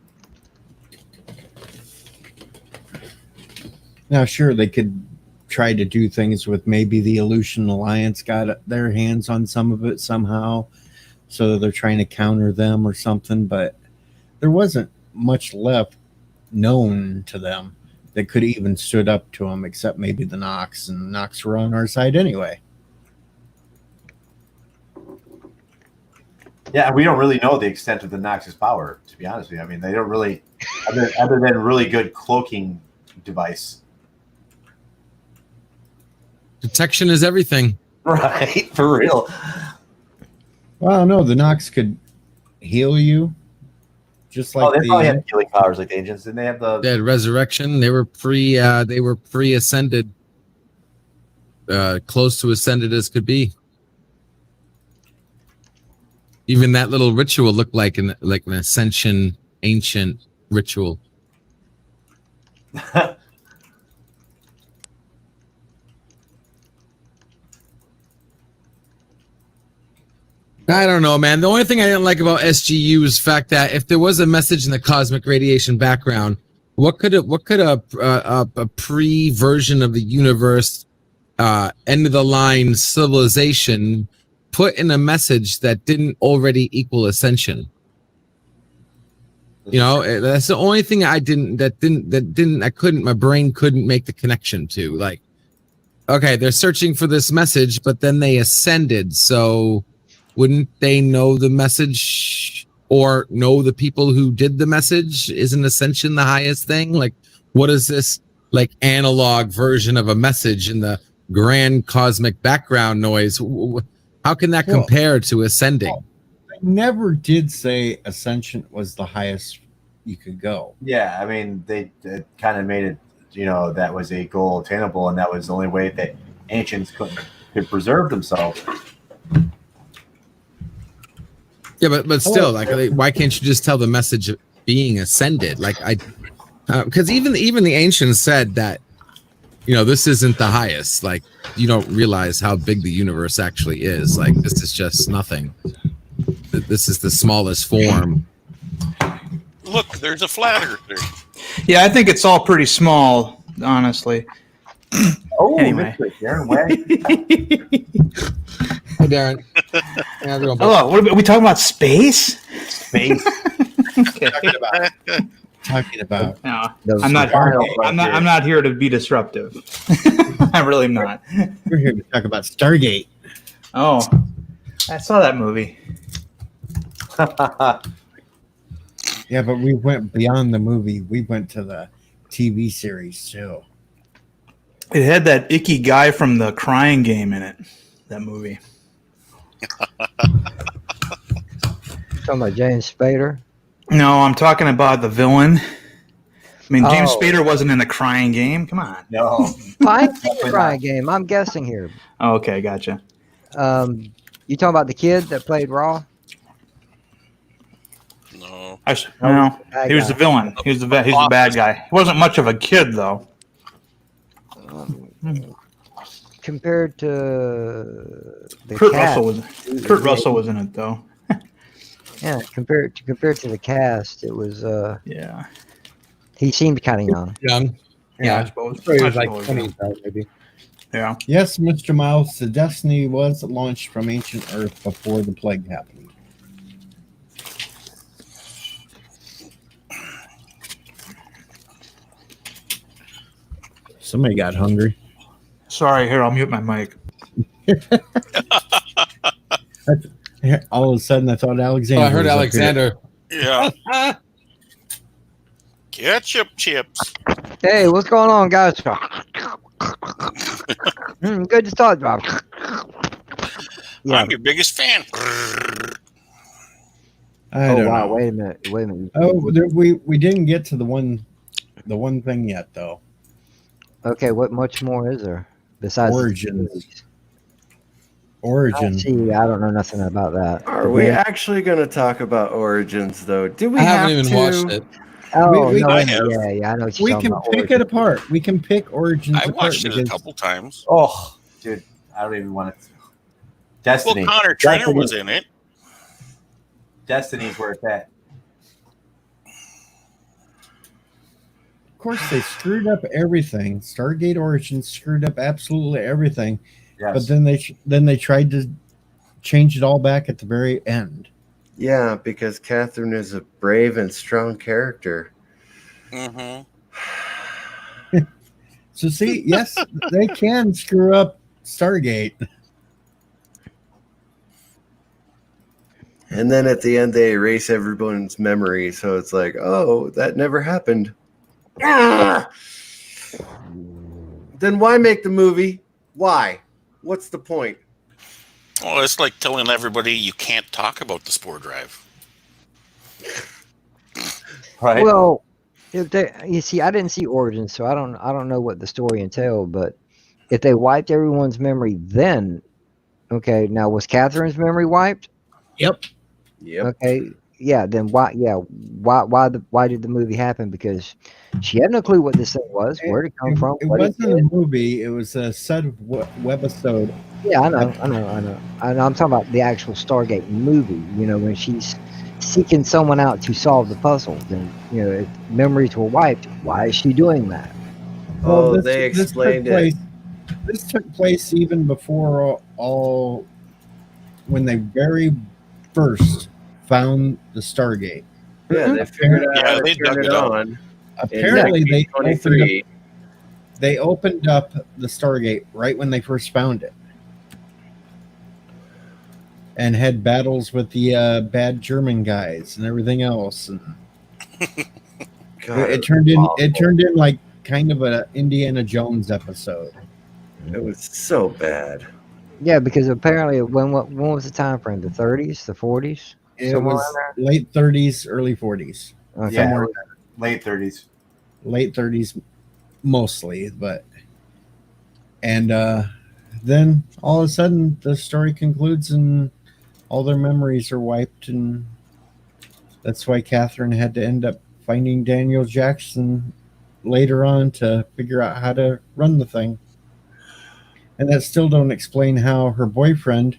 Now, sure, they could try to do things with maybe the Aleutian Alliance got their hands on some of it somehow, so they're trying to counter them or something, but there wasn't much left known to them that could even stood up to them, except maybe the Nox, and the Nox were on our side anyway. Yeah, we don't really know the extent of the Nox's power, to be honest with you. I mean, they don't really, other than really good cloaking device. Detection is everything. Right, for real. Well, no, the Nox could heal you, just like they probably had healing powers like the agents. Didn't they have They had resurrection. They were pre-ascended, close to ascended as could be. Even that little ritual looked like an ascension ancient ritual. I don't know, man. The only thing I didn't like about SGU is the fact that if there was a message in the cosmic radiation background, What could a pre version of the universe, end of the line civilization put in a message that didn't already equal ascension? You know, that's the only thing I couldn't, my brain couldn't make the connection to. Like, okay, they're searching for this message, but then they ascended. So wouldn't they know the message or know the people who did the message? Isn't ascension the highest thing? Like, what is this like analog version of a message in the grand cosmic background noise? How can that compare to ascending? I never did say ascension was the highest you could go. Yeah, I mean, they kind of made it, you know, that was a goal attainable, and that was the only way that ancients could preserve themselves. Yeah, but still, like, why can't you just tell the message of being ascended? Like, because even the ancients said that, you know, this isn't the highest. Like, you don't realize how big the universe actually is. Like, this is just nothing. This is the smallest form. Look, there's a flat earther. Yeah, I think it's all pretty small, honestly. Oh, anyway. Darren Way. Hey, Darren. Hello. What are we talking about? Space? Space. Okay. Talking about. No, I'm not here to be disruptive. I'm really not. We're here to talk about StarGate. Oh, I saw that movie. Yeah, but we went beyond the movie. We went to the TV series too. It had that icky guy from the Crying Game in it. That movie. Talking about James Spader? No, I'm talking about the villain. I mean, James Spader wasn't in the Crying Game. Come on. No. I think the Crying Game. I'm guessing here. Oh, okay, gotcha. You talking about the kid that played Raw? No. No, he was the villain. He's the bad guy. He wasn't much of a kid, though. Compared to the Kurt cast, Russell was in it, though. Yeah, compared to the cast, it was. Yeah. He seemed kind of young. Young. Yeah, I suppose. He was like 20, maybe. Yeah. Yes, Mr. Mouse, the Destiny was launched from ancient Earth before the plague happened. Somebody got hungry. Sorry, here, I'll mute my mic. All of a sudden, I thought Alexander. Oh, I heard Alexander. Yeah. Ketchup chips. Hey, what's going on, guys? Good to start, Bob. I'm your biggest fan. Wow! Wait a minute. Oh, we didn't get to the one thing yet, though. Okay, what much more is there besides Origins? See, I don't know nothing about that. Are we actually going to talk about Origins, though? Do we I have haven't even watched it. Oh, We- no, I yeah, have. yeah, I know what you're We talking can about. pick it apart. We can pick Origins I apart. watched it a because- couple times. Oh, dude, I don't even want to. Destiny. Well, Connor Trainer was in it. Destiny's where it's at. Of course, they screwed up everything. Stargate Origins screwed up absolutely everything. Yes. But then they tried to change it all back at the very end. Yeah, because Catherine is a brave and strong character. Mm-hmm. So see, yes, they can screw up Stargate. And then at the end, they erase everyone's memory. So it's like, oh, that never happened. Ah! Then why make the movie? Why? What's the point? Well, it's like telling everybody you can't talk about the Spore Drive. Right. Well, you see, I didn't see Origins, so I don't know what the story entailed. But if they wiped everyone's memory, then okay. Now was Catherine's memory wiped? Yep. Okay. Yeah. Then why? Yeah. Why did the movie happen? Because she had no clue what this thing was, where it come from. It what wasn't did. a movie. It was a set of webisode. Yeah, I know. I'm talking about the actual Stargate movie. You know, when she's seeking someone out to solve the puzzle. Then, if memories were wiped, why is she doing that? Oh, this, they this took explained place. it. This took place even before all when they very first found the Stargate. Yeah, they figured out how to they turn dug it it out. on. Apparently, they they opened up the Stargate right when they first found it, and had battles with the bad German guys and everything else. And God, it turned in like kind of a Indiana Jones episode. It was so bad. Yeah, because apparently, when was the time frame? The 30s, the 40s, It was late 30s, early 40s. Okay. Yeah, late 30s. Late 30s, mostly, but and then all of a sudden the story concludes and all their memories are wiped, and that's why Catherine had to end up finding Daniel Jackson later on to figure out how to run the thing. And that still don't explain how her boyfriend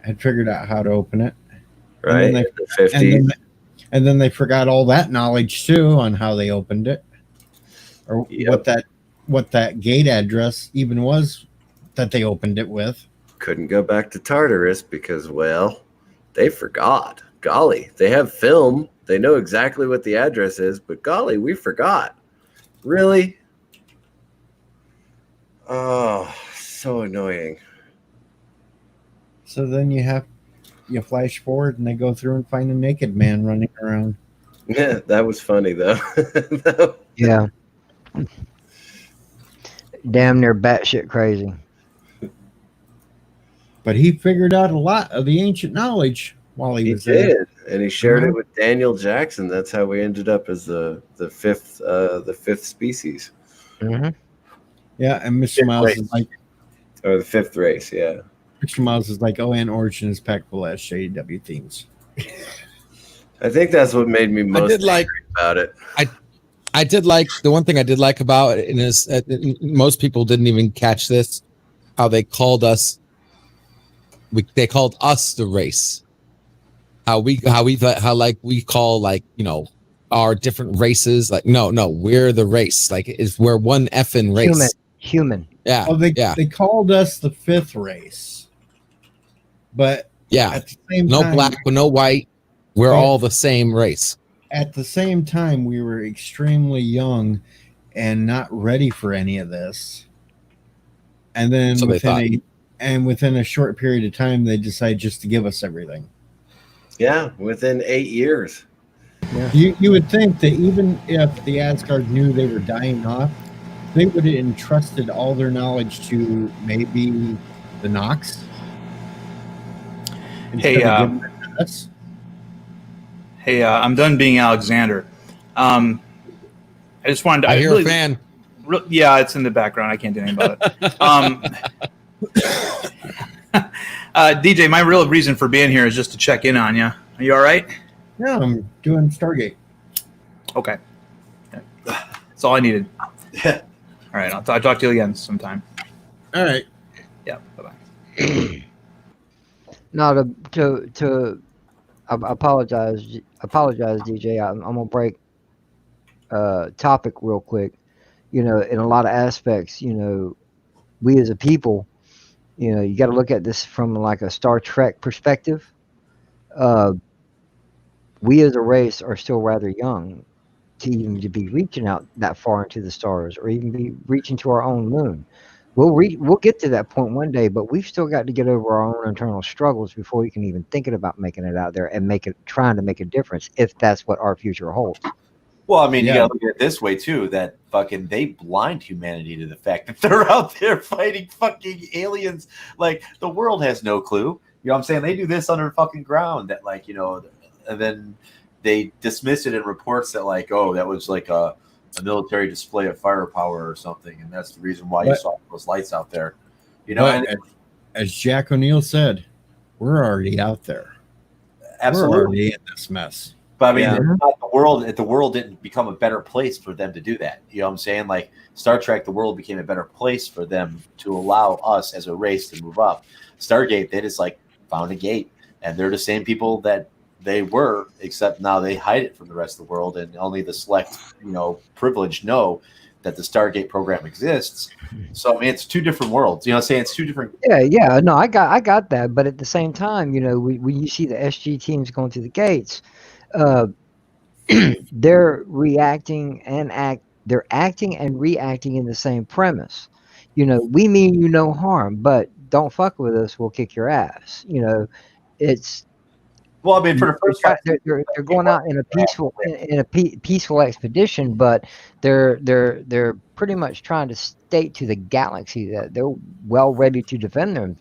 had figured out how to open it. Right, And then in the 50s. And then they forgot all that knowledge too on how they opened it, or what that gate address even was that they opened it with. Couldn't go back to Tartarus because, well, they forgot. Golly, they have film. They know exactly what the address is, but golly, we forgot. Really? Oh, so annoying. So then you flash forward and they go through and find a naked man running around. Yeah, that was funny though. Yeah. Damn near batshit crazy. But he figured out a lot of the ancient knowledge while he was did, there. and he shared it with Daniel Jackson. That's how we ended up as the fifth species. Mm-hmm. Yeah, and Mr. Miles is like, or the fifth race. Yeah, Mr. Miles is like, oh, and Origin is packed full of SJW themes. I think that's what made me most angry about it. I did like the one thing I did like about it is most people didn't even catch this, how they called us. They called us the race. How we call our different races. Like no, we're the race. Like we're one effing race. Human. Yeah. Oh, they called us the fifth race, but yeah, at the same no time, black, no white. We're all the same race. At the same time, we were extremely young and not ready for any of this. And then So within a short period of time, they decided just to give us everything. Yeah, within 8 years. Yeah. You would think that even if the Asgard knew they were dying off, they would have entrusted all their knowledge to maybe the Nox. Hey, I'm done being Alexander. I just wanted to. I hear a fan. Yeah, it's in the background. I can't do anything about it. DJ, my real reason for being here is just to check in on you. Are you all right? Yeah, I'm doing Stargate. Okay. That's all I needed. All right, I'll talk to you again sometime. All right. Yeah, bye-bye. No, I apologize, DJ. I'm gonna break topic real quick. In a lot of aspects, we as a people, you got to look at this from like a Star Trek perspective. We as a race are still rather young to be reaching out that far into the stars, or even be reaching to our own moon. We'll get to that point one day, but we've still got to get over our own internal struggles before we can even thinking about making it out there and trying to make a difference, if that's what our future holds. Well, I mean, you gotta look at it this way too, that fucking they blind humanity to the fact that they're out there fighting fucking aliens. Like the world has no clue. You know what I'm saying? They do this under fucking ground that and then they dismiss it in reports that that was like a military display of firepower or something, and that's the reason why you saw those lights out there. As Jack O'Neill said, we're already out there. Absolutely. We're already in this mess. But I mean, the world didn't become a better place for them to do that. You know what I'm saying? Like Star Trek, the world became a better place for them to allow us as a race to move up. Stargate, they just found a gate, and they're the same people that they were, except now they hide it from the rest of the world, and only the select, privileged know that the Stargate program exists. So I mean, it's two different worlds. You know, what I'm saying it's two different. Yeah. No, I got that. But at the same time, when you see the SG teams going through the gates, they're reacting and they're acting and reacting in the same premise. We mean you no harm, but don't fuck with us, we'll kick your ass. It's Well, I mean, for the first they're going out in a peaceful expedition, but they're pretty much trying to state to the galaxy that they're well ready to defend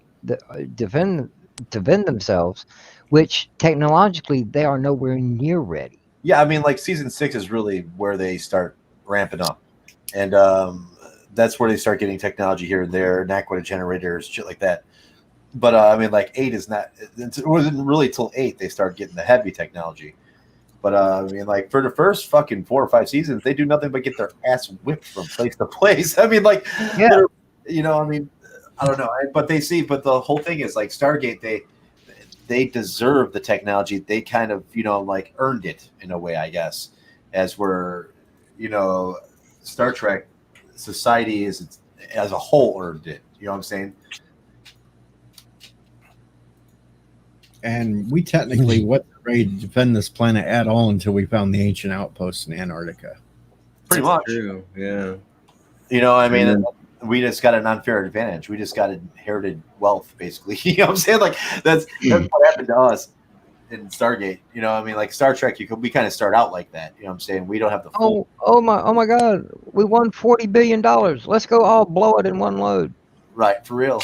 themselves, which technologically they are nowhere near ready. Yeah, I mean, like season 6 is really where they start ramping up, and that's where they start getting technology here and there, Naquita generators, shit like that. But I mean, like 8 is not. It wasn't really till 8 they start getting the heavy technology. But I mean, like for the first fucking 4 or 5 seasons, they do nothing but get their ass whipped from place to place. I mean, like, yeah, I mean, I don't know, but but the whole thing is like Stargate. They deserve the technology. They kind of, like earned it in a way, I guess, as we're, Star Trek society is as a whole earned it. You know what I'm saying? And we technically wasn't ready to defend this planet at all until we found the ancient outpost in Antarctica. Pretty much. True. Yeah. I mean, we just got an unfair advantage. We just got inherited wealth, basically. You know what I'm saying? Like that's what happened to us in Stargate. I mean, like Star Trek, we kind of start out like that. You know what I'm saying? We don't have the full. Oh my God! We won $40 billion. Let's go all blow it in one load. Right, for real.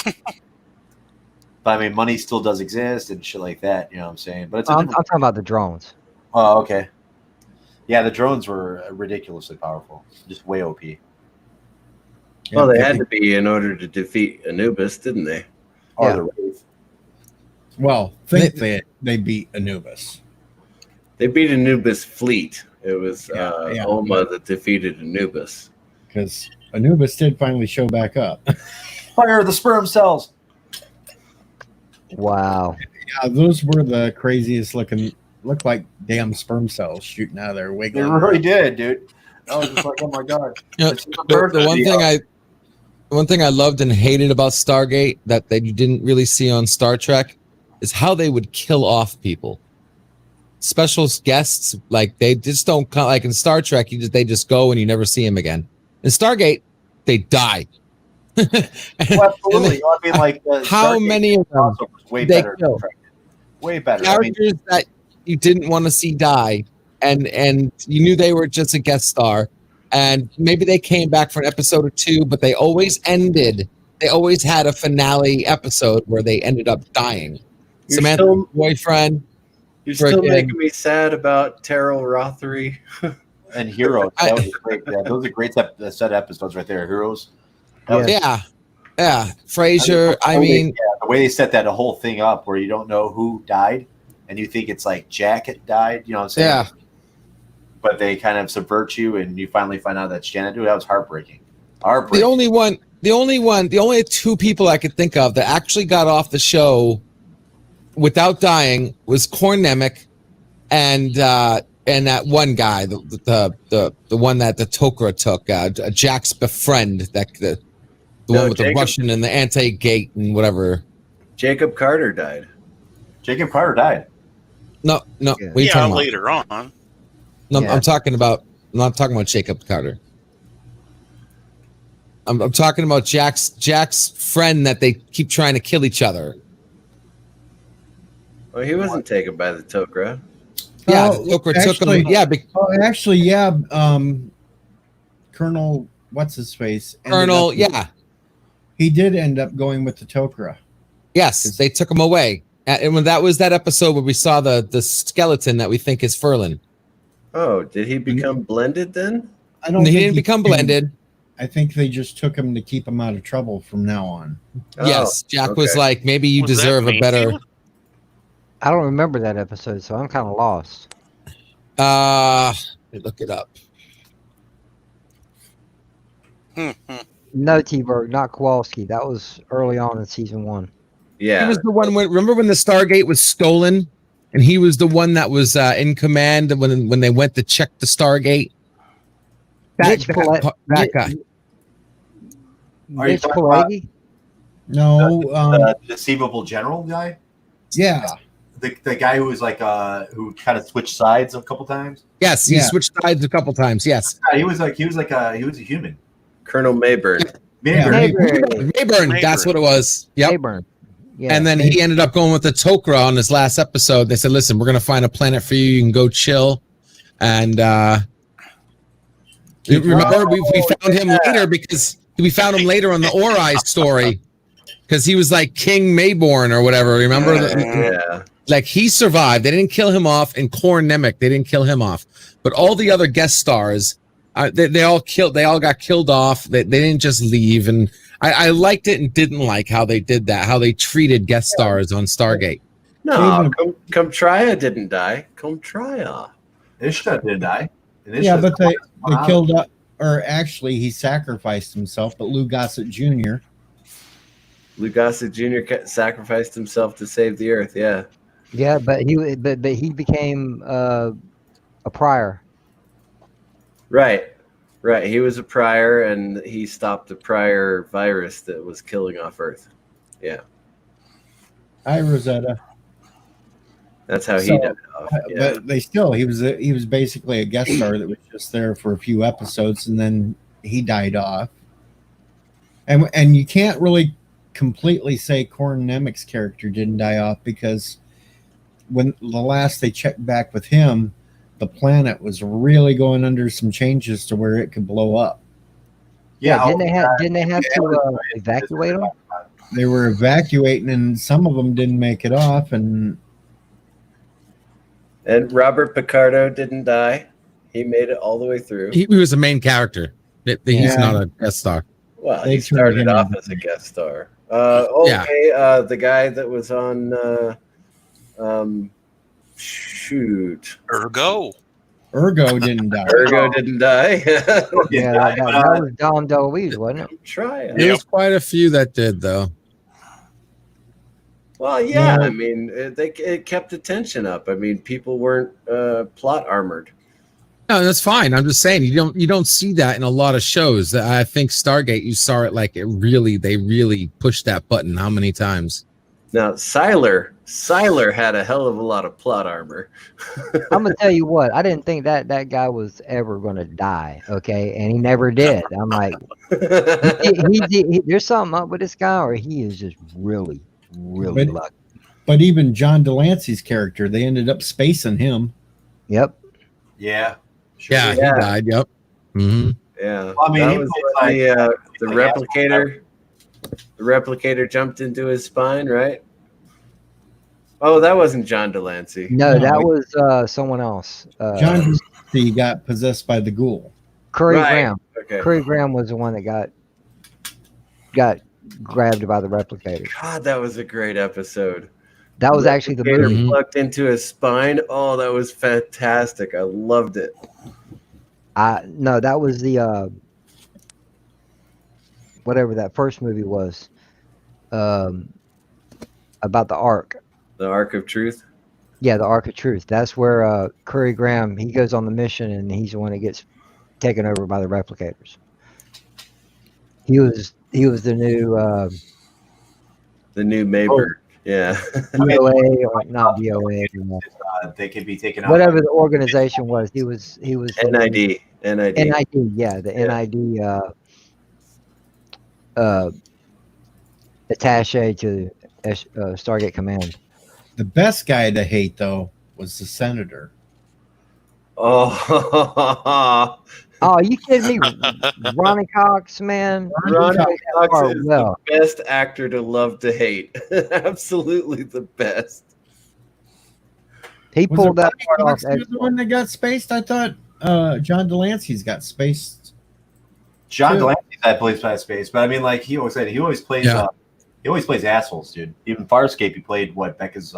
But I mean, money still does exist and shit like that. You know what I'm saying? But I'm talking about the drones. Oh, okay. Yeah, the drones were ridiculously powerful, just way OP. Well, they had to be in order to defeat Anubis, didn't they? Or Yeah. the Wraith. Well, they beat Anubis. They beat Anubis' fleet. It was Yeah. Oma that defeated Anubis. Because Anubis did finally show back up. Fire the sperm cells. Wow. Yeah, those were the craziest looking. Looked like damn sperm cells shooting out of their They wiggling. really did, dude. I was just like, oh my god. The one thing I loved and hated about Stargate that you didn't really see on Star Trek is how they would kill off people. Special guests, like they just don't come. Like in Star Trek, they just go and you never see them again. In Stargate, they die. Well, absolutely. I mean, like how Stargate many of them was way they better. kill? Way better. Characters that you didn't want to see die, and you knew they were just a guest star, and maybe they came back for an episode or two, but they always ended. They always had a finale episode where they ended up dying. Samantha's boyfriend. You're still making me sad about Terrell Rothery. And Heroes. That was great. Yeah, those are great set of episodes right there. Heroes. Yeah. Frasier. I mean, the way they set that whole thing up, where you don't know who died, and you think it's like Jack had died. You know what I'm saying? Yeah. But they kind of subvert you, and you finally find out that's Janet. Dude, that was heartbreaking. The only two people I could think of that actually got off the show without dying was Korn Nemec and that one guy, the one that the Tok'ra took, Jack's befriend, the one with the Russian and the anti-gate and whatever. Jacob Carter died. Jacob Carter died. No. Yeah, What are you talking about? later on. No, Yeah. I'm not talking about Jacob Carter. I'm talking about Jack's friend that they keep trying to kill each other. Well, he wasn't taken by the Tok'ra. Yeah, the Tok'ra took him. Yeah, Actually, yeah. Colonel, what's his face? Colonel, yeah. He did end up going with the Tok'ra. Yes, they took him away. And when that was that episode where we saw the skeleton that we think is Ferlin. Oh, did he become blended then? I don't. He think didn't become blended. I think they just took him to keep him out of trouble from now on. Yes, Jack was like, maybe you deserve a better. I don't remember that episode, so I'm kind of lost. Let me look it up. No, T-Berg, not Kowalski. That was early on in season 1. Yeah. He was the one when remember when the Stargate was stolen and he was the one that was in command when they went to check the Stargate. Mitch That guy. Are you Mitch talking about Pileggi? No, the deceivable general guy? yeah, The guy who was like who kind of switched sides a couple times. Yes, he switched sides a couple times. Yes, He was a human. Colonel Mayburn. Mayburn. That's what it was. Yep. Mayburn. Yeah. And then he ended up going with the Tok'ra on his last episode. They said, "Listen, we're going to find a planet for you. You can go chill." And remember, we found him later because we found him later on the Ori story because he was like King Mayborn or whatever. Remember? Yeah. Like he survived. They didn't kill him off. And Korn Nemec, they didn't kill him off. But all the other guest stars, they all got killed off. They didn't just leave. And I liked it and didn't like how they did that, how they treated guest stars on Stargate. No, Comtria didn't die. Comtria. Ishta didn't die. Yeah, but they killed, or actually he sacrificed himself, but Lou Gossett Jr. Lou Gossett Jr. sacrificed himself to save the Earth, yeah. Yeah, but he became a prior. Right. He was a prior, and he stopped the prior virus that was killing off Earth. Yeah. Hi, Rosetta. That's how he died off. Yeah. But he was basically a guest star that was just there for a few episodes, and then he died off. And you can't really completely say Korn Nemec's character didn't die off, because when the last they checked back with him, the planet was really going under some changes to where it could blow up. Yeah, didn't they have to evacuate them? They were evacuating, and some of them didn't make it off, and Robert Picardo didn't die. He made it all the way through. He was a main character. He's not a guest star. Well, he started off as a guest star. The guy that was on Ergo didn't die. Ergo didn't die. That was Dom DeLuise, wasn't it? There's quite a few that did, though. Well, yeah. I mean, it kept the tension up. I mean, people weren't plot armored. No, that's fine. I'm just saying you don't see that in a lot of shows. I think Stargate, you saw it like they really pushed that button. How many times? Now, Siler had a hell of a lot of plot armor. I'm gonna tell you what, I didn't think that guy was ever gonna die. Okay, and he never did. I'm like, there's something up with this guy, or he is just really lucky. But even John Delancey's character, they ended up spacing him. Yep. Yeah. Sure. Yeah, he died. Yep. Mm-hmm. Yeah. Well, I mean, that was the replicator. The replicator jumped into his spine, right? Oh, that wasn't John Delancey. No, that was someone else. John Delancey got possessed by the ghoul. Curry Graham. Okay. Curry Graham was the one that got grabbed by the replicator. God, that was a great episode. That was actually the movie. Plucked into his spine. Oh, that was fantastic. I loved it. No, that was the whatever that first movie was, about the Ark. The Ark of Truth? Yeah, the Ark of Truth. That's where Curry Graham, he goes on the mission, and he's the one that gets taken over by the replicators. He was the new Mayberg. Yeah. DOA, or not DOA. They could be taken out. Whatever the organization was, he was NID. NID, yeah, the NID attaché to Stargate Command. The best guy to hate, though, was the senator. Oh, are you kidding me? Ronnie Cox, man. Ronnie Cox is the best actor to love to hate. Absolutely the best. He pulled that part off. The one that got spaced? I thought John Delancey's got spaced. John Delancey's that plays by space, but I mean, like he always said, he always plays assholes, dude. Even Farscape, he played Becca's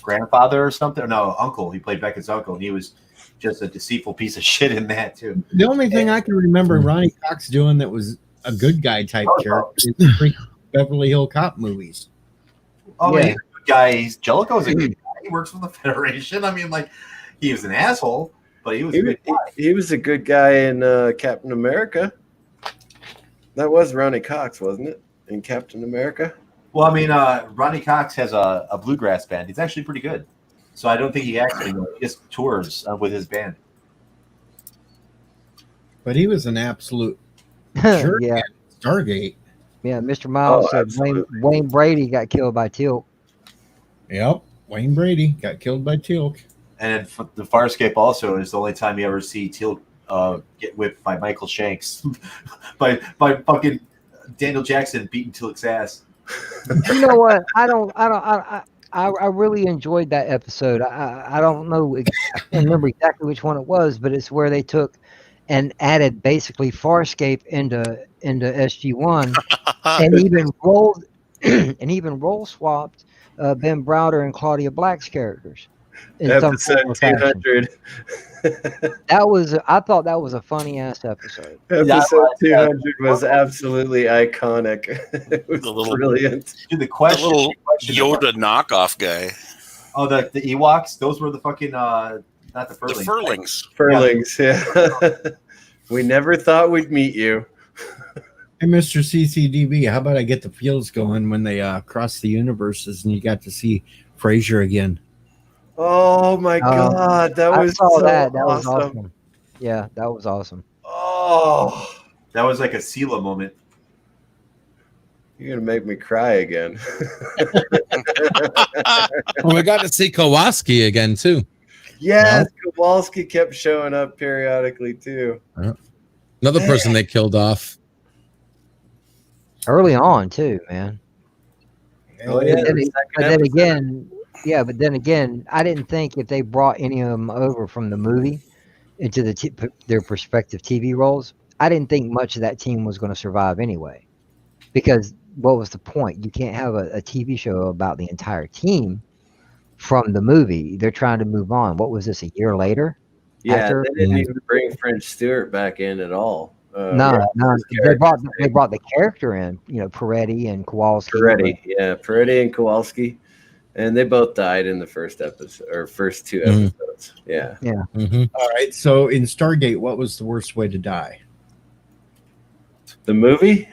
grandfather or something. No, uncle. He played Becca's uncle, and he was just a deceitful piece of shit in that too. The only thing I can remember Ronnie Cox doing that was a good guy type character is the Beverly Hill Cop movies. Oh, yeah. He's a good guy. Jellicoe's a good guy. He works for the Federation. I mean, like, he was an asshole, but he was He, a good guy. he was a good guy in Captain America. That was Ronnie Cox, wasn't it? In Captain America? Well, I mean, Ronnie Cox has a bluegrass band. He's actually pretty good. So I don't think he actually he just tours with his band. But he was an absolute jerk Yeah. at Stargate. Yeah, Mr. Miles said absolutely. Wayne Brady got killed by Teal'c. Yep. Wayne Brady got killed by Teal'c. And then the Farscape also is the only time you ever see Teal get whipped by Michael Shanks by fucking Daniel Jackson beating Teal'c's ass. You know what? I really enjoyed that episode. I don't know. I can't remember exactly which one it was, but it's where they took and added basically Farscape into SG-1 and even role swapped Ben Browder and Claudia Black's characters in some Episode form or fashion. 200. I thought that was a funny ass episode. Episode 200 was absolutely iconic. It was The little- brilliant. Dude, the That question. little Yoda knockoff guy. Oh, the Ewoks. Those were the fucking not the The furlings. furlings. Furlings, yeah. We never thought we'd meet you. Hey, Mr. CCDB, how about I get the feels going when they cross the universes and you got to see Frasier again? Oh my God, that I was saw so that. That was awesome. awesome. Yeah, that was awesome. Oh, That was like a Sela moment. you're gonna make me cry again. Well, we got to see Kowalski again too. Yes, Kowalski kept showing up periodically too. Another person they killed off. Early on too, man. Oh yeah, But then, the second but then episode. again, yeah, but then again, I didn't think if they brought any of them over from the movie into their prospective TV roles, I didn't think much of that team was going to survive anyway. Because what was the point? You can't have a TV show about the entire team from the movie. They're trying to move on. What was this, a year later? Yeah, After? they didn't even bring French Stewart back in at all. No. They brought the character in, Peretti and Kowalski. Peretti and Kowalski, and they both died in the first episode or first two episodes. Yeah. Mm-hmm. All right. So in Stargate, what was the worst way to die? The movie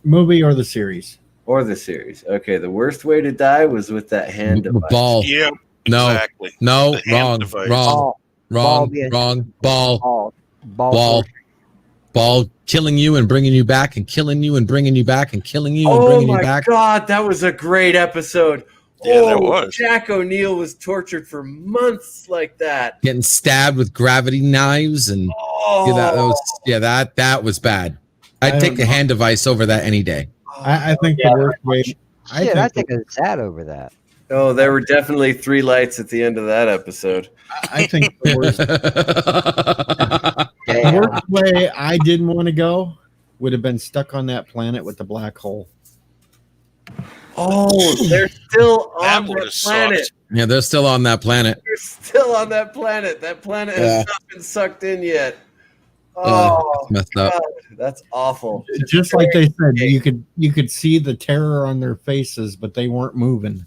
Movie or the series? or the series? Okay, the worst way to die was with that hand device. Ball. Yep. No. Exactly. No. The hand Wrong. device. Wrong. Ball being- Wrong. Ball. Ball. Ball killing you and bringing you back and killing you and bringing you back and killing you and Oh bringing you my back. God, that was a great episode. Yeah, that was. Jack O'Neill was tortured for months like that. Getting stabbed with gravity knives and Oh, that was bad. I I'd don't take the know. hand device over that any day. I think the worst way. Shit, I think it's sad over that. Oh, there were definitely 3 lights at the end of that episode. I think the worst, the Damn. worst way I didn't want to go would have been stuck on that planet with the black hole. Oh, they're still That on would that have planet. sucked. Yeah, they're still on that planet. They're still on that planet. That planet Yeah. has not been sucked in yet. Yeah, Oh, it's messed up. God, that's awful. Just like they said, you could see the terror on their faces, but they weren't moving.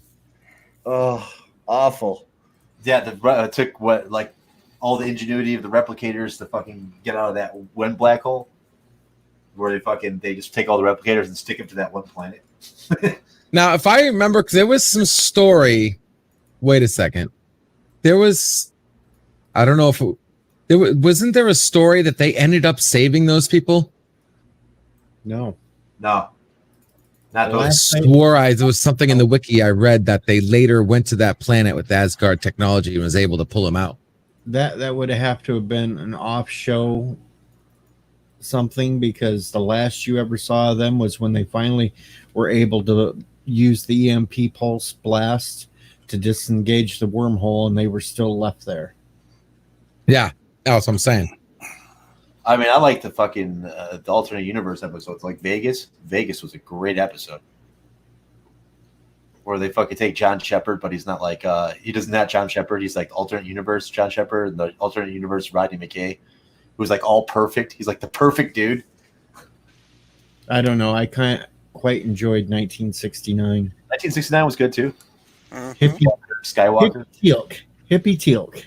Oh, awful. Yeah, it took all the ingenuity of the replicators to fucking get out of that one black hole, where they just take all the replicators and stick them to that one planet. Now, if I remember, because there was some story. Wait a second. There was, I don't know if wasn't there a story that they ended up saving those people? No. No, not Well, I those. swore there was something in the wiki I read that they later went to that planet with Asgard technology and was able to pull them out. That would have to have been an off show something, because the last you ever saw of them was when they finally were able to use the EMP pulse blast to disengage the wormhole, and they were still left there. Yeah, that's what I'm saying. I mean, I like the fucking the alternate universe episodes, like Vegas. Vegas was a great episode where they fucking take John Shepard, but he's not like he doesn't have John Shepard. He's like the alternate universe John Shepard, and the alternate universe Rodney McKay, who's like all perfect. He's like the perfect dude. I don't know. I quite enjoyed 1969. 1969 was good too. Hippie Skywalker. Hippie Teal'c.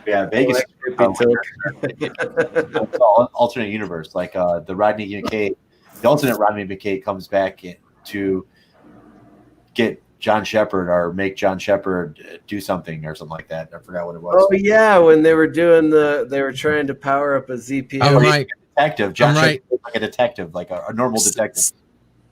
Yeah, Vegas. Hippie It's all alternate universe, like the Rodney McKay, the alternate Rodney McKay comes back to get John Shepard or make John Shepard do something or something like that. I forgot what it was. Oh yeah, when they were trying to power up a ZPO. I'm right. Detective. John I'm right. Shepard, like a detective, like a normal detective.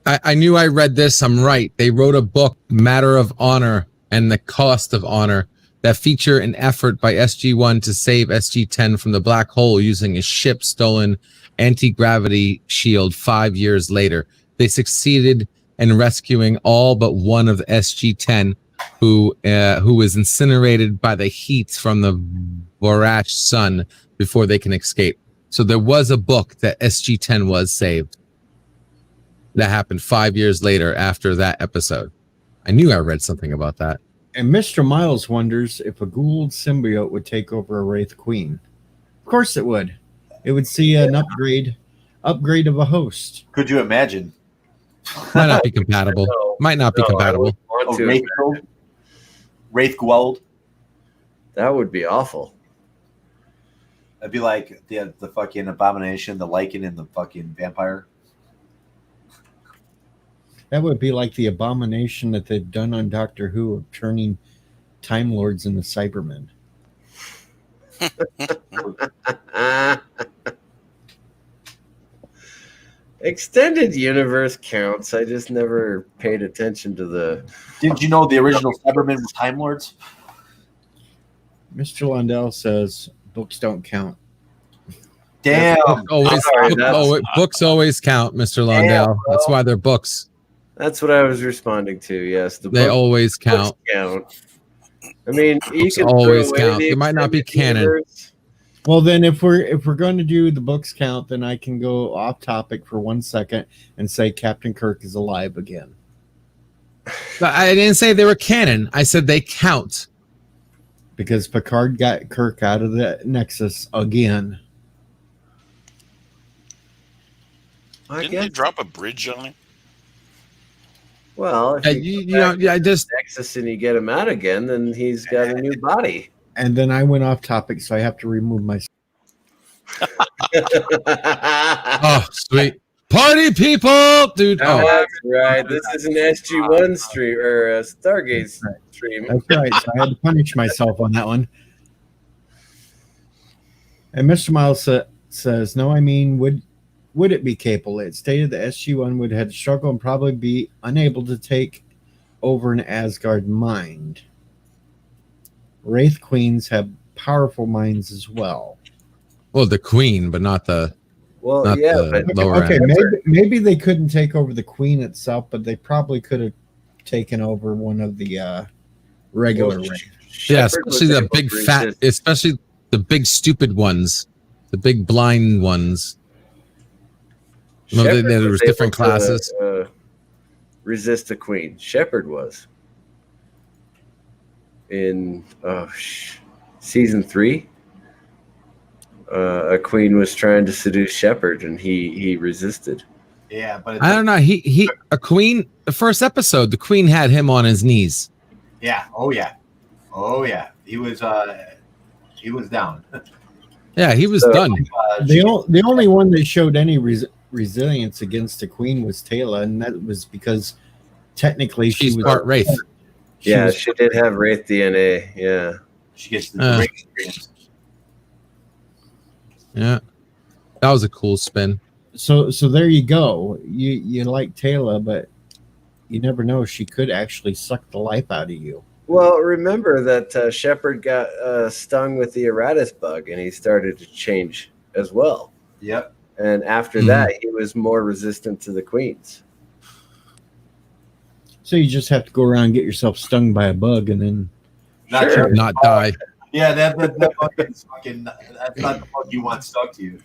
I knew I read this. I'm right. They wrote a book, Matter of Honor and the Cost of Honor, that feature an effort by SG-1 to save SG-10 from the black hole using a ship-stolen anti-gravity shield 5 years later. They succeeded in rescuing all but one of SG-10, who was incinerated by the heat from the Vorash sun before they can escape. So there was a book that SG-10 was saved. That happened 5 years later after that episode. I knew I read something about that. And Mr. Miles wonders if a Gould symbiote would take over a Wraith Queen. Of course it would. It would see an upgrade of a host. Could you imagine? Might not be compatible. Might not be compatible. Wraith Gweld. That would be awful. That'd be like the fucking Abomination, the Lycan, and the fucking Vampire. That would be like the abomination that they've done on Doctor Who of turning Time Lords into Cybermen. Extended universe counts. I just never paid attention to the. Did you know the original Cybermen were Time Lords? Mr. Lundell says books don't count. Damn. Books always count, Mr. Lundell. That's why they're books. That's what I was responding to. Yes, they always count. I mean, you books can always count. It might not be canon. Universe. Well, then, if we're going to do the books count, then I can go off topic for 1 second and say Captain Kirk is alive again. But I didn't say they were canon. I said they count because Picard got Kirk out of the Nexus again. Didn't they drop a bridge on him? Well, if I just Nexus and you get him out again, then he's got a new body. And then I went off topic, so I have to remove myself. Oh, sweet party people, dude! Oh, that's right. This is an SG-1 stream or a StarGate stream. That's right. So I had to punish myself on that one. And Mr. Miles says, "No, I mean, would it be capable? It stated the SG-1 would have to struggle and probably be unable to take over an Asgard mind. Wraith Queens have powerful minds as well." Well, the Queen, but not the. Well, not yeah, the but lower okay, end. maybe they couldn't take over the Queen itself, but they probably could have taken over one of the regular Wraith. Yeah, especially the big fat, especially the big stupid ones, the big blind ones. Remember, there was different classes. Resist the Queen. Shepard was in season 3. A queen was trying to seduce Shepard, and he resisted. Yeah, but I don't know. A queen. The first episode, the Queen had him on his knees. Yeah. Oh yeah. He was down. Yeah, he was done. The only one that showed any resilience against the Queen was Taylor, and that was because technically she's was part Wraith. She did have Wraith DNA. Yeah, she gets the Wraith experience. Yeah, that was a cool spin. So there you go. You like Taylor, but you never know. She could actually suck the life out of you. Well, remember that Shepard got stung with the Eratus bug, and he started to change as well. Yep. And after that, he was more resistant to the Queens. So you just have to go around and get yourself stung by a bug, and then not die. Yeah, that bug is fucking. That's not the bug you want stuck to you.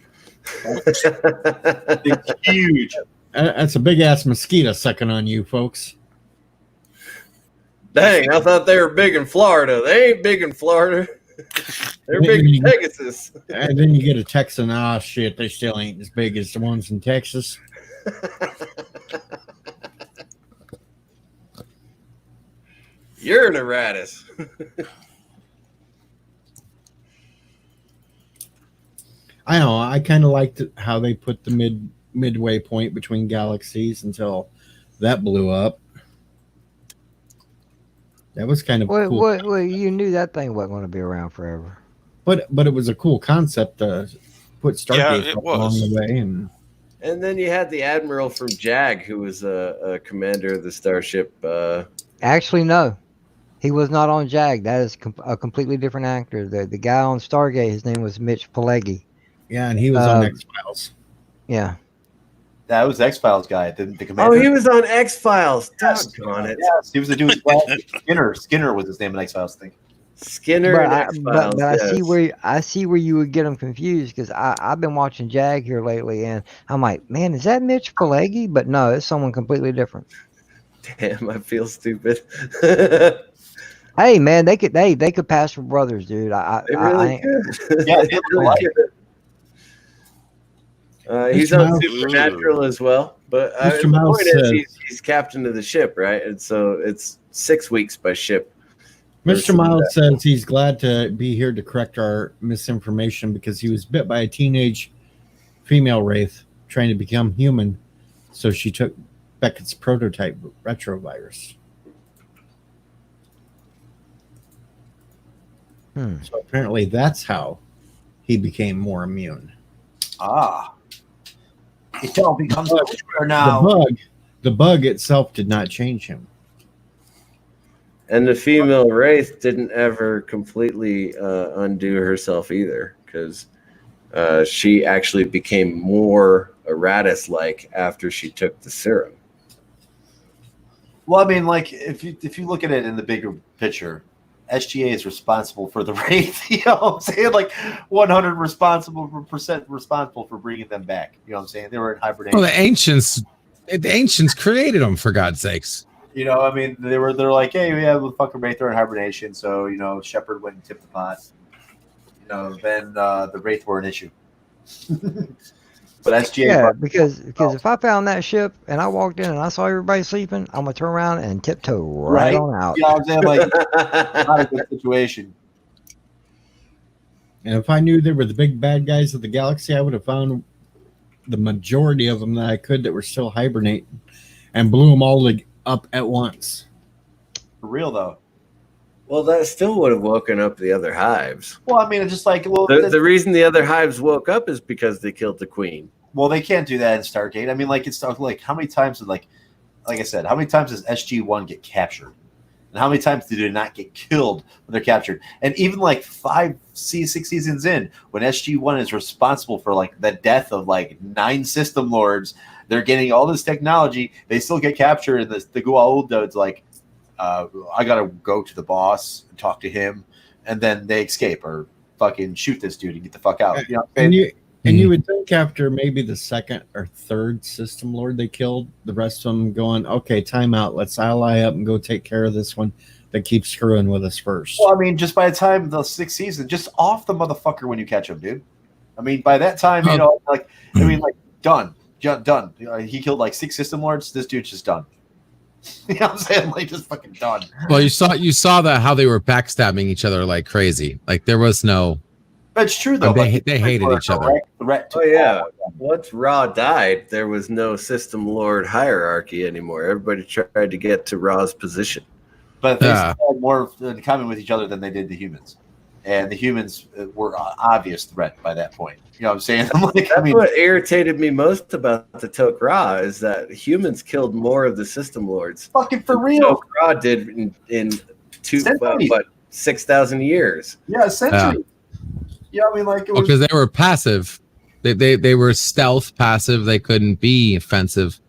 It's huge. That's a big ass mosquito sucking on you, folks. Dang, I thought they were big in Florida. They ain't big in Florida. They're big in Pegasus. And then you get a text and shit, they still ain't as big as the ones in Texas. You're an erratus. I don't know. I kind of liked how they put the midway point between galaxies until that blew up. That was kind of cool. Well, you knew that thing wasn't going to be around forever. But it was a cool concept to put Stargate it along was. the way. And then you had the admiral from JAG, who was a commander of the starship. Actually, no. He was not on JAG. That is a completely different actor. The guy on Stargate, his name was Mitch Pileggi. Yeah, and he was on X-Files. Yeah. That was the X-Files guy, the commander. Oh, he was on X-Files. Yes. Doggone it. Yes, he was the dude with glasses. Skinner was his name in X-Files, I think. Skinner and X-Files. But I see where you would get them confused because I've been watching JAG here lately, and I'm like, man, is that Mitch Pileggi? But no, it's someone completely different. Damn, I feel stupid. Hey, man, they could pass for brothers, dude. They really could. Yeah, They really could. He's on Supernatural as well. But the point is, he's captain of the ship, right? And so it's 6 weeks by ship. Mr. Miles says he's glad to be here to correct our misinformation because he was bit by a teenage female wraith trying to become human, so she took Beckett's prototype retrovirus. So apparently that's how he became more immune. Ah. It all becomes clearer now. The bug itself did not change him. And the female wraith didn't ever completely undo herself either, because she actually became more Eratus-like after she took the serum. Well, I mean, like if you look at it in the bigger picture, SGA is responsible for the wraith. You know what I'm saying? Like 100% responsible for bringing them back. You know what I'm saying? They were in hibernation. Well, the ancients created them, for God's sakes. You know, I mean, they're like, hey, we have a fucking wraith, they're in hibernation, so you know, Shepard went and tipped the pot. You know, then the wraith were an issue. But SGA, yeah, because if I found that ship and I walked in and I saw everybody sleeping, I'm gonna turn around and tiptoe right on out. You know what I'm saying? Like, not a good situation. And if I knew they were the big bad guys of the galaxy, I would have found the majority of them that I could that were still hibernating and blew them all up at once. For real, though. Well, that still would have woken up the other hives. Well, I mean, it's just like, well, the reason the other hives woke up is because they killed the queen. Well, they can't do that in StarGate. I mean, like, it's like how many times did like I said, how many times does SG-1 get captured? And how many times do they not get killed when they're captured? And even like 6 seasons in, when SG-1 is responsible for like the death of like 9 system lords, they're getting all this technology. They still get captured, and the Goa'uld like, I gotta go to the boss and talk to him, and then they escape or fucking shoot this dude and get the fuck out. You know, and you would think after maybe the second or third system lord they killed, the rest of them going, okay, time out. Let's ally up and go take care of this one that keeps screwing with us first. Well, I mean, just by the time the 6th season, just off the motherfucker when you catch him, dude. I mean, by that time, you know, like, I mean, like, done. You know, he killed like 6 system lords. This dude's just done. You know what I'm saying? Like, just fucking done. Well, you saw that how they were backstabbing each other like crazy. Like there was no. That's true though. They hated each other. Oh yeah. Once Ra died, there was no system lord hierarchy anymore. Everybody tried to get to Ra's position. But they still had more in common with each other than they did the humans. And the humans were an obvious threat by that point. You know what I'm saying? That's what irritated me most about the Tok Ra is that humans killed more of the system lords. Fucking for real. Tok Ra did in 6,000 years. Yeah, a century. Yeah, I mean, like it was because they were passive. They were stealth passive. They couldn't be offensive.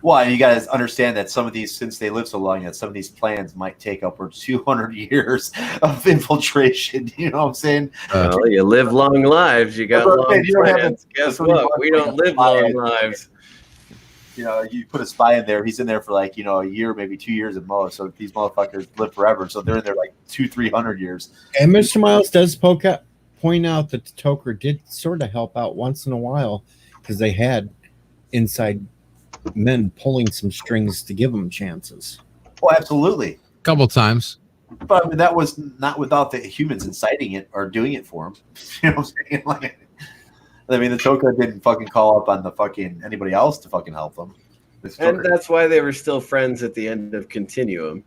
Well, and you got to understand that some of these, since they live so long, that some of these plans might take upwards 200 years of infiltration. You know what I'm saying? Well, you live long lives. You got long plans. Guess what? We don't live long lives. You know, you put a spy in there. He's in there for like, you know, a year, maybe 2 years at most. So these motherfuckers live forever. So they're in there like 200-300 years. And Mr. Miles does point out that the Toker did sort of help out once in a while because they had inside men pulling some strings to give them chances. Oh, absolutely. A couple times. But I mean, that was not without the humans inciting it or doing it for him. You know what I'm saying? Like, I mean, the Toka didn't fucking call up on the fucking anybody else to fucking help them. And that's why they were still friends at the end of Continuum.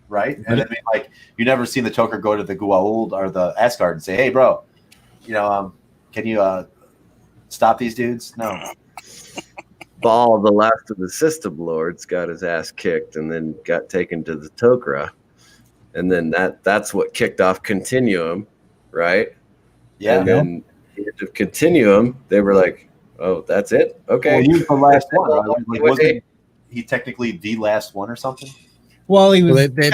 Right? And I mean, like, you never seen the Toker go to the Goa'uld or the Asgard and say, "Hey, bro, can you stop these dudes?" No. Ball, the last of the System Lords, got his ass kicked and then got taken to the Tok'ra. And then that's what kicked off Continuum, right? Yeah. And then at the end of Continuum, they were like, "Oh, that's it? Okay." Well, he was the last one. Right? Like, wasn't he technically the last one or something? Well, he was. They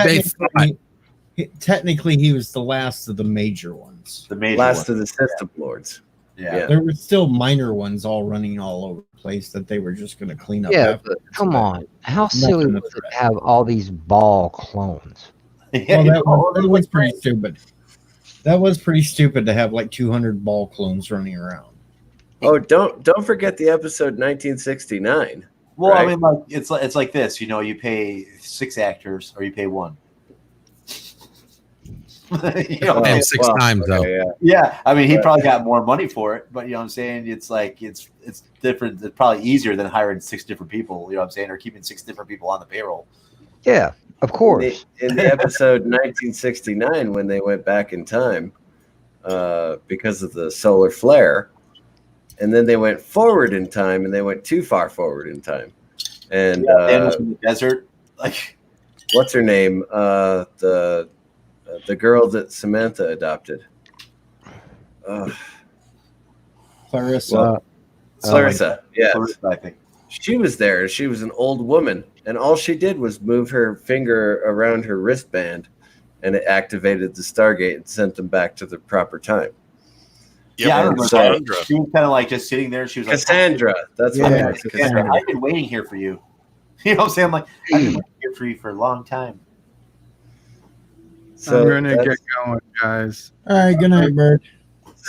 technically, he was the last of the major ones. The major last one. of the System Lords. Yeah. There were still minor ones all running all over the place that they were just going to clean up. Yeah, after. but come on. How silly was it to have all these ball clones? Well, that was pretty stupid. That was pretty stupid to have like 200 ball clones running around. Oh, don't forget the episode 1969. Well, right? I mean, like it's like this. You pay 6 actors or you pay 1. Six times though. Yeah, I mean, he probably got more money for it, but you know what I'm saying? It's like it's different. It's probably easier than hiring 6 different people. You know what I'm saying? Or keeping 6 different people on the payroll. Yeah, of course. In the episode 1969, when they went back in time because of the solar flare, and then they went forward in time, and they went too far forward in time. And Dan was in the desert. Like, what's her name? The girl that Samantha adopted. Clarissa. Clarissa, yes. Clarissa, I think. She was there. She was an old woman, and all she did was move her finger around her wristband, and it activated the Stargate and sent them back to the proper time. Yeah, I remember Cassandra. that. She was kind of like just sitting there. She was like, Cassandra. That's what it was. Cassandra. I've been waiting here for you. You know what I'm saying? I'm like, I've been waiting here for you for a long time. So I'm gonna get going, guys. All right, good night, Bird.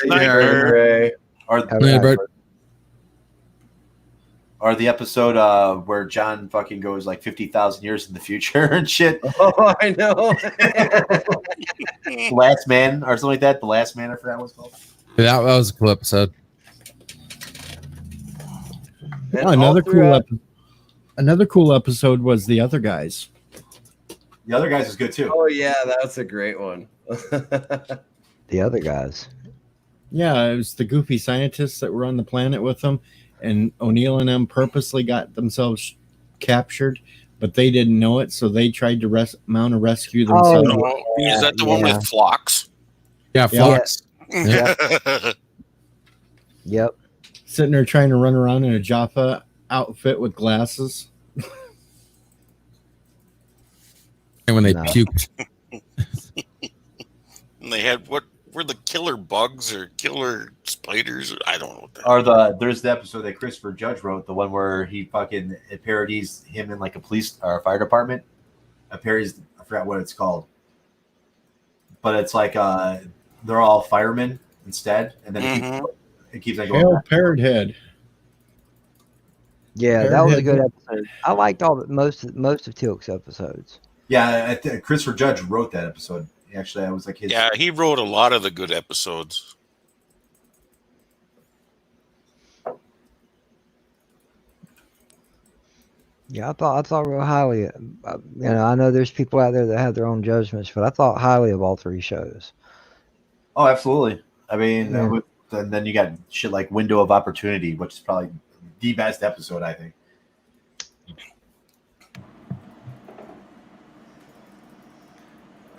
Ray. Or the episode where John fucking goes like 50,000 years in the future and shit. Oh, I know. Last Man or something like that. The Last Man, I forgot what it's called. That was a cool episode. Oh, another cool episode was The Other Guys. The Other Guys is good too. Oh yeah, that's a great one. The Other Guys. Yeah, it was the goofy scientists that were on the planet with them, and O'Neill and them purposely got themselves captured, but they didn't know it, so they tried to mount a rescue themselves. Is that the one with Phlox? Yeah, Phlox. Yep. Sitting there trying to run around in a Jaffa outfit with glasses. And when they puked. And they had what were the killer bugs or killer spiders? I don't know. Or there's the episode that Christopher Judge wrote, the one where it parodies him in like a police or a fire department. I forgot what it's called. But it's like they're all firemen instead, and then it keeps like going Hail back. Parrot Head. Yeah, that was a good episode. I liked most of Tilk's episodes. Yeah, Christopher Judge wrote that episode. Actually, I was like his. Yeah, he wrote a lot of the good episodes. Yeah, I thought real highly. I know there's people out there that have their own judgments, but I thought highly of all 3 shows. Oh, absolutely. I mean, and then you got shit like Window of Opportunity, which is probably the best episode, I think.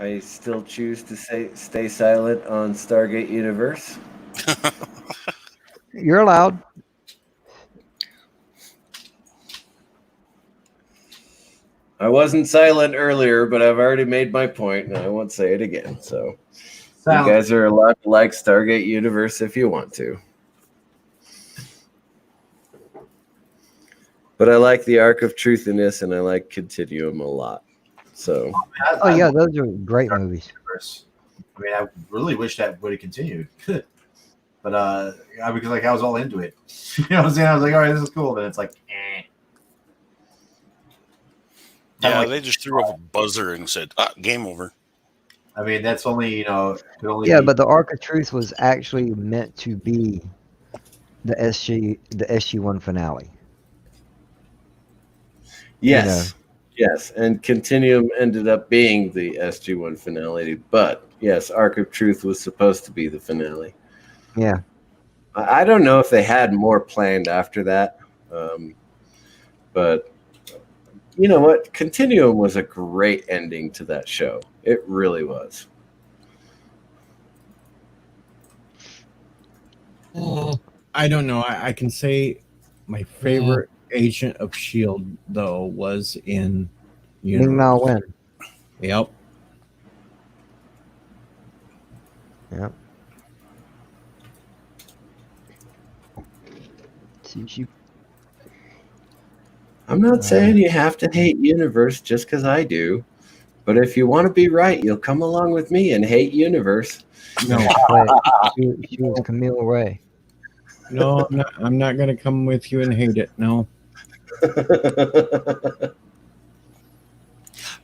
I still choose to stay silent on Stargate Universe. You're allowed. I wasn't silent earlier, but I've already made my point, and I won't say it again. So you guys are allowed to like Stargate Universe if you want to. But I like the Arc of Truthiness, and I like Continuum a lot. So, oh yeah, those are great movies. I mean, I really wish that would have continued, but because like I was all into it. You know what I'm saying? I was like, all right, this is cool. Then it's like, Yeah, like- they just threw up a buzzer and said, game over. I mean, that's only could only Yeah, be- but the Arc of Truth was actually meant to be the SG1 finale. Yes. Yes, and Continuum ended up being the SG1 finale, but yes, Arc of Truth was supposed to be the finale. Yeah. I don't know if they had more planned after that, but you know what? Continuum was a great ending to that show. It really was. I don't know. I can say my favorite Agent of S.H.I.E.L.D., though, was in Ming-Na Universe. Wen. Yep. Yep. See, I'm not saying you have to hate Universe just because I do, but if you want to be right, you'll come along with me and hate Universe. No, she was Camille Ray. no, I'm not going to come with you and hate it. No.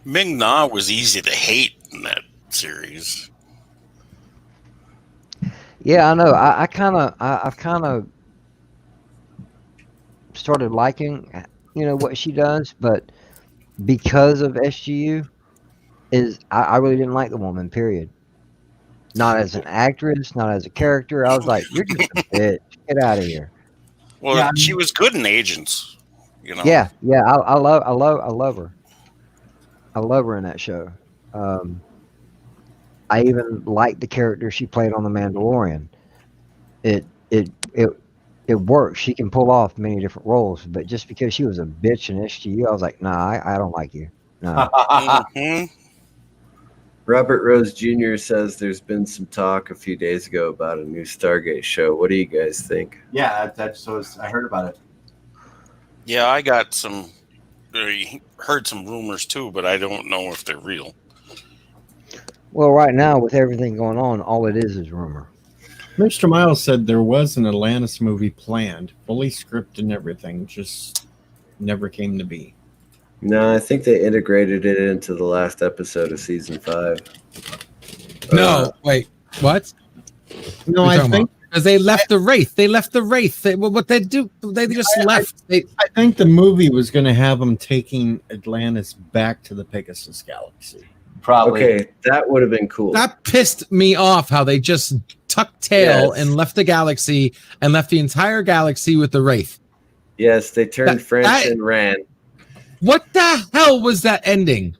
Ming-Na was easy to hate in that series. Yeah, I know. I've kind of started liking, what she does, but because of SGU, I really didn't like the woman. Period. Not as an actress, not as a character. I was like, you're just a bitch. Get out of here. Well, she was good in Agents, Yeah, I love her. I love her in that show. I even liked the character she played on The Mandalorian. It works. She can pull off many different roles, but just because she was a bitch in SGU, I was like, nah, I don't like you. No. Mhm. Robert Rose Jr. says there's been some talk a few days ago about a new Stargate show. What do you guys think? Yeah, I heard about it. Yeah, I got some, heard some rumors too, but I don't know if they're real. Well, right now with everything going on, all it is rumor. Mr. Miles said there was an Atlantis movie planned, fully scripted and everything, just never came to be. No, I think they integrated it into the last episode of season 5. No, wait, what? No, What are you I talking think about? Because they left the Wraith. They left the Wraith. What they do? They just left. I think the movie was going to have them taking Atlantis back to the Pegasus Galaxy. Probably. Okay, that would have been cool. That pissed me off. How they just tucked tail Yes. and left the galaxy and left the entire galaxy with the Wraith. Yes, they turned French that- and ran. What the hell was that ending?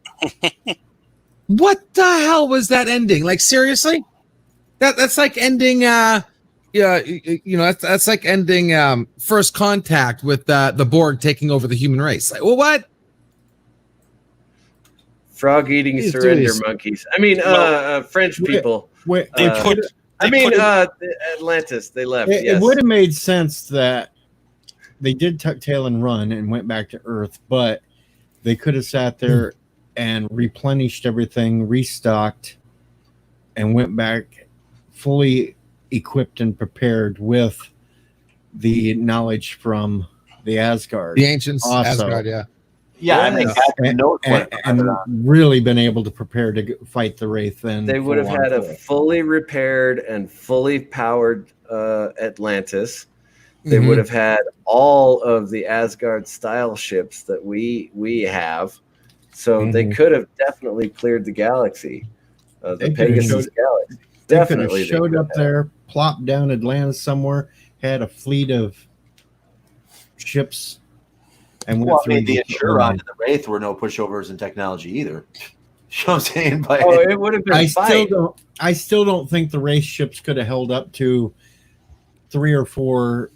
What the hell was that ending? Like seriously? That's like ending that's like ending First Contact with the Borg taking over the human race. Like, well, what? Frog eating These surrender dudes. monkeys. I mean, French people. They Uh, put, Atlantis. They left. it yes. would have made sense that they did tuck tail and run and went back to Earth, but they could have sat there and replenished everything, restocked, and went back fully equipped and prepared with the knowledge from the Asgard. The ancients, Also. Asgard, yeah. Yeah, I think that's the note and really been able to prepare to fight the Wraith. Then They would have had a fully repaired and fully powered Atlantis. They Mhm. would have had all of the Asgard style ships that we have. So they could have definitely cleared the galaxy, the They could have Pegasus showed- galaxy. They could Definitely have showed could up have. there, plopped down Atlantis somewhere, had a fleet of ships, and went Well, I through mean, the the Ashuron and the Wraith were no pushovers in technology either. You know what I'm saying? But Oh, it would have been I still don't think the race ships could have held up to 3 or 4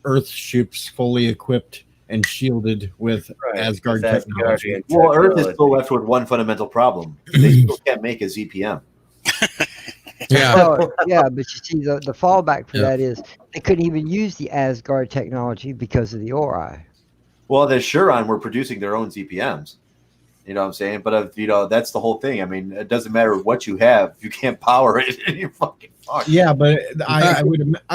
Earth ships fully equipped and shielded with Asgard with technology. Asgardian well, Earth is technology. still left with one fundamental problem. They still can't make a ZPM. Yeah. Well, yeah, but you see, the fallback for Yeah. that is they couldn't even use the Asgard technology because of the Ori. Well, the Ashuron were producing their own ZPMs. You know what I'm saying? But that's the whole thing. I mean, it doesn't matter what you have, if you can't power it, you're fucking fucked. Yeah, but I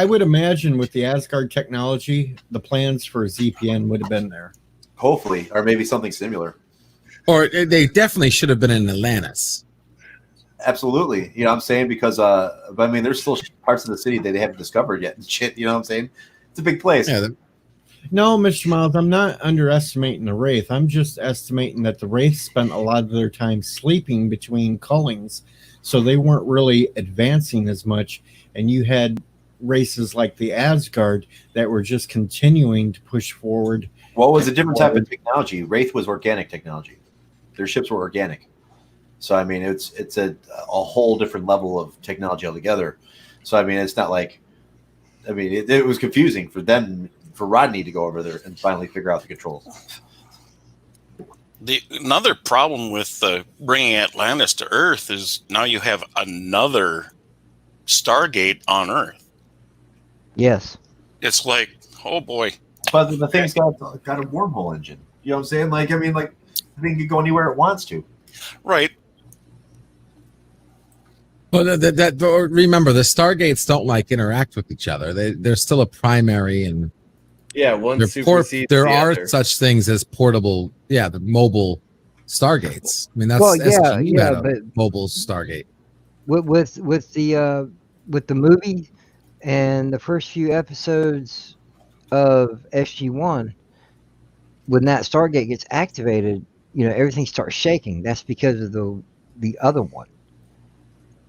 would imagine with the Asgard technology, the plans for ZPN would have been there. Hopefully, or maybe something similar. Or they definitely should have been in Atlantis. Absolutely. You know what I'm saying? Because, but I mean, there's still parts of the city that they haven't discovered yet and shit. You know what I'm saying? It's a big place. Yeah. No, Mr. Miles, I'm not underestimating the Wraith. I'm just estimating that the Wraith spent a lot of their time sleeping between cullings, so they weren't really advancing as much. And you had races like the Asgard that were just continuing to push forward. Well, it was a different type of technology. Wraith was organic technology. Their ships were organic. So, I mean, it's a whole different level of technology altogether. So, I mean, it's not like, I mean, it was confusing for them, for Rodney to go over there and finally figure out the controls. Another problem with bringing Atlantis to Earth is now you have another StarGate on Earth. Yes. It's like, oh boy. But the thing's got a wormhole engine. You know what I'm saying? Like, I mean, like, the thing can go anywhere it wants to. Right. Well, remember, the Stargates don't like interact with each other. They're still a primary, and Yeah, one supersedes there the are other. such things as portable, the mobile Stargates. I mean, that's Well, SGU had a but mobile Stargate. with the movie and the first few episodes of SG-1, when that Stargate gets activated, everything starts shaking. That's because of the other one.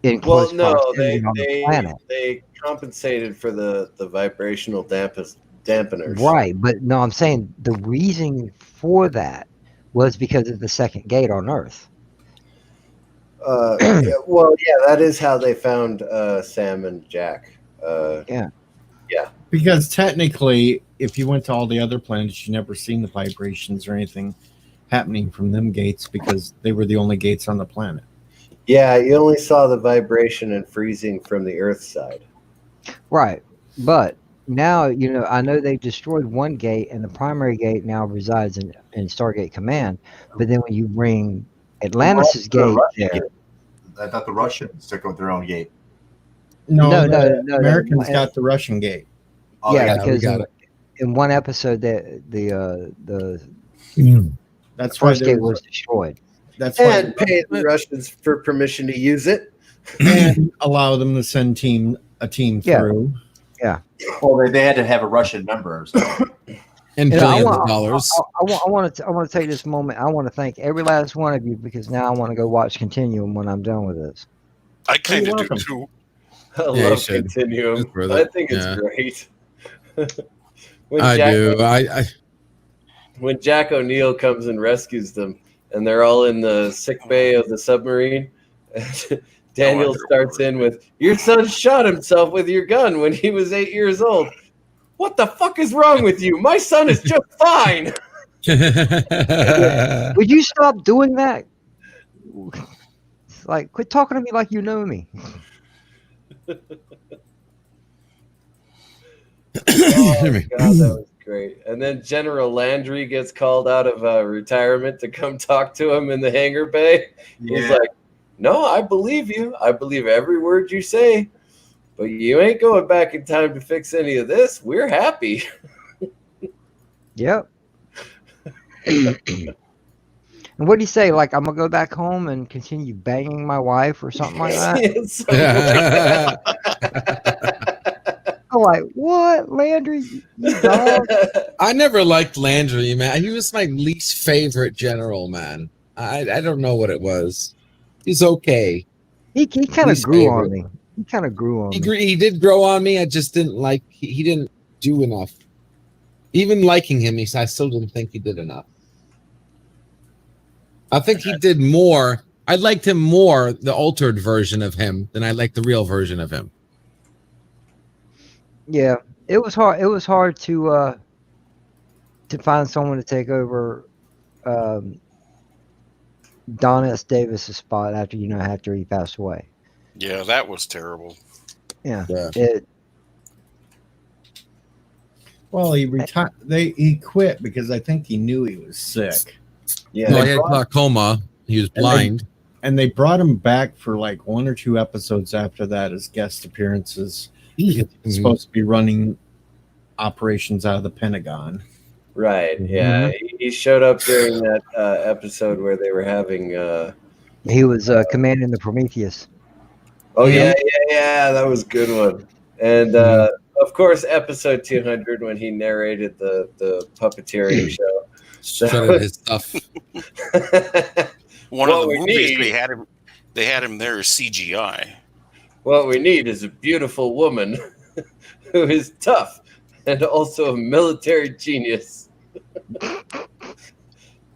In Well, close no, proximity on the planet. they compensated for the vibrational dampeners. Right, but no, I'm saying the reason for that was because of the second gate on Earth. Well, yeah, that is how they found Sam and Jack. Yeah. Because technically, if you went to all the other planets, you never seen the vibrations or anything happening from them gates because they were the only gates on the planet. Yeah, you only saw the vibration and freezing from the Earth side. Right, but now I know they've destroyed one gate, and the primary gate now resides in Stargate Command. But then when you bring Atlantis' gate there, I thought the Russians took out their own gate. No, no, Americans got the Russian gate. Oh, yeah, yeah, because got it. in one episode that the That's why first there gate was was. destroyed. That's why And pay the Russians for permission to use it. and allow them to send a team Yeah. through. Yeah. Well, they had to have a Russian member or something. And billions of dollars. I want to take this moment. I want to thank every last one of you because now I want to go watch Continuum when I'm done with this. I kind You're of do welcome. too. I Yeah, you love should. Continuum. It's worth I it. think it's Yeah. great. When I Jack- do. When Jack O'Neill comes and rescues them, and they're all in the sick bay of the submarine, Daniel starts in with, "Your son shot himself with your gun when he was 8 years old. What the fuck is wrong with you? My son is just fine." Would you stop doing that? Like, quit talking to me like you know me. Oh, God, that was great. And then General Landry gets called out of retirement to come talk to him in the hangar bay. He's like, "No, I believe you. I believe every word you say. But you ain't going back in time to fix any of this. We're happy." Yep. And what do you say? Like, I'm gonna go back home and continue banging my wife or something like that? I'm like, what, Landry? You dog? I never liked Landry, man. He was my least favorite general, man. I don't know what it was. He's okay. He kind of Least grew favorite. on me. He kind of grew on me. He did grow on me. I just didn't like. He didn't do enough. Even liking him, I still didn't think he did enough. I think he did more. I liked him more, the altered version of him, than I liked the real version of him. Yeah, it was hard. It was hard to find someone to take over Don S. Davis's spot after he passed away. Yeah, that was terrible. Yeah. Yeah. Well, he retired. He quit because I think he knew he was sick. Yeah, Well, he had glaucoma. He was blind. And they brought him back for like 1 or 2 episodes after that as guest appearances. He's supposed to be running operations out of the Pentagon. Right. Yeah. He showed up during that episode where they were having. He was commanding the Prometheus. Oh yeah, that was a good one. And of course, episode 200 when he narrated the puppeteering show. Shredded his stuff. One of the What we movies need- they had him there as CGI. What we need is a beautiful woman who is tough and also a military genius.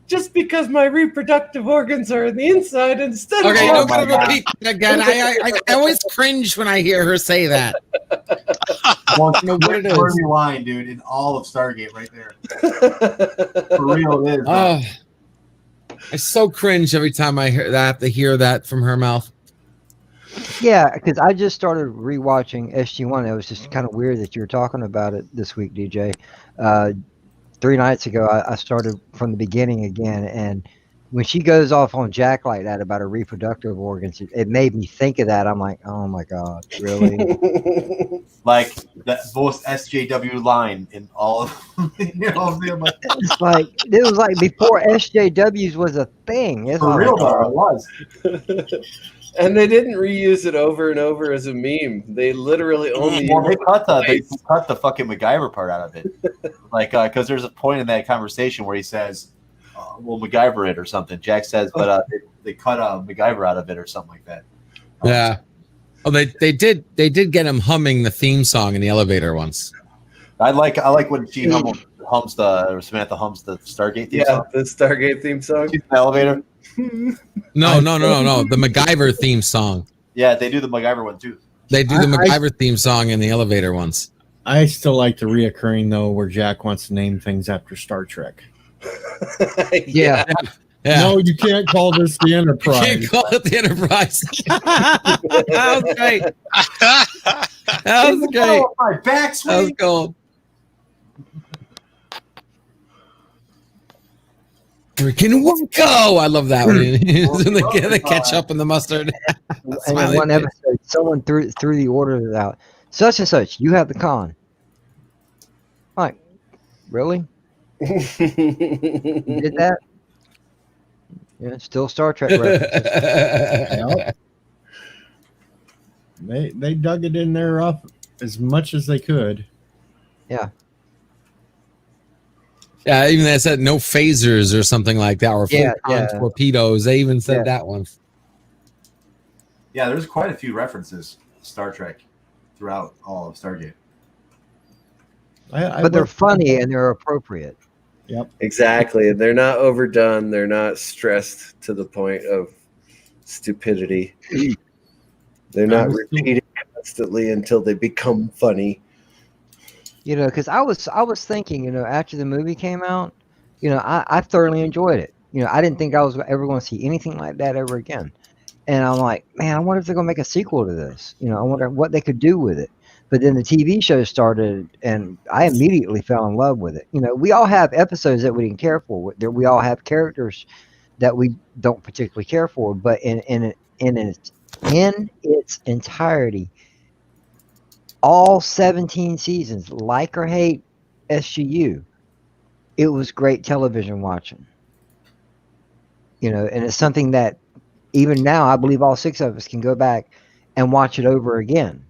Just because my reproductive organs are in the inside instead of Okay, out. don't repeat that again. I always cringe when I hear her say that. Well, I know what it is. Dirty line, dude, in all of Stargate, right there. For real, it is. Oh, I so cringe every time I hear that. To hear that from her mouth. Yeah, because I just started rewatching SG1. It was just kind of weird that you were talking about it this week, DJ. 3 nights ago, I started from the beginning again, and when she goes off on Jack like that about her reproductive organs, it made me think of that. I'm like, oh my god, really? Like the most SJW line in all of you know, I'm like, It's like it was like before SJWs was a thing. It's for like, real though, it was. And they didn't reuse it over and over as a meme. They literally only. Well, they cut the fucking MacGyver part out of it, like because there's a point in that conversation where he says, "We'll MacGyver it" or something. Jack says, but they cut MacGyver out of it or something like that. Yeah. Oh, they did get him humming the theme song in the elevator once. I like when she hums Samantha hums the Stargate theme song. The Stargate theme song. She's in the elevator. No. The MacGyver theme song. Yeah, they do the MacGyver one too. They do the MacGyver theme song in the elevator once. I still like the reoccurring though, where Jack wants to name things after Star Trek. yeah. No, you can't call this the Enterprise. You can't call it the Enterprise. That was great. That was great. Oh, my back That was gold. Freaking Wonko! I love that one. the ketchup and the mustard. And in one episode, someone threw the orders out. Such and such, you have the con. Like, really? You did that? Yeah, still Star Trek references. They dug it in there up as much as they could. Yeah. Yeah, even they said no phasers or something like that, or photon torpedoes. They even said that one. Yeah, there's quite a few references to Star Trek throughout all of Stargate. But they're funny and they're appropriate. Yep. Exactly. They're not overdone. They're not stressed to the point of stupidity. They're not repeating constantly until they become funny. You know, because I was thinking, you know, after the movie came out, you know, I thoroughly enjoyed it. You know, I didn't think I was ever going to see anything like that ever again. And I'm like, man, I wonder if they're going to make a sequel to this. You know, I wonder what they could do with it. But then the TV show started, and I immediately fell in love with it. You know, we all have episodes that we didn't care for. We all have characters that we don't particularly care for. But in its entirety, all 17 seasons, like or hate SGU, it was great television watching. You know, and it's something that even now, I believe all 6 of us can go back and watch it over again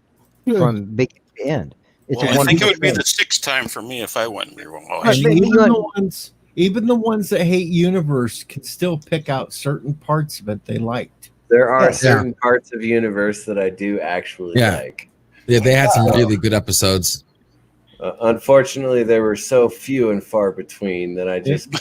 from beginning to end. It's I think it would be the 6th time for me if I went and rewatched. Even the ones that hate Universe can still pick out certain parts of it they liked. There are certain parts of Universe that I do actually like. Yeah, they had some really good episodes. Unfortunately, there were so few and far between that I just.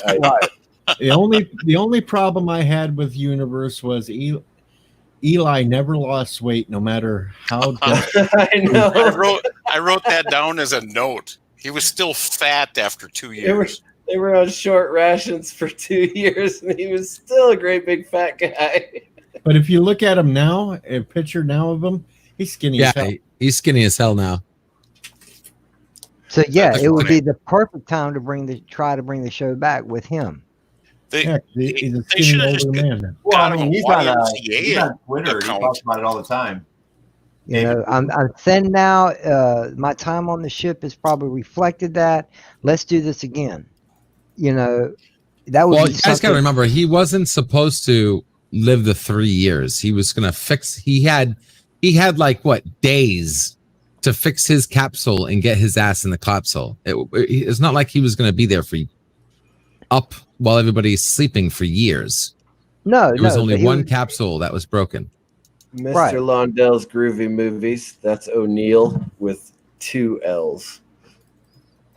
The only problem I had with Universe was Eli never lost weight, no matter how. I know. I wrote that down as a note. He was still fat after 2 years. They were on short rations for 2 years, and he was still a great big fat guy. But if you look at him now, a picture now of him, he's skinny as hell. He's skinny as hell now. So yeah, it would be the perfect time to try to bring the show back with him. He's a skinny older man. Well, I mean, he's on Twitter. He talks about it all the time. You know, I'm thin now. My time on the ship has probably reflected that. Let's do this again. You know, that would Well, be you guys got to something. remember, he wasn't supposed to live the 3 years. He was going to fix. He had like what days to fix his capsule and get his ass in the capsule. It's not like he was going to be there for up while everybody's sleeping for years. No, There was no, only but he one was capsule that was broken. Mr. right. Londell's Groovy Movies. That's O'Neill with 2 L's.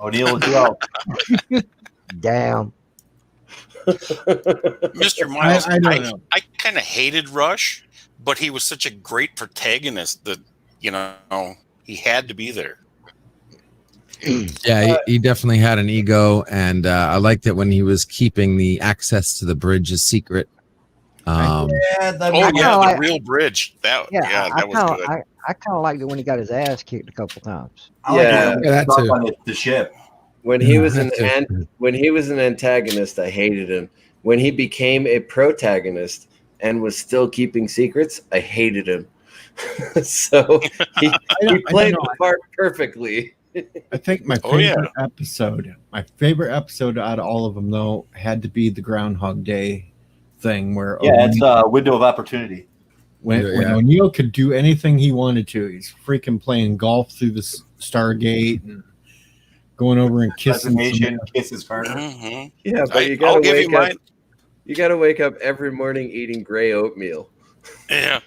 O'Neill with 2 L's. Damn. Mr. Miles, I don't know. I kind of hated Rush, but he was such a great protagonist that, you know, he had to be there. Yeah, he definitely had an ego, and I liked it when he was keeping the access to the bridge a secret. Yeah, The real bridge. That I was good. I kind of liked it when he got his ass kicked a couple times. I like Yeah. it when Yeah, that he's up too. on the ship. When he was That when he was an antagonist, I hated him. When he became a protagonist and was still keeping secrets, I hated him. So he played the part perfectly. I think my favorite episode out of all of them, though, had to be the Groundhog Day thing where It's a window of opportunity. when O'Neill could do anything he wanted to. He's freaking playing golf through the Stargate and going over and kissing kisses Carter. Mm-hmm. Yeah, but you gotta wake up. You gotta wake up every morning eating gray oatmeal. Yeah.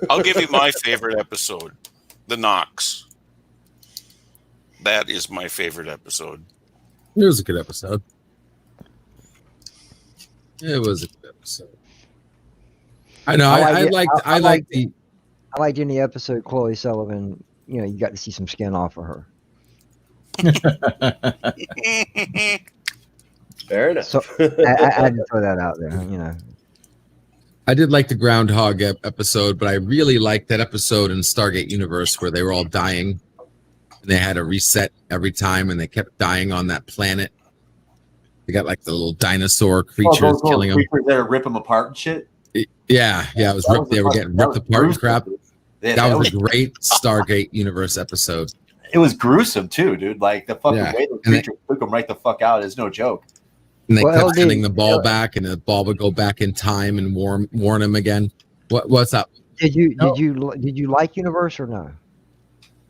I'll give you my favorite episode, The Knox. That is my favorite episode. It was a good episode. It was a good episode. I know. I liked any episode Chloe Sullivan. You know, you got to see some skin off of her. Fair enough. So I had to throw that out there. You know, I did like the Groundhog episode, but I really liked that episode in Stargate Universe where they were all dying. And they had a reset every time, and they kept dying on that planet. They got like the little dinosaur creatures killing them. Creatures that rip them apart and shit. Yeah, it was ripped. They were getting ripped apart and crap. Yeah, that was a great Stargate Universe episode. It was gruesome too, dude. Like the fucking way the And creature took them right the fuck out is no joke. And they Well, kept sending the ball back, and the ball would go back in time and warn him again. What's up? did you like Universe or no?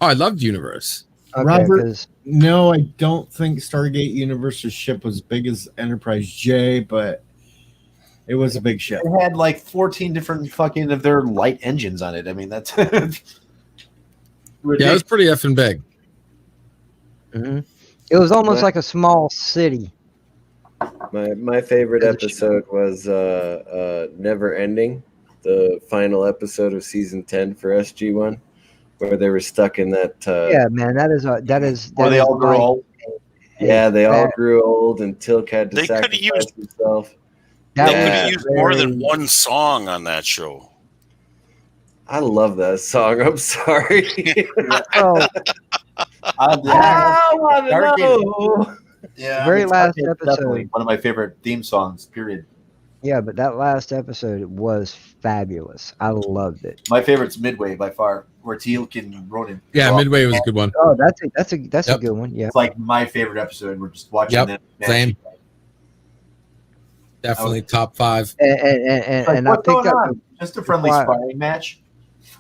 Oh, I loved Universe. Okay, Robert, 'cause- no, I don't think Stargate Universe's ship was as big as Enterprise J, but it was a big ship. It had like 14 different fucking of their light engines on it. I mean, that's Yeah, it was pretty effing big. Mhm. It was almost like a small city. My favorite episode was Never Ending, the final episode of season 10 for SG1, where they were stuck in that. Yeah, man, that is. Where they all grew old. Yeah, they all grew old, and Tilk had to sacrifice himself. They could have used more than one song on that show. I love that song. I'm sorry. Oh, I want to know. Yeah, very last Stargate is episode. definitely one of my favorite theme songs. Period. yeah, but that last episode was fabulous. I loved it. My favorite's Midway by far, where Teal'c and Ronan. Yeah, Midway was a good one. Oh, that's a good one. Yeah. It's like my favorite episode. We're just watching them. Same. Definitely top 5. And I what's picked going up. on? Just a friendly sparring match.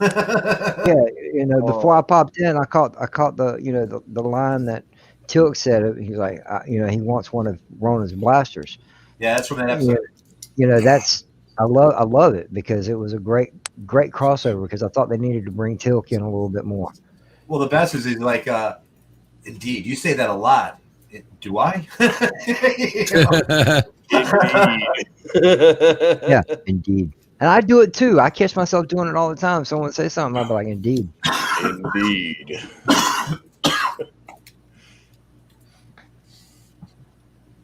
Yeah, you know, before I popped in, I caught the the line that Tilk said. He's like, he wants one of Ronan's blasters. Yeah, that's from that episode. You know, that's I love it because it was a great crossover because I thought they needed to bring Tilk in a little bit more. Well, the best is he's like, indeed, you say that a lot. Do I? Yeah, indeed. And I do it too. I catch myself doing it all the time. Someone say something, I'll be like, indeed. Indeed.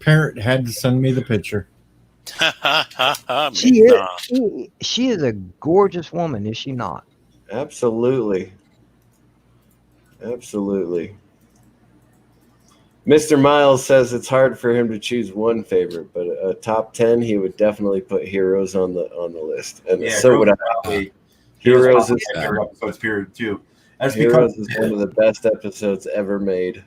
Parrot had to send me the picture. She is a gorgeous woman, is she not? Absolutely. Absolutely. Mr. Miles says it's hard for him to choose one favorite, but a top 10, he would definitely put Heroes on the list, and Yeah, so would I. Heroes is episodes period too. Heroes is one of the best episodes ever made.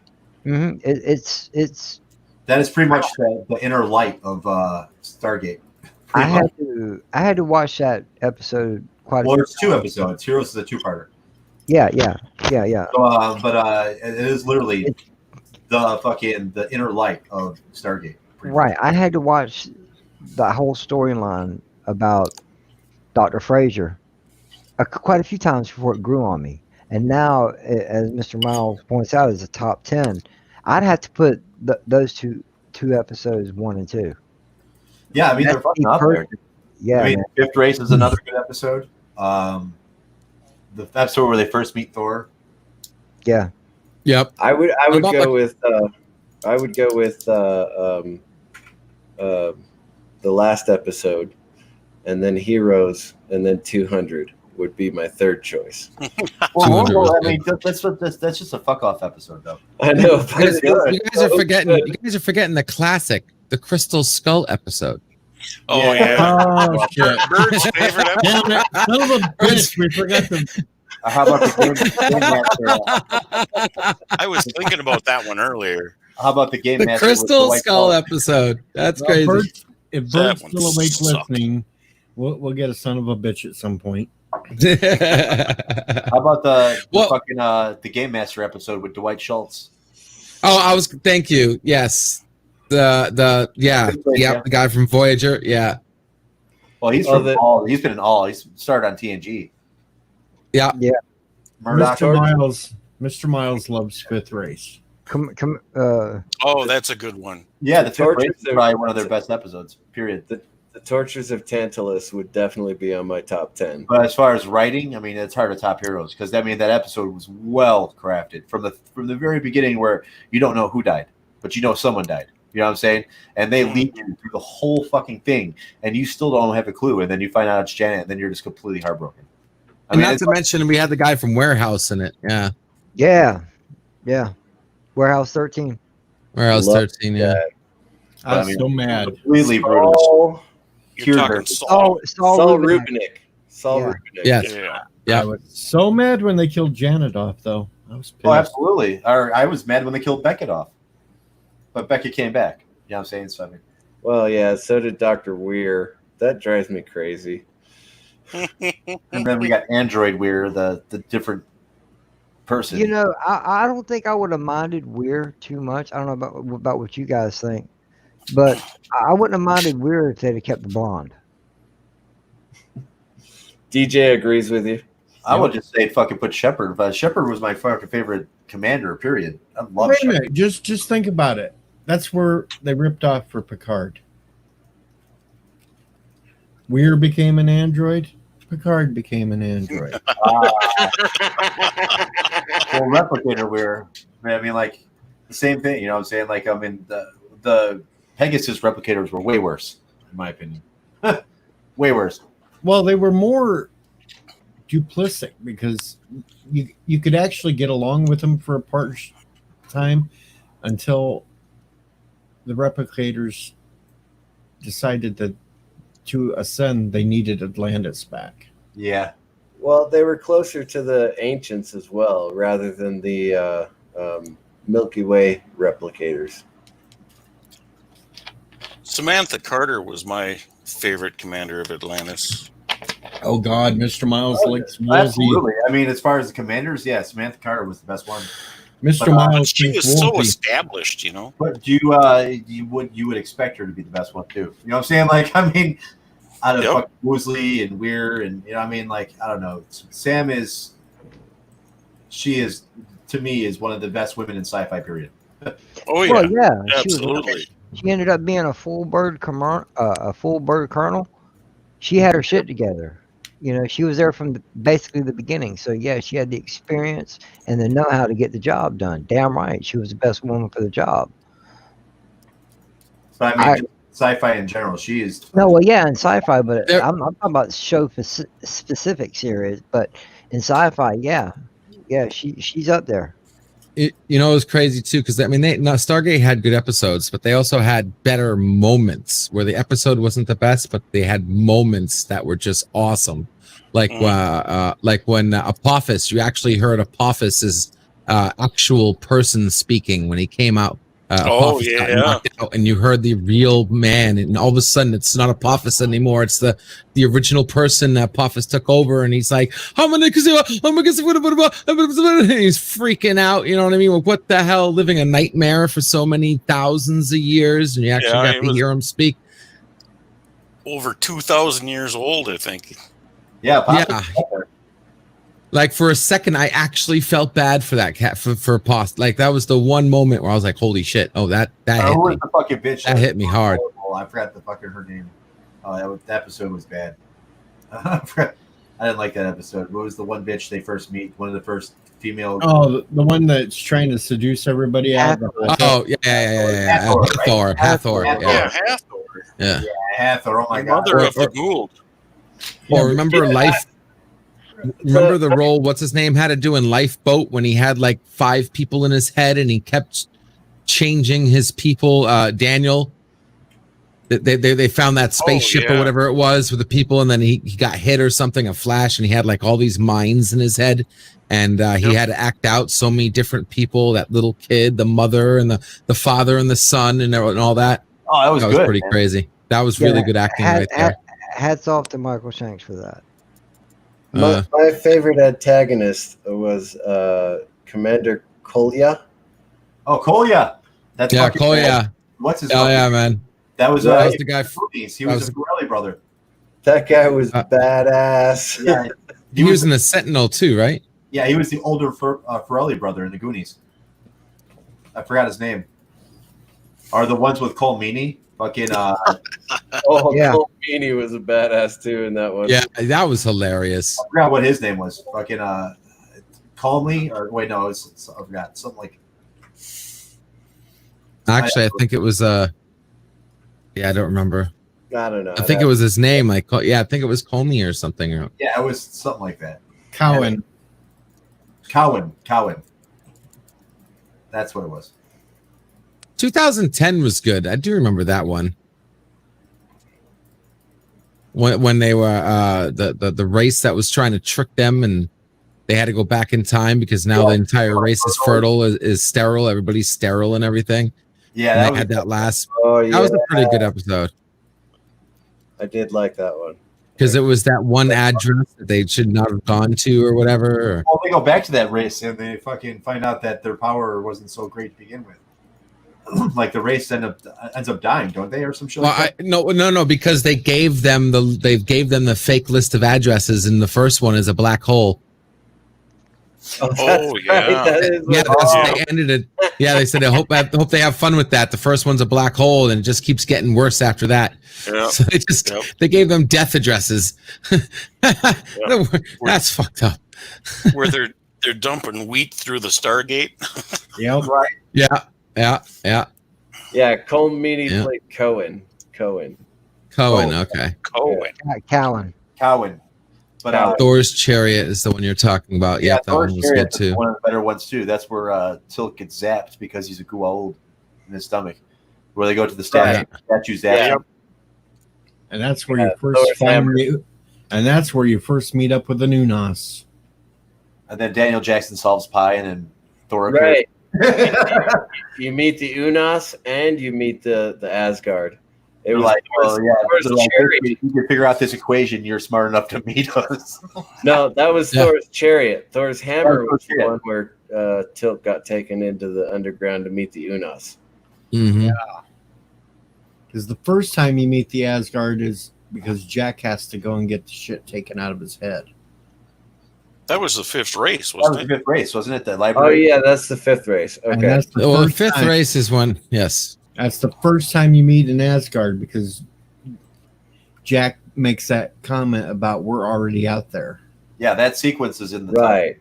Mm-hmm. It's That is pretty much the inner light of Stargate. I had to watch that episode quite. Well, a there's few two times. episodes. Heroes is a two-parter. Yeah. So, but it is literally the inner light of Stargate. Right. I had to watch the whole storyline about Dr. Frazier quite a few times before it grew on me. And now, as Mr. Miles points out, as a top 10, I'd have to put those two episodes 1 and 2. Yeah, I mean, they're fucking up there. Yeah, I mean, man. Fifth Race is another good episode. The episode where they first meet Thor. Yeah. Yep. I would about go with the last episode, and then Heroes, and then 200 would be my third choice. Well, I mean, that's just a fuck off episode, though. I know. You guys are forgetting. You guys are forgetting the classic, the Crystal Skull episode. Oh yeah. Oh shit! Bird's favorite episode. Damn it! Son of a bitch! We forgot the. How about the game? I was thinking about that one earlier. How about the game? The master with Crystal white Skull collar? episode. That's Well, crazy. If That Bird's one still awake sucked. listening, we'll get a son of a bitch at some point. How about the Well- fucking the Game Master episode with Dwight Schultz? Thank you. Yes. The guy from Voyager. Yeah. Well, he's Oh, from All. He's been in All. He's started on TNG. Yeah. Murdoch. Mr. Miles loves Fifth Race. Oh, that's a good one. Yeah, the Fifth Tortures Race is of- probably one of their best episodes. Period. The Tortures of Tantalus would definitely be on my top 10. But as far as writing, I mean, it's hard to top Heroes because I mean that episode was well crafted from the very beginning, where you don't know who died, but you know someone died. You know what I'm saying? And they lead you through the whole fucking thing, and you still don't have a clue. And then you find out it's Janet, and then you're just completely heartbroken. I And mean, not it's to mention, we had the guy from Warehouse in it. Yeah. Yeah. Warehouse 13. Warehouse Love 13. Yeah. I was so mad. completely brutal. You're Cured talking her. Saul. Saul Rubinek. Rubinek. Saul Yeah. Rubinek. Yes. Yeah. Yeah. I was so mad when they killed Janet off, though. I was pissed. Oh, absolutely. I was mad when they killed Beckett off, but Beckett came back. You know what I'm saying? So I mean, Well, yeah, so did Dr. Weir. That drives me crazy. and then we got Android Weir, the different person. You know, I don't think I would have minded Weir too much. I don't know about what you guys think, but I wouldn't have minded Weir if they'd have kept the blonde. DJ agrees with you. I would just say fucking put Shepard. Shepard was my fucking favorite commander. Period. I love Wait a Shepard. minute. Just think about it. That's where they ripped off for Picard. Weir became an android. Picard became an android. Well, Replicator Weir. I mean, like the same thing. You know what I'm saying? Like, I mean, the Pegasus replicators were way worse, in my opinion. Way worse. Well, they were more duplicit because you could actually get along with them for a part time until the replicators decided that to ascend they needed Atlantis back. Yeah. Well, they were closer to the ancients as well, rather than the Milky Way replicators. Samantha Carter was my favorite commander of Atlantis. Oh God, Mr. Miles likes Woolsey. Absolutely. I mean, as far as the commanders, yeah, Samantha Carter was the best one. Mr. But, Miles She thinks was so Woolsey. established, you know. But you would expect her to be the best one too. You know what I'm saying? Like, I mean, out of Yep. fucking Woosley and Weir, and you know, what I mean, like, I don't know. Sam is, she is, to me, is one of the best women in sci-fi. Period. Oh yeah, Well, yeah, absolutely. she ended up being a full bird colonel. She had her shit together. You know, she was there from basically the beginning. So yeah, she had the experience and the know-how to get the job done. Damn right, she was the best woman for the job. So I mean, just sci-fi in general, she is. No, well, yeah, in sci-fi, but There- I'm talking about show specific series. But in sci-fi, yeah, she's up there. It was crazy too, because I mean, Stargate had good episodes, but they also had better moments where the episode wasn't the best, but they had moments that were just awesome. Like when Apophis, you actually heard Apophis's actual person speaking when he came out Oh, Apophis got yeah. knocked out, and you heard the real man, and all of a sudden it's not Apophis anymore. It's the original person that Apophis took over, and he's like, and he's freaking out. You know what I mean? What the hell? Living a nightmare for so many thousands of years, and you actually got to hear him speak. Over 2,000 years old, I think. Yeah, yeah. Like for a second, I actually felt bad for that cat for Post. Like that was the one moment where I was like, "Holy shit!" Oh, that hit who was me. the fucking bitch? That hit me hard. I forgot the fucking her name. Oh, that episode was bad. I didn't like that episode. What was the one bitch they first meet? One of the first female. Oh, the one that's trying to seduce everybody out. Oh yeah. Hathor. Yeah, Hathor. Oh my god. Mother of the Gould. Or remember Life. Remember the role what's his name had to do in Lifeboat when he had like 5 people in his head and he kept changing his people. Daniel, they found that spaceship or whatever it was with the people, and then he got hit or something, a flash, and he had like all these minds in his head, and he had to act out so many different people. That little kid, the mother, and the father, and the son, and all that. Oh, that was good, pretty man. crazy. That was really good acting right there. Hats off to Michael Shanks for that. My favorite antagonist was Commander Kolya. Oh, Kolya. That's Kolya. What's his? Oh yeah, man. That was the guy. He was a Pirelli brother. That guy was badass. Yeah, he was in the Sentinel too, right? Yeah, he was the older Pirelli brother in the Goonies. I forgot his name. Are the ones with Cole Meany? Fucking Cole Meany was a badass too in that one. Yeah, that was hilarious. I forgot what his name was. Fucking Calmly, or wait, no, I forgot something like. Actually, I think it was I don't remember. I don't know. I think it was his name. I think it was Comey or something. Yeah, it was something like that. Cowan. That's what it was. 2010 was good. I do remember that one. When they were the race that was trying to trick them, and they had to go back in time because now the entire race is fertile, is sterile. Everybody's sterile and everything. Yeah, and they had that last. Oh, yeah. That was a pretty good episode. I did like that one because it was that one address that they should not have gone to or whatever. Well, they go back to that race and they fucking find out that their power wasn't so great to begin with. Like the race ends up dying, don't they, or some shit? Well, no, because they gave them the fake list of addresses, and the first one is a black hole. Oh yeah, they ended it. Yeah, they said I hope they have fun with that. The first one's a black hole, and it just keeps getting worse after that. Yep. So they gave them death addresses. That's fucked up. Where they're dumping wheat through the Stargate. Yep. Right. Yeah. Cole Meany played Cohen. Okay. Cowan. But Thor's Chariot is the one you're talking about. Yeah, that one was good too. One of the better ones too. That's where Tilk gets zapped because he's a Goa'uld in his stomach. Where they go to the statue zap. Yeah. And that's where you first meet up with the Nunas. And then Daniel Jackson solves pi, and then Thor. Right. You meet the Unas and you meet the Asgard. It was like, Chariot. If you can figure out this equation, you're smart enough to meet us. No, that was Thor's chariot. Thor's hammer was the one where Tilk got taken into the underground to meet the Unas. Mm-hmm. Yeah. Because the first time you meet the Asgard is because Jack has to go and get the shit taken out of his head. That was the fifth race, wasn't it? The fifth race, wasn't it? The library. Oh yeah, that's the fifth race. Okay. The fifth race is one. Yes. That's the first time you meet an Asgard because Jack makes that comment about we're already out there. Yeah, that sequence is in the right.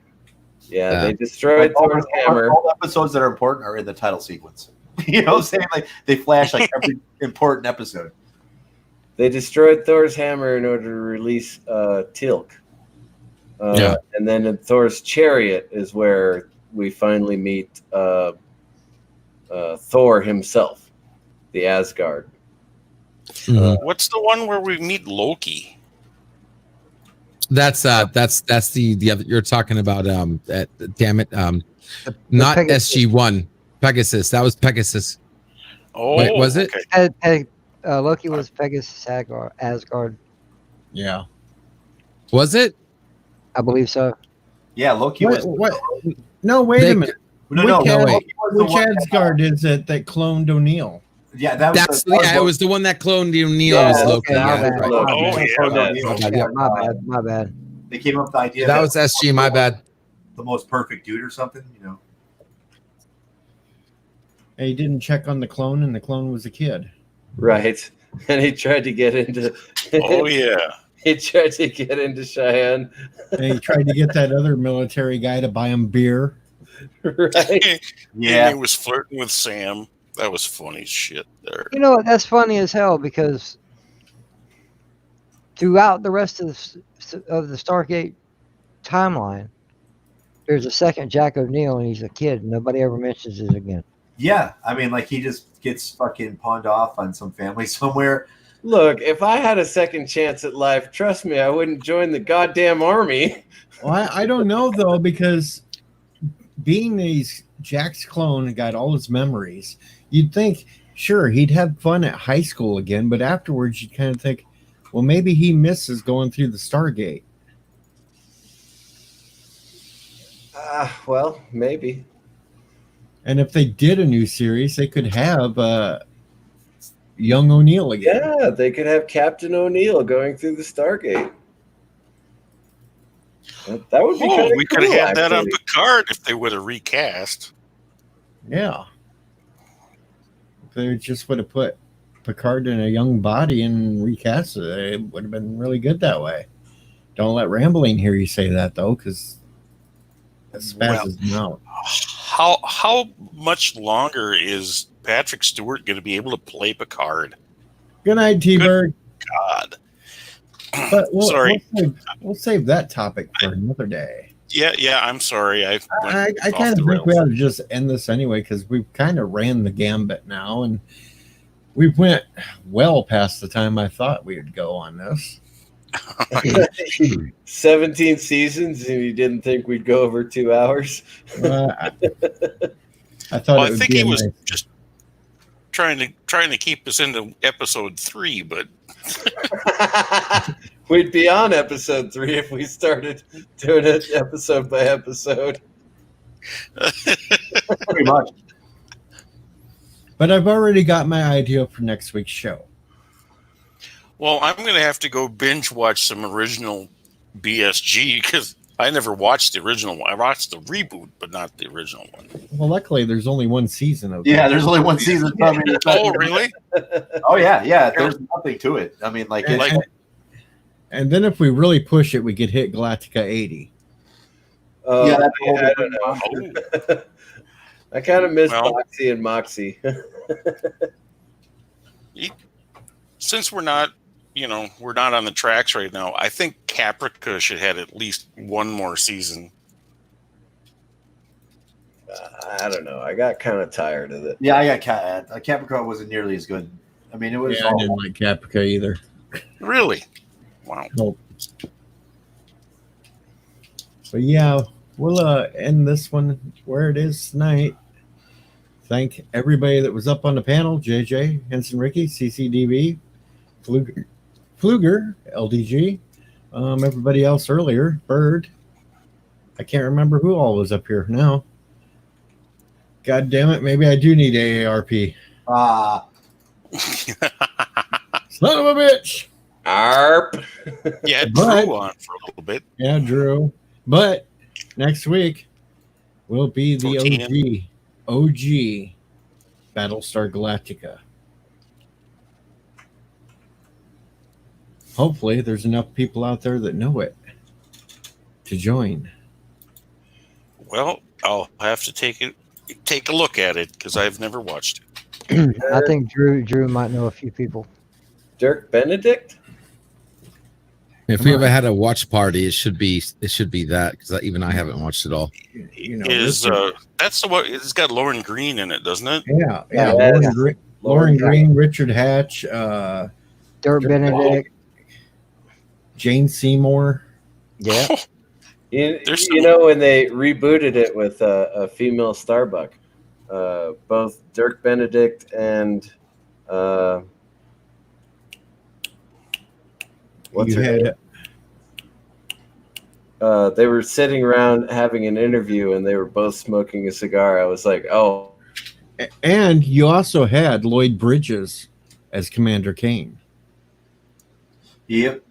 Yeah, they destroyed Thor's hammer. All episodes that are important are in the title sequence. You know what I'm saying? Like they flash like every important episode. They destroyed Thor's hammer in order to release Tilk. And then in Thor's chariot is where we finally meet Thor himself, the Asgard. What's the one where we meet Loki? That's the other you're talking about. Damn it, not SG1. Pegasus. That was Pegasus. Oh, Wait, was it? okay. Loki was Pegasus Asgard. Yeah. Was it? I believe so. Yeah, Loki was. What? No, wait They- a minute. No, No, wait. Which Asgard is it that cloned O'Neill? Yeah, that was. It was the one that cloned O'Neill. Yeah, was Okay, Loki. my Yeah, bad. right. Oh, My bad. My bad. They came up with the idea That was SG. My bad. the most perfect dude or something, you know. And he didn't check on the clone, and the clone was a kid. Right. And he tried to get into. Oh yeah. He tried to get into Cheyenne. And he tried to get that other military guy to buy him beer. Right. Yeah. And he was flirting with Sam. That was funny shit there. You know what? That's funny as hell because throughout the rest of the Stargate timeline, there's a second Jack O'Neill, and he's a kid. Nobody ever mentions it again. Yeah, I mean, like he just gets fucking pawned off on some family somewhere. Look, if I had a second chance at life, trust me, I wouldn't join the goddamn army. Well, I don't know though, because being that he's Jack's clone and got all his memories, you'd think, sure, he'd have fun at high school again, but afterwards you'd kind of think, well, maybe he misses going through the Stargate. Well, maybe. And if they did a new series, they could have young O'Neill again. Yeah, they could have Captain O'Neill going through the Stargate. That would be kind of we cool, could have had that on actually. Picard if they would have recast. Yeah. If they just would have put Picard in a young body and recast it, it would have been really good that way. Don't let Rambling hear you say that, though, because it spazzes him out. How much longer is Patrick Stewart going to be able to play Picard? Good night, T-Bird. God. But Sorry. We'll save that topic for another day. Yeah, I'm sorry. I kind of think we ought to just end this anyway, because we've kind of ran the gambit now, and we went well past the time I thought we would go on this. 17 seasons, and you didn't think we'd go over 2 hours? I thought. I think he was just trying to keep us into episode 3, but we'd be on episode 3 if we started doing it episode by episode. Pretty much. But I've already got my idea for next week's show. well, I'm going to have to go binge watch some original BSG because I never watched the original one. I watched the reboot, but not the original one. Well, luckily, there's only one season of Yeah, that. there's only one season. I mean, Oh, really? Oh yeah. There's nothing to it. I mean, like, And, it's, and then if we really push it, we could hit Galactica 80. Yeah, that's I don't know. I kind of miss Well- Boxy and Moxie. Since we're not on the tracks right now, I think Caprica should have at least one more season. I don't know. I got kind of tired of it. yeah, I got Capricorn wasn't nearly as good. I mean, it was. Yeah, I didn't like Caprica either. Really? Wow. Nope. So yeah, we'll end this one where it is tonight. Thank everybody that was up on the panel: JJ, Henson, Ricky, CCDB, Fluger, LDG, everybody else earlier, Bird. I can't remember who all was up here now. God damn it! Maybe I do need AARP. Son of a bitch. ARP. Yeah, But- Drew on for a little bit. Yeah, Drew. But next week will be the OG Battlestar Galactica. Hopefully, there's enough people out there that know it to join. Well, I'll have to take a look at it because I've never watched it. I think Drew might know a few people. Dirk Benedict? If we ever had a watch party, it should be that because even I haven't watched it all. You know, That's the one? It's got Lauren Green in it, doesn't it? yeah. Yeah. Lauren Green, Richard Hatch, Dirk Benedict. Jane Seymour. Yeah. You There's know when they rebooted it with a female Starbuck. both Dirk Benedict and what's You her had name? They were sitting around having an interview, and they were both smoking a cigar. I was like, oh. And you also had Lloyd Bridges as Commander Kane. Yep.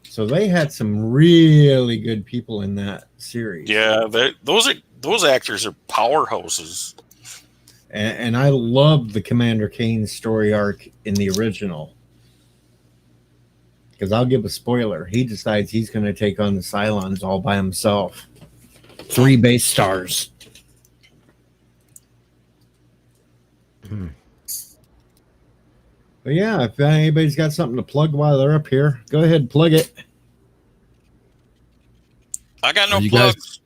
So they had some really good people in that series. Yeah, those actors are powerhouses. And I loved the Commander Kane story arc in the original. Because I'll give a spoiler. He decides he's going to take on the Cylons all by himself. 3 base stars. But yeah, if anybody's got something to plug while they're up here, go ahead and plug it. I got no You plugs.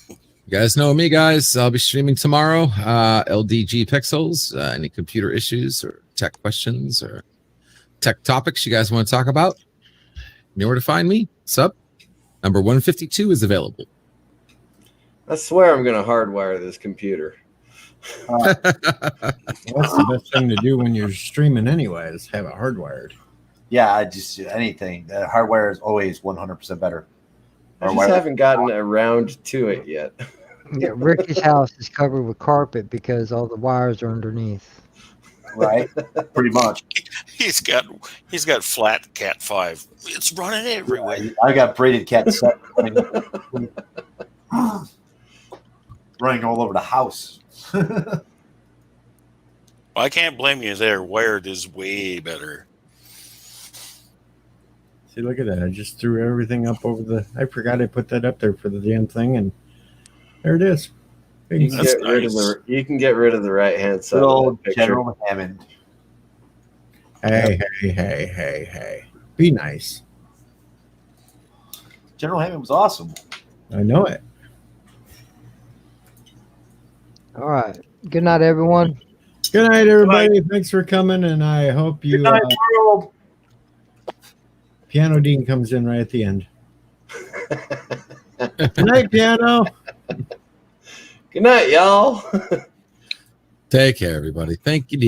You guys know me, guys. I'll be streaming tomorrow. LDG Pixels. Any computer issues or tech questions or tech topics you guys want to talk about? You know where to find me. What's up? Number 152 is available. I swear I'm going to hardwire this computer. Well, that's the best thing to do when you're streaming anyways, have it hardwired. Yeah, I just anything. Hardware is always 100% better. I just haven't gotten around to it yet. Yeah, Ricky's house is covered with carpet because all the wires are underneath. Right, pretty much. He's got flat Cat 5. It's running everywhere. I got braided Cat 7 running all over the house. I can't blame you there. Wired is way better. See, look at that. I just threw everything up over the... I forgot I put that up there for the damn thing, and there it is. You can, get rid of the right-hand side of that picture. General Hammond. Hey. Be nice. General Hammond was awesome. I know it. All right. Good night, everyone. Good night, everybody. Thanks for coming, and I hope you... Good night, world. Piano Dean comes in right at the end. Good night, Piano. Good night, y'all. Take care, everybody. Thank you, Dean.